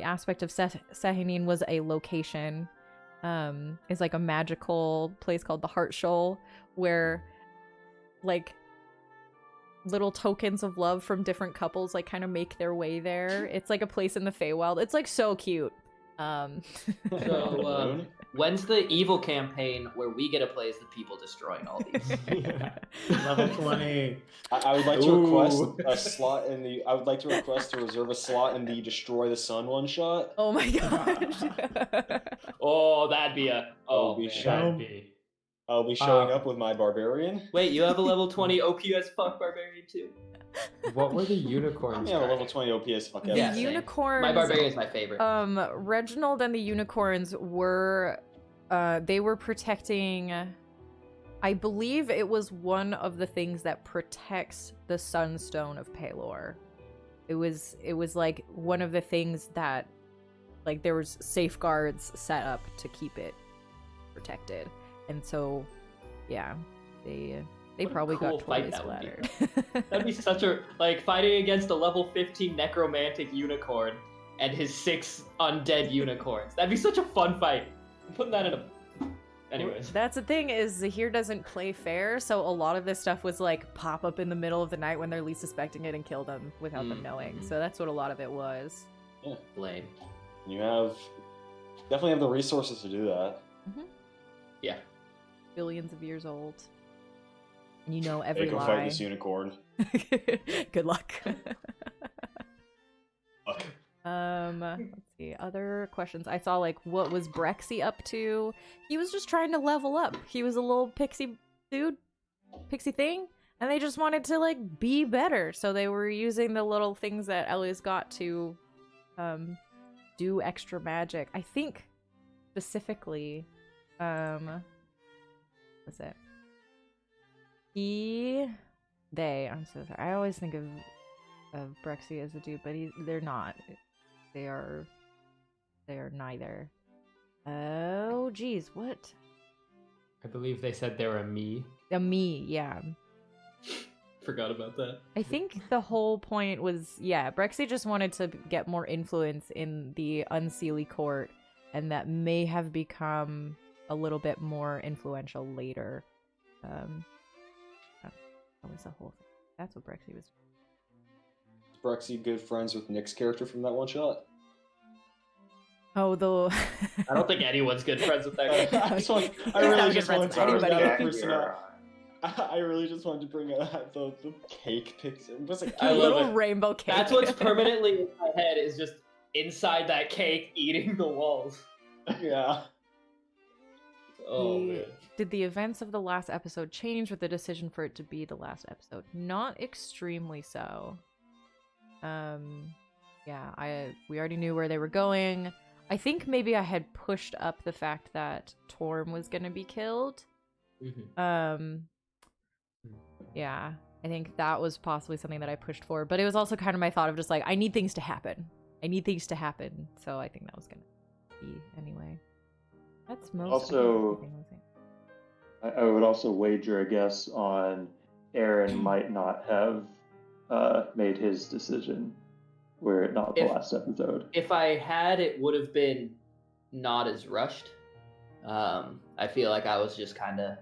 aspect of Sahanin was a location. It's like a magical place called the Heart Shoal where like little tokens of love from different couples like kind of make their way there. It's like a place in the Feywild. It's like so cute. So, when's the evil campaign where we get to play as the people destroying all these? Level 20. I would like to request Ooh. a slot in the. I would like to request to reserve a slot in the Destroy the Sun one shot. Oh my gosh. Oh, that'd be a. Oh, That'd be man. shit. That'd be. I'll be showing up with my barbarian. Wait, you have a level 20 OPS fuck barbarian too? What were the unicorns? I have a level guys? 20 OPS. Fuck The yeah. Yeah, same. unicorns. My barbarian is my favorite. Reginald and the unicorns were, they were protecting. I believe it was one of the things that protects the Sunstone of Pelor. It was like one of the things that, like, there was safeguards set up to keep it protected, and so, yeah, they What a probably cool got fight totally that would be. splattered. That'd be such a like fighting against a level 15 necromantic unicorn and his 6 undead unicorns. That'd be such a fun fight. I'm putting that in a. Anyways. That's the thing is Zahir doesn't play fair, so a lot of this stuff was like pop up in the middle of the night when they're least suspecting it and kill them without them knowing. So that's what a lot of it was. Yeah. Blade. You definitely have the resources to do that. Yeah. Billions of years old. And you know Hey, every go lie. fight this unicorn. Good luck. Fuck. Let's see. Other questions. I saw like what was Brexy up to? He was just trying to level up. He was a little pixie dude, pixie thing, and they just wanted to like be better. So they were using the little things that Ellie's got to do extra magic. I think specifically what's it? I'm so sorry. I always think of Brexy as a dude, but they're not. They are neither. Oh, geez, what? I believe they said they were a me. A me, yeah. Forgot about that. I think the whole point was, yeah, Brexy just wanted to get more influence in the Unseelie court, and that may have become a little bit more influential later. That was the whole thing. That's what Brexy was. Is Brexy good friends with Nick's character from that one shot? Oh, the. I don't think anyone's good friends with that guy. I really just friends wanted with to bring anybody. that person up. I really just wanted to bring up the cake picture. It was like, I love little it. rainbow cake. That's what's permanently in my head is just inside that cake eating the walls. yeah. Oh man. Did the events of the last episode change with the decision for it to be the last episode? Not extremely so. Yeah, we already knew where they were going. I think maybe I had pushed up the fact that Torm was gonna be killed. Mm-hmm. Yeah, I think that was possibly something that I pushed for, but it was also kind of my thought of just like, I need things to happen. So I think that was gonna be anyway. That's most. Also, I would also wager a guess on Aaron might not have made his decision were it not the last episode. If I had, it would have been not as rushed. I feel like I was just kind of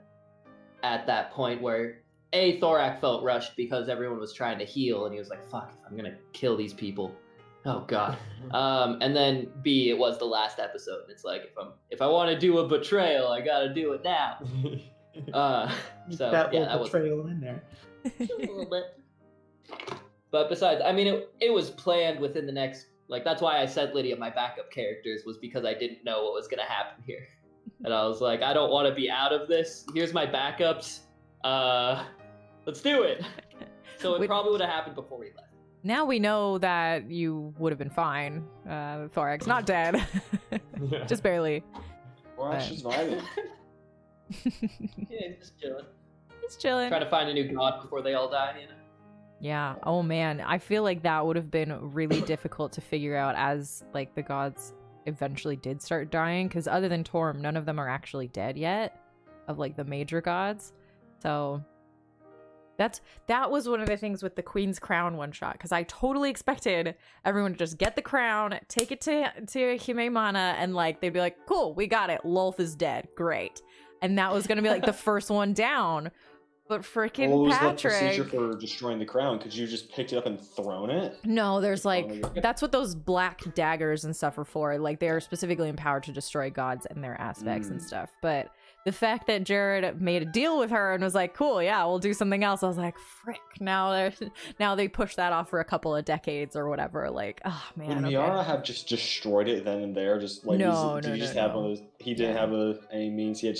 at that point where Thorak felt rushed because everyone was trying to heal, and he was like, "Fuck, if I'm gonna kill these people, oh god." And then B, it was the last episode. And it's like if I want to do a betrayal, I gotta do it now. So that yeah, little that was betrayal in there. a little bit. But besides, I mean, it was planned within the next, like, that's why I sent Lydia my backup characters, was because I didn't know what was going to happen here. And I was like, I don't want to be out of this. Here's my backups. Let's do it. So it probably would have happened before we left. Now we know that you would have been fine. Thorax, not dead. Just barely. Thorax is vibing. Yeah, just chilling. Just chilling. Trying to find a new god before they all die, you know? Yeah. Oh man, I feel like that would have been really difficult to figure out as like the gods eventually did start dying, because other than Torm, none of them are actually dead yet, of like the major gods. So that was one of the things with the Queen's Crown one shot, because I totally expected everyone to just get the crown, take it to Himemana, and like they'd be like, cool, we got it, Lolth is dead, great. And that was gonna be like the first one down. But freaking what was Patrick. the procedure for destroying the crown? Could you just picked it up and thrown it? No, there's like, that's what those black daggers and stuff are for. Like, they are specifically empowered to destroy gods and their aspects and stuff. But the fact that Jared made a deal with her and was like, cool, yeah, we'll do something else. I was like, frick. Now they push that off for a couple of decades or whatever. Like, oh man. Would Miara have just destroyed it then and there? Just like, he didn't have any means. He had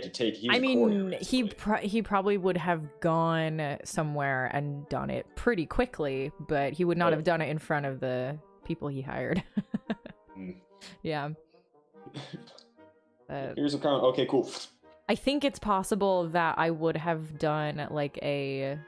to take. I mean, he probably would have gone somewhere and done it pretty quickly, but he would not have done it in front of the people he hired. Yeah. Here's a crown. Okay, cool. I think it's possible that I would have done like a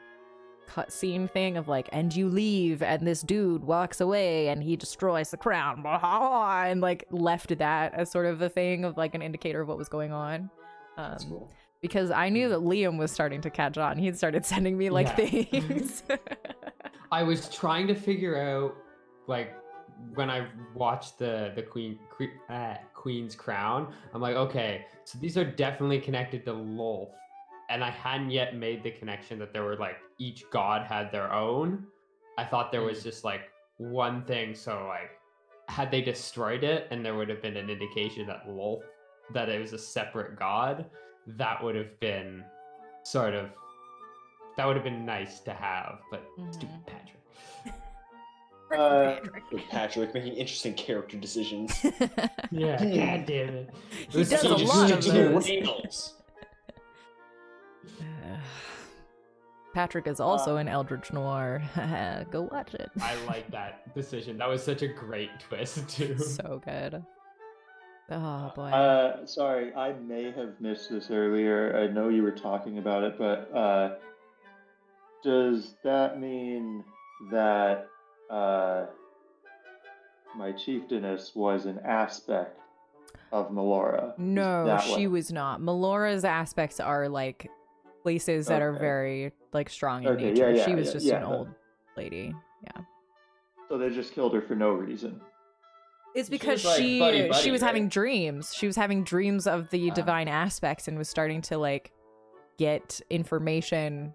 cutscene thing of like, and you leave, and this dude walks away, and he destroys the crown, and like left that as sort of a thing of like an indicator of what was going on. That's cool. Because I knew that Liam was starting to catch on. He'd started sending me like things. I was trying to figure out, like, when I watched the Queen's Crown, I'm like, okay, so these are definitely connected to Lolth, and I hadn't yet made the connection that there were like each god had their own. I thought there was just like one thing, so like had they destroyed it and there would have been an indication that Lolth, that it was a separate god, that would have been nice to have, but stupid Patrick. Patrick making interesting character decisions. Yeah, god damn it. He does a lot of those. Patrick is also in Eldritch Noir. Go watch it. I like that decision. That was such a great twist too. So good. Oh boy. Sorry, I may have missed this earlier. I know you were talking about it, but does that mean that my chieftainess was an aspect of Melora? No, she was not. Melora's aspects are like places that are very like strong in nature. She was just an old lady. Yeah. So they just killed her for no reason. It's because she was having dreams. She was having dreams of the divine aspects and was starting to like get information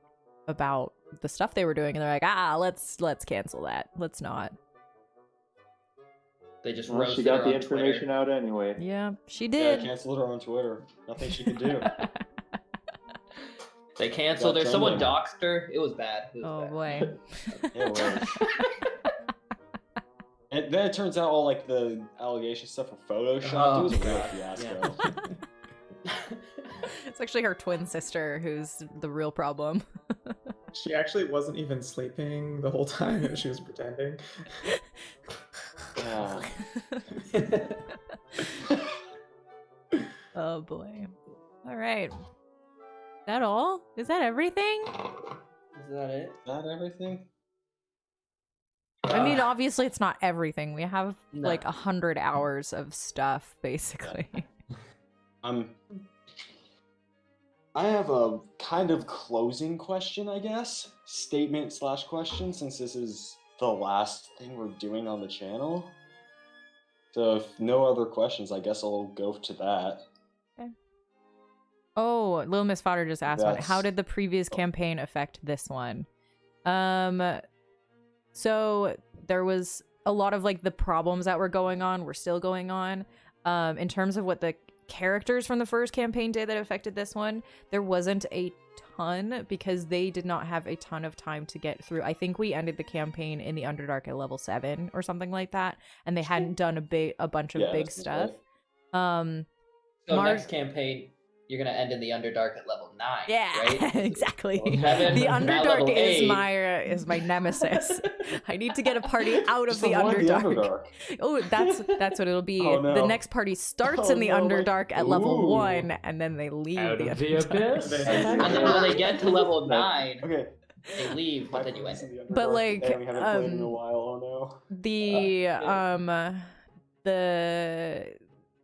about the stuff they were doing, and they're like, let's cancel that. Let's not. They just Well, roasted she got her the on Twitter. information out anyway. Yeah, she Yeah, did. canceled her on Twitter. Nothing she can do. They canceled Got her. Someone trending. doxed her. It was bad. It was Oh bad. boy. It was. And then it turns out all like the allegation stuff were photoshopped. It was a real God, fiasco. It's actually her twin sister who's the real problem. She actually wasn't even sleeping the whole time. She was pretending. Yeah. Oh boy. All right. That all? Is that everything? Is that it? Is that everything? I mean, obviously it's not everything. We have No. like 100 hours of stuff, basically. I have a kind of closing question, I guess. Statement / question, since this is the last thing we're doing on the channel. So if no other questions, I guess I'll go to that. Oh, Little Miss Fodder just asked one. How That's- did the previous campaign affect this one? So there was a lot of like the problems that were going on were still going on. In terms of what the characters from the first campaign did that affected this one, there wasn't a ton because they did not have a ton of time to get through. I think we ended the campaign in the Underdark at level 7 or something like that, and they hadn't done a bunch of Yeah, big that's stuff. right. So Mark- next campaign, you're gonna end in the Underdark at level 9. Yeah, right? exactly. Level 7, The now Underdark level is 8. my nemesis. I need to get a party out of Just the avoid Underdark. Oh, that's what it'll be. Oh, no. The next party starts in the Oh, no, Underdark at ooh. level 1, and then they leave Out the of the Underdark. abyss. And then when they get to level 9, Okay. they leave, but then you friend's end in it. the But, Underdark, like, and we haven't played in a while. Oh The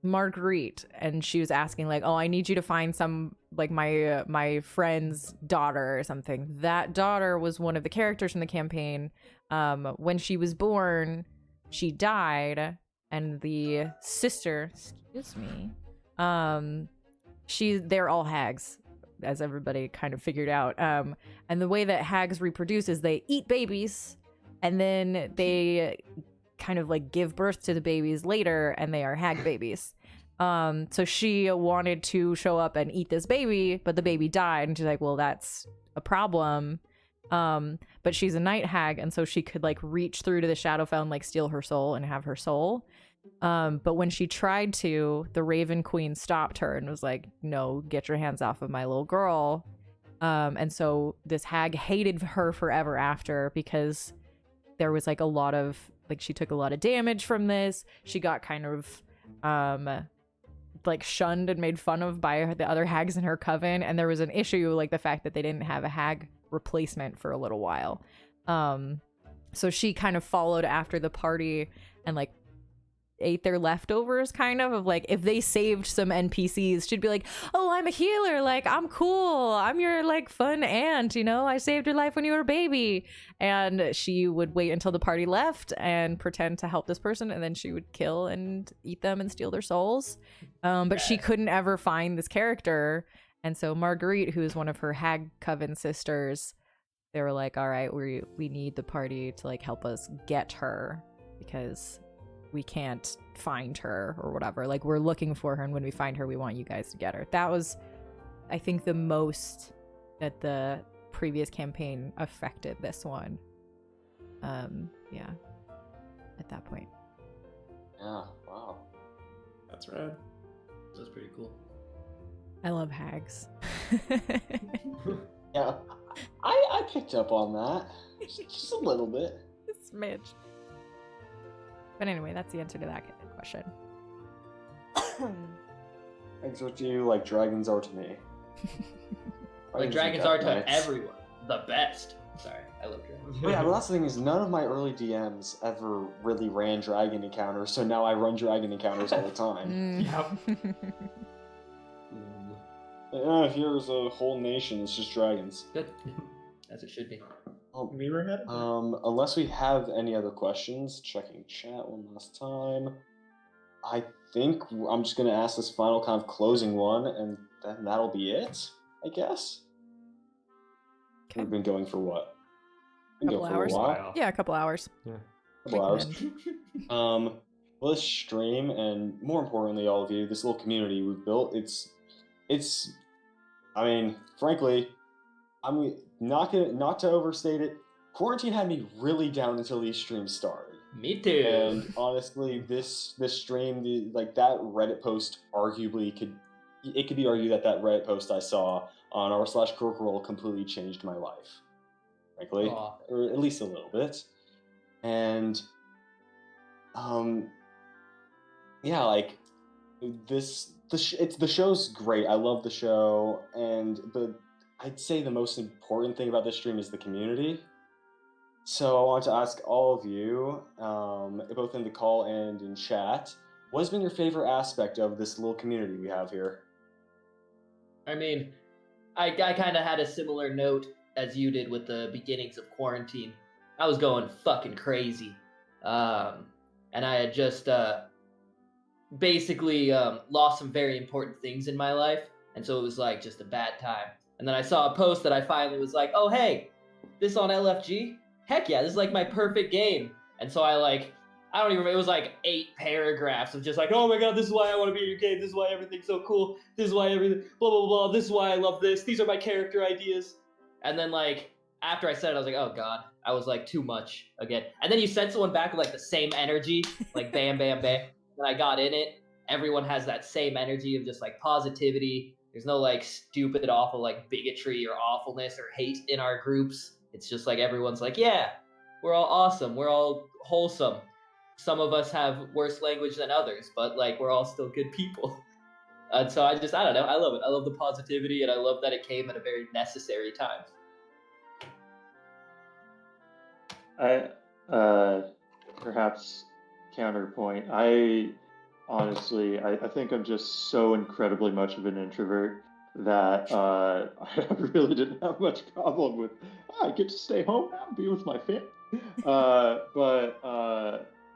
Marguerite, and she was asking like, oh, I need you to find some like my friend's daughter or something. That daughter was one of the characters from the campaign. When she was born, she died, and the sister, excuse me, they're all hags, as everybody kind of figured out. And the way that hags reproduce is they eat babies, and then they kind of like give birth to the babies later, and they are hag babies. So she wanted to show up and eat this baby, but the baby died, and she's like, well, that's a problem. But she's a night hag, and so she could like reach through to the Shadowfell and like steal her soul and have her soul. But when she tried to, the Raven Queen stopped her and was like, no, get your hands off of my little girl. And so this hag hated her forever after, because there was like a lot of like, she took a lot of damage from this. She got kind of like shunned and made fun of by the other hags in her coven, and there was an issue like the fact that they didn't have a hag replacement for a little while. So she kind of followed after the party and like ate their leftovers, kind of like if they saved some NPCs, she'd be like, oh, I'm a healer, like I'm cool, I'm your like fun aunt, you know, I saved your life when you were a baby. And she would wait until the party left and pretend to help this person, and then she would kill and eat them and steal their souls. But she couldn't ever find this character, and so Marguerite, who is one of her hag coven sisters, they were like, all right, we need the party to like help us get her, because we can't find her or whatever. Like, we're looking for her, and when we find her, we want you guys to get her. That was, I think, the most that the previous campaign affected this one. Yeah, at that point. Yeah, wow. That's rad. That's pretty cool. I love hags. Yeah, I picked up on that. Just a little bit. A smidge. But anyway, that's the answer to that question. Thanks what you like dragons are to me. Like dragons are to everyone. The best. Sorry, I love dragons. But yeah, but that's the thing is none of my early DMs ever really ran dragon encounters, so now I run dragon encounters all the time. Here's a whole nation, it's just dragons. Good. As it should be. We were headed. Unless we have any other questions, checking chat one last time. I think I'm just gonna ask this final kind of closing one, and then that'll be it, I guess. Okay. We've been going for what? Been Couple going for hours. a while. Yeah, a couple hours. Couple hours. Well, this stream, and more importantly, all of you, this little community we've built, it's. I mean, frankly, I'm not to overstate it. Quarantine had me really down until these streams started. Me too. And honestly, this stream, like that Reddit post, arguably could be argued that that Reddit post I saw on r/Critical completely changed my life, frankly, Aw. or at least a little bit. And um, yeah, like the show's great. I love the show, and I'd say the most important thing about this stream is the community. So I want to ask all of you, both in the call and in chat, what has been your favorite aspect of this little community we have here? I mean, I kind of had a similar note as you did with the beginnings of quarantine. I was going fucking crazy. And I had just basically lost some very important things in my life. And so it was like just a bad time. And then I saw a post that I finally was like, oh, hey, this on LFG? Heck yeah, this is like my perfect game. And so I don't even, it was like 8 paragraphs of just like, oh my god, this is why I want to be in your game. This is why everything's so cool. This is why everything, blah, blah, blah. This is why I love this. These are my character ideas. And then like, after I said it, I was like, oh god, I was like too much again. And then you sent someone back with like the same energy, like bam, bam, bam. And I got in it. Everyone has that same energy of just like positivity. There's no like stupid, awful like bigotry or awfulness or hate in our groups. It's just like everyone's like, yeah, we're all awesome. We're all wholesome. Some of us have worse language than others, but like we're all still good people. And so I don't know. I love it. I love the positivity, and I love that it came at a very necessary time. I perhaps counterpoint. I honestly, I think I'm just so incredibly much of an introvert that I really didn't have much problem with. I get to stay home now and be with my family. But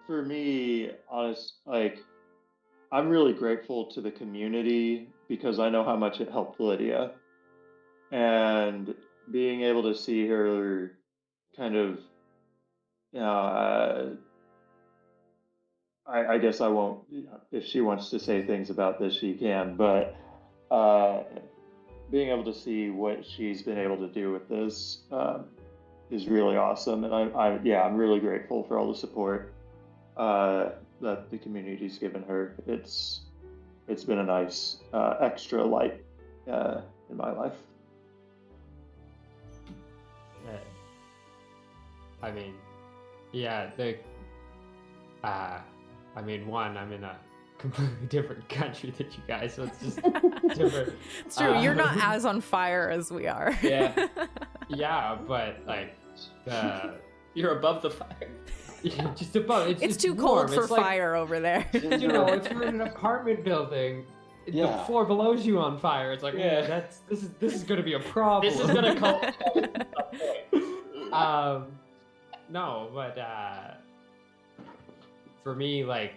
for me, like I'm really grateful to the community because I know how much it helped Lydia, and being able to see her kind of, uh, I guess I won't. If she wants to say things about this, she can. But uh, being able to see what she's been able to do with this is really awesome, and I'm really grateful for all the support that the community's given her. It's been a nice extra light in my life. I mean, yeah, I mean, one, I'm in a completely different country than you guys, so it's just different. It's true. You're not as on fire as we are. Yeah. Yeah, but like, You're above the fire. yeah, just above. It's too warm. cold for It's like, fire over there. You know, if you're in an apartment building, the Yeah. floor below you on fire. It's like, Yeah. yeah, this is gonna be a problem. This is gonna call. No, but for me, like,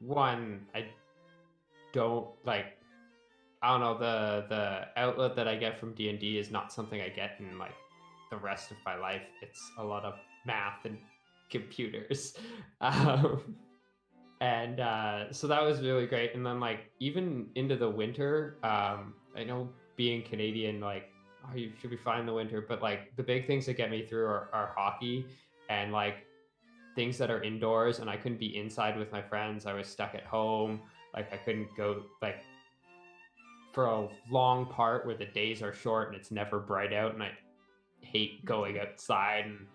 one, I don't like. I don't know, the outlet that I get from D&D is not something I get in like the rest of my life. It's a lot of math and computers, and so that was really great. And then like even into the winter, I know being Canadian, like, oh, you should be fine in the winter, but like the big things that get me through are hockey and like things that are indoors, and I couldn't be inside with my friends. I was stuck at home. Like I couldn't go like for a long part where the days are short and it's never bright out, and I hate going outside. And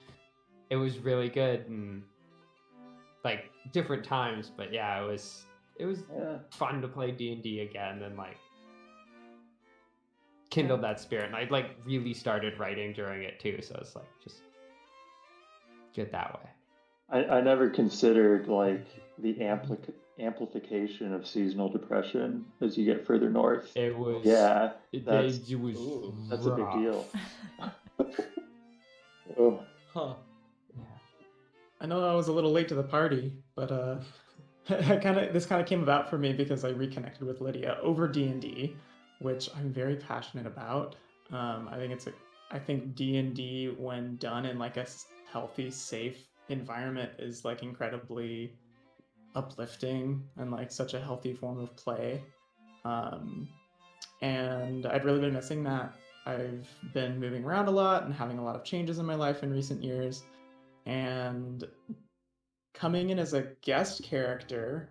it was really good, and like different times, but yeah, it was fun to play D&D again, and like kindled that spirit. And I like really started writing during it too, so it's like just good that way. I never considered like the amplification of seasonal depression as you get further north. It was It was that's a big rough. deal. Oh. Huh. I know I was a little late to the party, but this kind of came about for me because I reconnected with Lydia over D&D, which I'm very passionate about. I think D&D, when done in like a healthy, safe environment, is like incredibly uplifting and like such a healthy form of play. And I'd really been missing that. I've been moving around a lot and having a lot of changes in my life in recent years. And coming in as a guest character,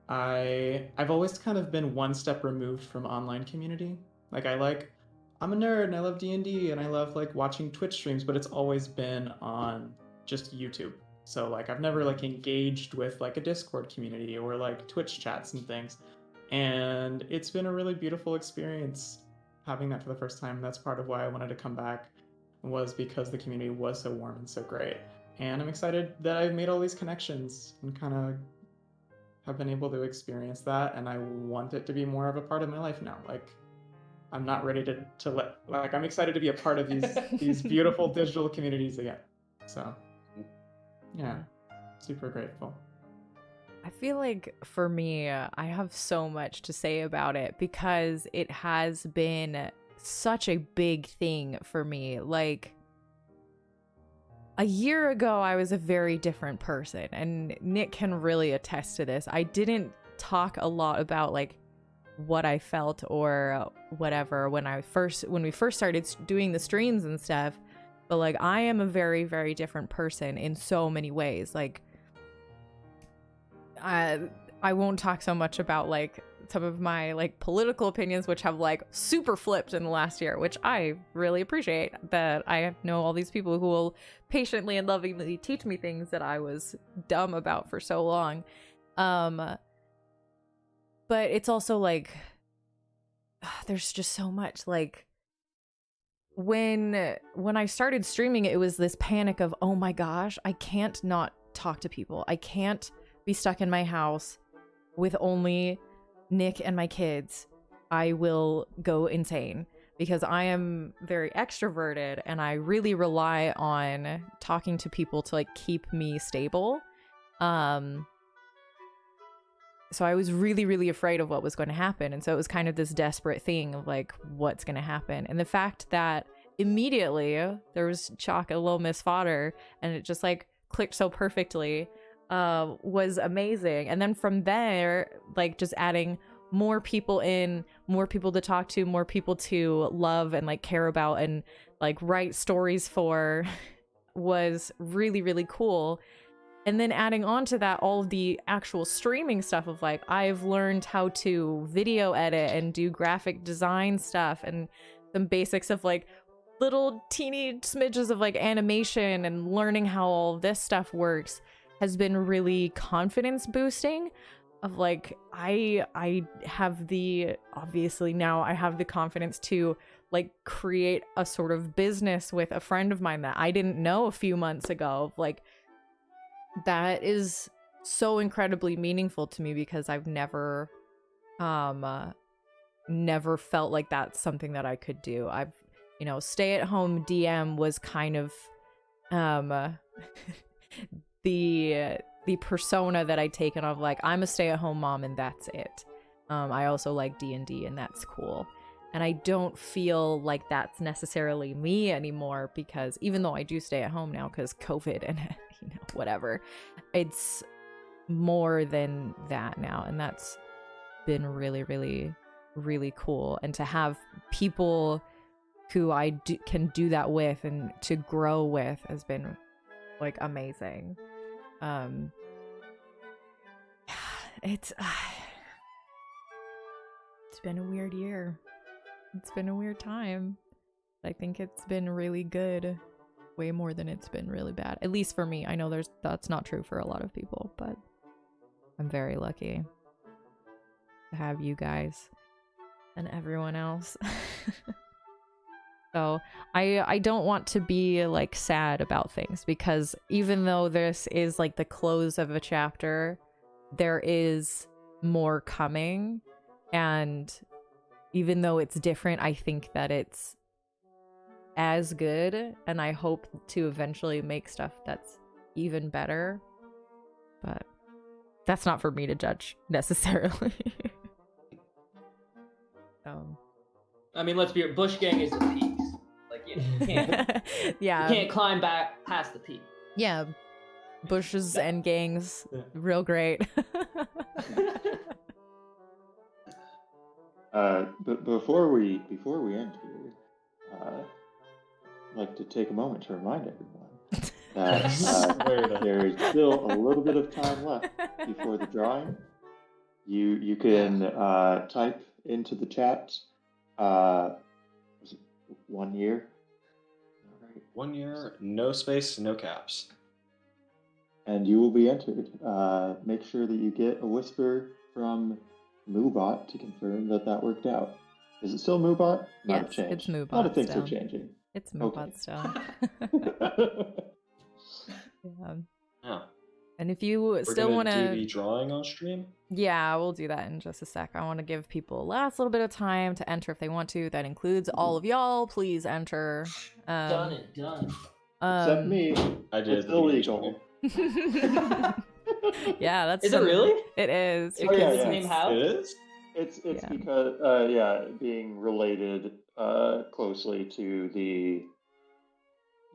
I've always kind of been one step removed from online community. Like I'm a nerd and I love D&D and I love like watching Twitch streams, but it's always been on just YouTube. So like I've never like engaged with like a Discord community or like Twitch chats and things. And it's been a really beautiful experience having that for the first time. That's part of why I wanted to come back, was because the community was so warm and so great. And I'm excited that I've made all these connections and kind of have been able to experience that. And I want it to be more of a part of my life now. Like I'm not ready to let, like, I'm excited to be a part of these beautiful digital communities again. So yeah, super grateful. I feel like for me, I have so much to say about it because it has been such a big thing for me. Like a year ago, I was a very different person, and Nick can really attest to this. I didn't talk a lot about like what I felt or whatever when we first started doing the streams and stuff. But like I am a very, very different person in so many ways. Like I won't talk so much about like some of my like political opinions, which have like super flipped in the last year, which I really appreciate that I know all these people who will patiently and lovingly teach me things that I was dumb about for so long. But it's also like, there's just so much. Like when I started streaming, it was this panic of, oh my gosh, I can't not talk to people. I can't be stuck in my house with only Nick and my kids. I will go insane because I am very extroverted and I really rely on talking to people to like keep me stable. So I was really, really afraid of what was going to happen. And so it was kind of this desperate thing of like, what's going to happen? And the fact that immediately there was Chalk a little Miss Fodder and it just like clicked so perfectly was amazing. And then from there, like just adding more people in, more people to talk to, more people to love and like care about and like write stories for was really, really cool. And then adding on to that, all of the actual streaming stuff of like, I've learned how to video edit and do graphic design stuff and some basics of like little teeny smidges of like animation, and learning how all of this stuff works has been really confidence boosting. Of like, I have the, obviously now I have the confidence to like create a sort of business with a friend of mine that I didn't know a few months ago. Like that is so incredibly meaningful to me because I've never felt like that's something that I could do. I've, you know, stay at home DM was kind of the persona that I'd taken of like, I'm a stay-at-home mom and that's it. I also like D&D and that's cool. And I don't feel like that's necessarily me anymore because even though I do stay at home now because COVID and you know, whatever, it's more than that now. And that's been really, really, really cool. And to have people who can do that with and to grow with has been like amazing. It's been a weird year. It's been a weird time. I think it's been really good, way more than it's been really bad. At least for me. I know that's not true for a lot of people, but I'm very lucky to have you guys and everyone else. So I don't want to be like sad about things because even though this is like the close of a chapter, there is more coming. And even though it's different, I think that it's as good. And I hope to eventually make stuff that's even better. But that's not for me to judge necessarily. I mean, let's be real. Bush Gang is the peaks. Like, you can't, yeah. you can't climb back past the peak. Yeah. bushes and gangs. Yeah. Real great. But before we end here, I'd like to take a moment to remind everyone that there is still a little bit of time left before the drawing. You can type into the chat. Was it 1 year? All right. 1 year, no space, no caps. And you will be entered. Make sure that you get a whisper from Moobot to confirm that that worked out. Is it still Moobot? Might have Yes, changed. it's Moobot A lot of things still. are changing. It's Moobot Okay. still. Yeah. Yeah. And if you We're still gonna want do the to, drawing on stream. yeah, we'll do that in just a sec. I want to give people a last little bit of time to enter if they want to. That includes all of y'all. Please enter. Done it, done. Except me. I did. It's the beginning illegal. Yeah, that's Is it really? It is. If Oh, yeah, it's yeah. named how? It is. It's Yeah. because being related closely to the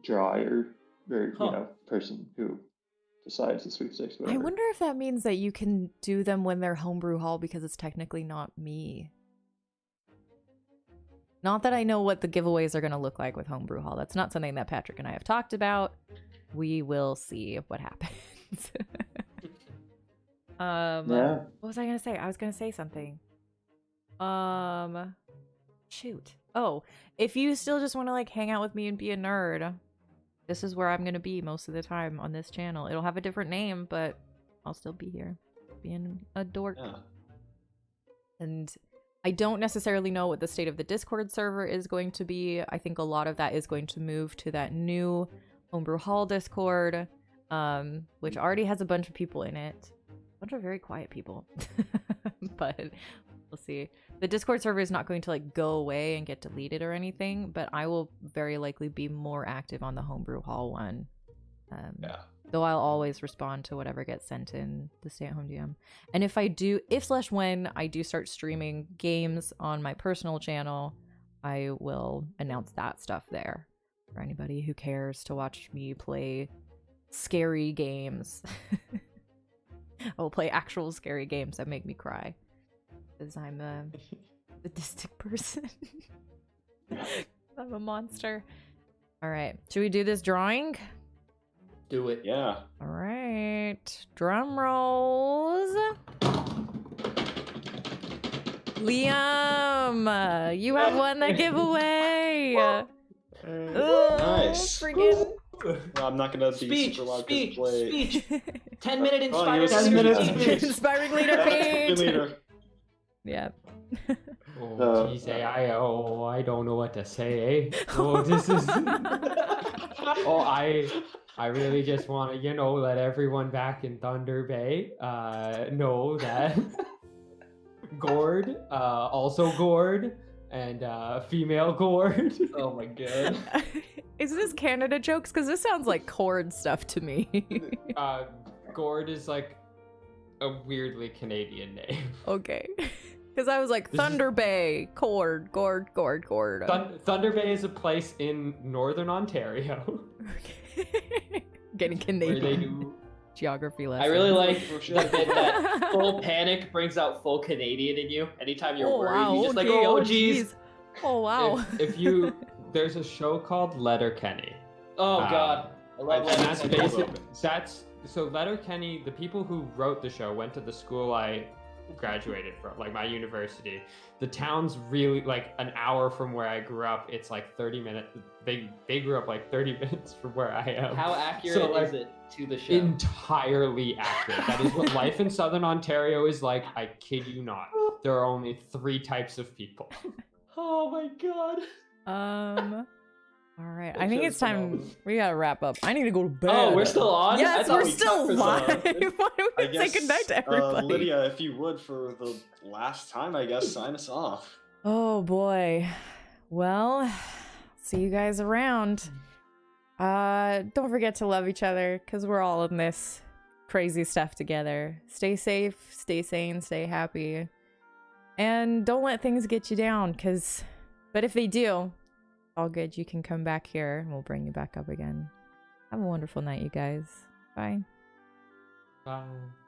drawer or Huh. person who decides the sweepstakes. I Whatever. wonder if that means that you can do them when they're homebrew haul because it's technically not me. Not that I know what the giveaways are going to look like with homebrew haul. That's not something that Patrick and I have talked about. We will see what happens. Yeah. What was I going to say? I was going to say something. Shoot. Oh, if you still just want to like hang out with me and be a nerd, this is where I'm going to be most of the time on this channel. It'll have a different name, but I'll still be here being a dork. Yeah. And I don't necessarily know what the state of the Discord server is going to be. I think a lot of that is going to move to that new Homebrew Hall Discord, which already has a bunch of people in it. A bunch of very quiet people. But we'll see. The Discord server is not going to like go away and get deleted or anything, but I will very likely be more active on the Homebrew Hall one. Yeah. Though I'll always respond to whatever gets sent in the stay-at-home DM. And if/when I do start streaming games on my personal channel, I will announce that stuff there for anybody who cares to watch me play scary games. I will play actual scary games that make me cry because I'm a sadistic person. I'm a monster. All right, should we do this drawing? Do it. Yeah. All right, drum rolls. Liam, you have won the giveaway. Ooh, Nice. friggin'. Well, I'm not gonna be Speech, super loud speech, because play. speech. 10-minute Oh, you're inspired 10 minutes speech. Inspiring leader page. Leader. Yeah. Oh, geez, I don't know what to say. Oh, this is. Oh, I really just want to, let everyone back in Thunder Bay know that Gord, also Gord, and female Gord. Oh my god. Is this Canada jokes? Because this sounds like chord stuff to me. Gord is like a weirdly Canadian name. Okay. Because I was like, Thunder Bay, chord. Thunder Bay is a place in northern Ontario. Okay. Getting Where they Canadian do. geography I lessons. really like the bit that full panic brings out full Canadian in you. Anytime you're worried, wow, you just like, okay, oh geez. Oh wow. If you there's a show called Letterkenny. Oh god. I love And that's that. basic. So Letterkenny, the people who wrote the show went to the school I graduated from, like my university. The town's really like an hour from where I grew up. It's like 30 minutes. They grew up like 30 minutes from where I am. How accurate So, like, is it to the show? Entirely accurate. That is what life in Southern Ontario is like. I kid you not. There are only 3 types of people. Oh my god. All right. That I think show's it's time. phenomenal. We gotta wrap up. I need to go to bed. Oh, we're still on? I Yes, thought we're we still cut for so live. long. Why don't I we say guess, goodnight to everybody? Lydia, if you would, for the last time, I guess, sign us off. Oh boy. Well, see you guys around. Don't forget to love each other, because we're all in this crazy stuff together. Stay safe, stay sane, stay happy. And don't let things get you down, but if they do, all good. You can come back here and we'll bring you back up again. Have a wonderful night, you guys. Bye. Bye.